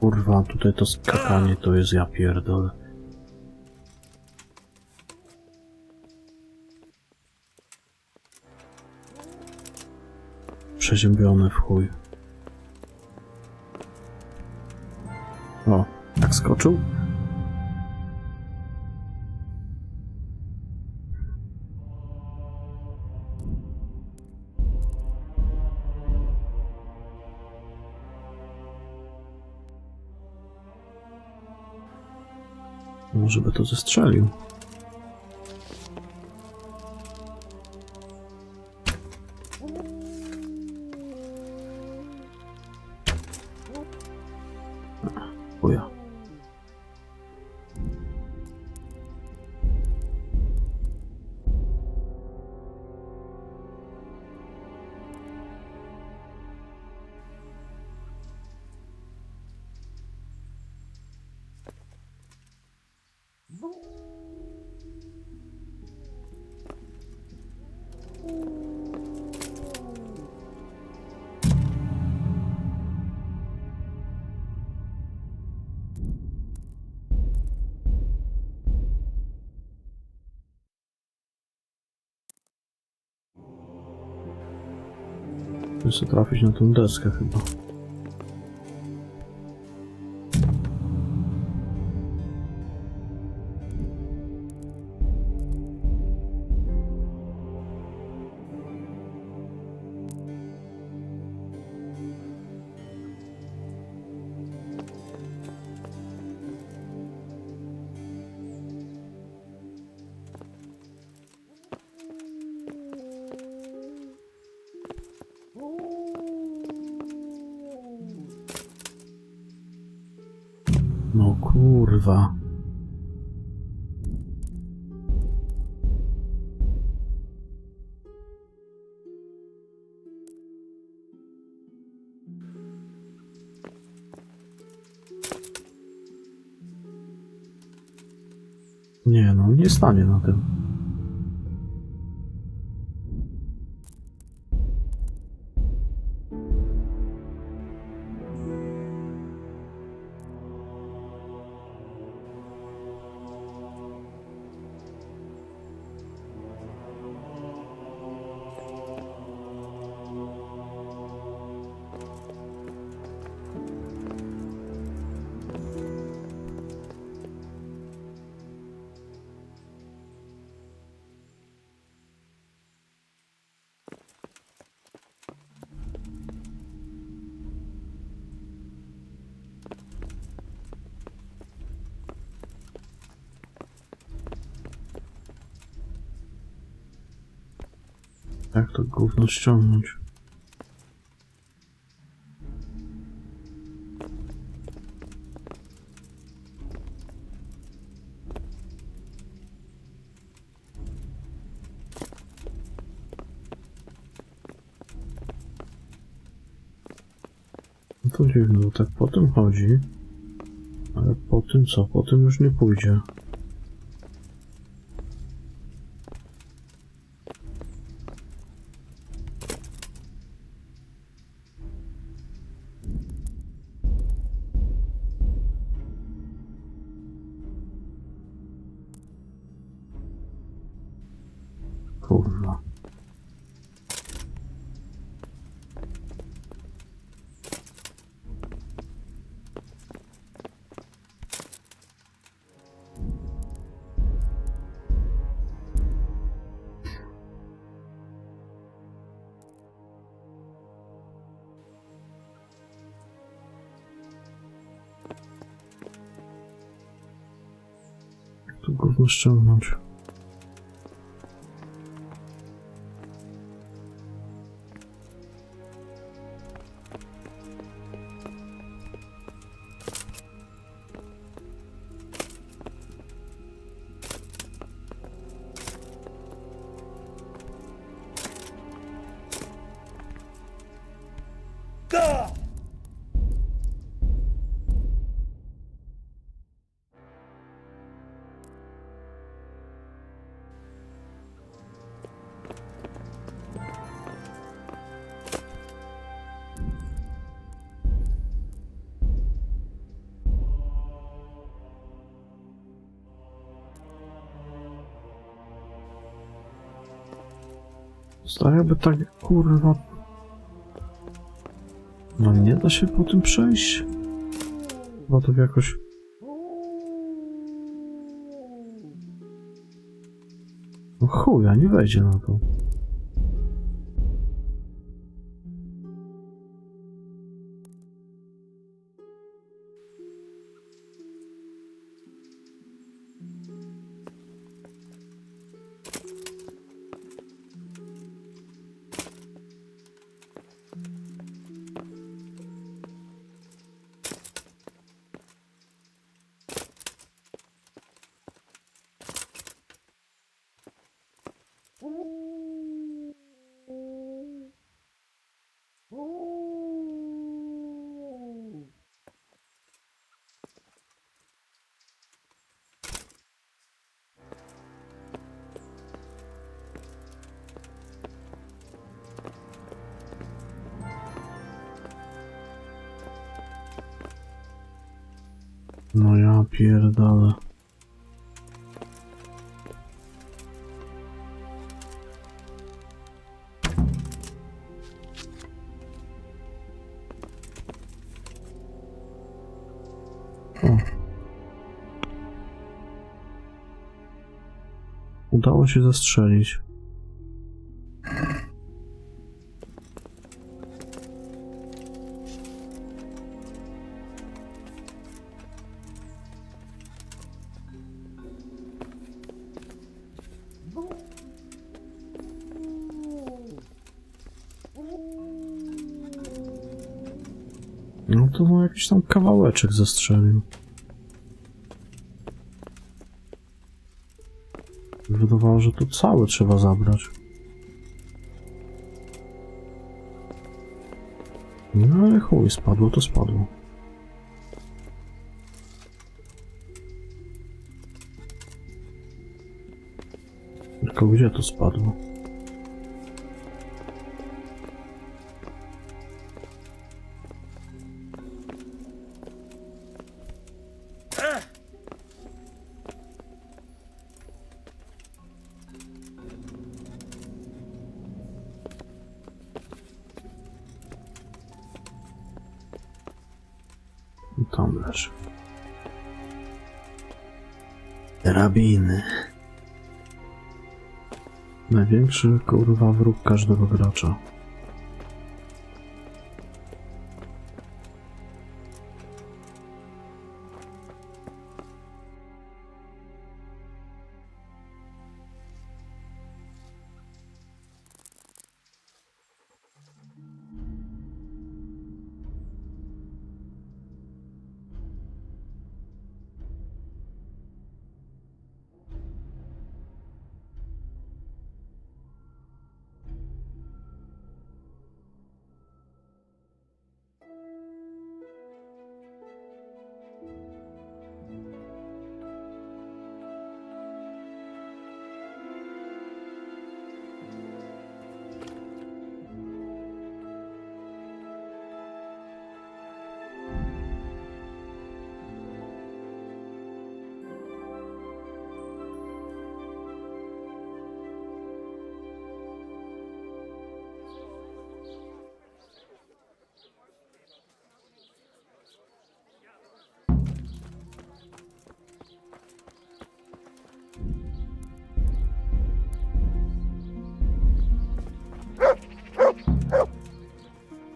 Kurwa, tutaj to skakanie to jest, ja pierdolę. Przeziębiony w chuj. O, jak skoczył? Może by to zestrzelił. Chuja. Muszę trafić na tą deskę chyba. Kurwa. Nie no, nie stanie na tym. Jak to gówno ściągnąć? No to dziwne, bo tak po tym chodzi, ale po tym co? Po tym już nie pójdzie. Kurwa. Jak to gówno ściągnąć? Jakby tak, kurwa. No nie da się po tym przejść? Chyba tak jakoś... No chuja, nie wejdzie na to. No ja pierdolę. O. Udało się zastrzelić. No to jakiś tam kawałeczek zastrzelił. Wydawało, że to całe trzeba zabrać. No ale chuj, spadło to spadło. Tylko gdzie to spadło? I tam leży. Drabiny. Największy kurwa wróg każdego gracza.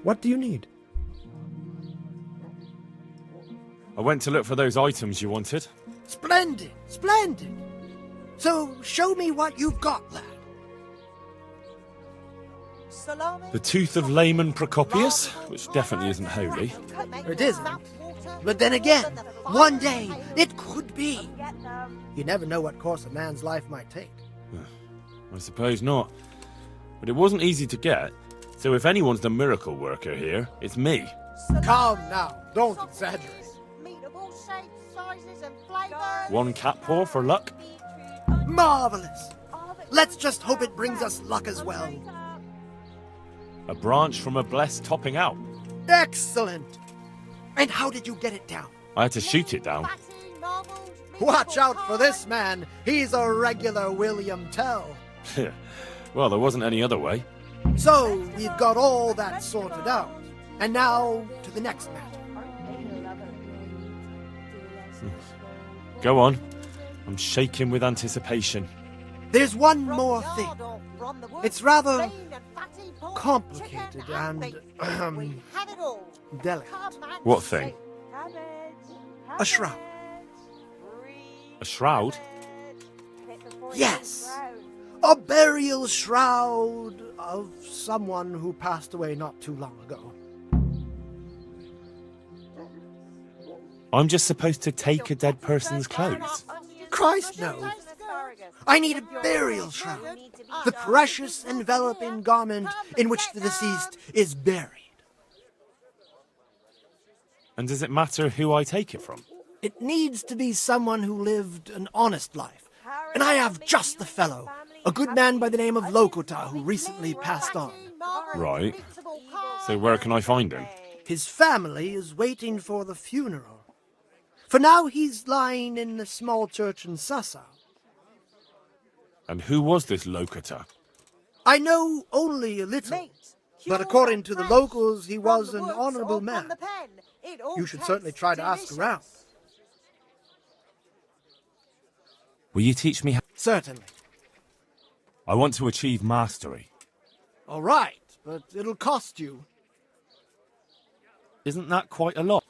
What do you need?
I went to look for those items you wanted.
Splendid, splendid. So show me what you've got, lad.
The tooth of layman Procopius, which definitely isn't holy.
It isn't. But then again, one day it could be. You never know what course a man's life might take.
I suppose not. But it wasn't easy to get, so if anyone's the miracle worker here, it's me.
Calm now, don't exaggerate.
One cat paw for luck?
Marvelous. Let's just hope it brings us luck as well.
A branch from a blessed topping out.
Excellent. And how did you get it down?
I had to shoot it down.
Watch out for this man. He's a regular William Tell.
Well, there wasn't any other way.
So, we've got all that sorted out. And now, to the next matter.
Go on. I'm shaking with anticipation.
There's one more thing. It's rather complicated and delicate.
What thing?
A shroud.
A shroud?
Yes. A burial shroud of someone who passed away not too long ago.
I'm just supposed to take a dead person's clothes?
Christ, no. I need a burial shroud. The precious enveloping garment in which the deceased is buried.
And does it matter who I take it from?
It needs to be someone who lived an honest life. And I have just the fellow. A good man by the name of Lokota who recently passed on.
Right. So where can I find him?
His family is waiting for the funeral. For now he's lying in a small church in Sassa.
And who was this Lokota?
I know only a little. But according to the locals, he was an honorable man. You should certainly try to ask around.
Will you teach me how?
Certainly.
I want to achieve mastery.
All right, but it'll cost you.
Isn't that quite a lot?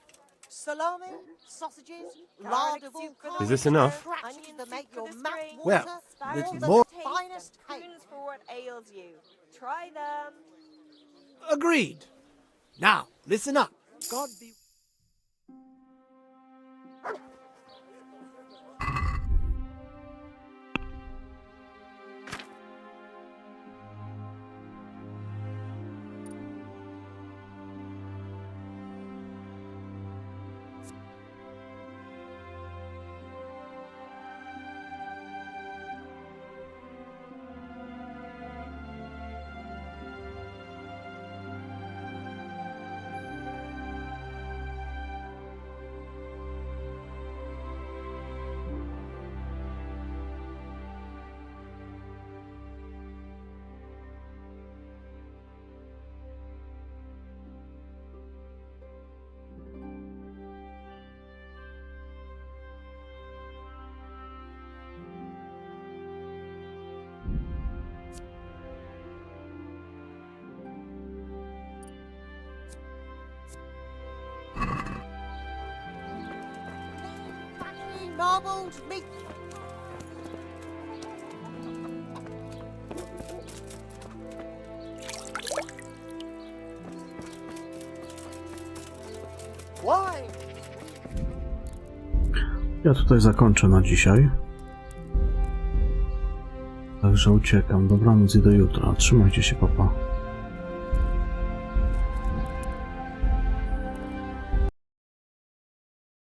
Salami, sausages, lard of all kinds.
Is this enough?
That make your mouth
Well,
water,
it's
the
more.
finest cake.
For what ails you. Try them.
Agreed. Now, listen up. God be.
marbled meat. Wine.
Ja tutaj zakończę na dzisiaj. Także uciekam. Dobranoc i do jutra. Trzymajcie się, papa.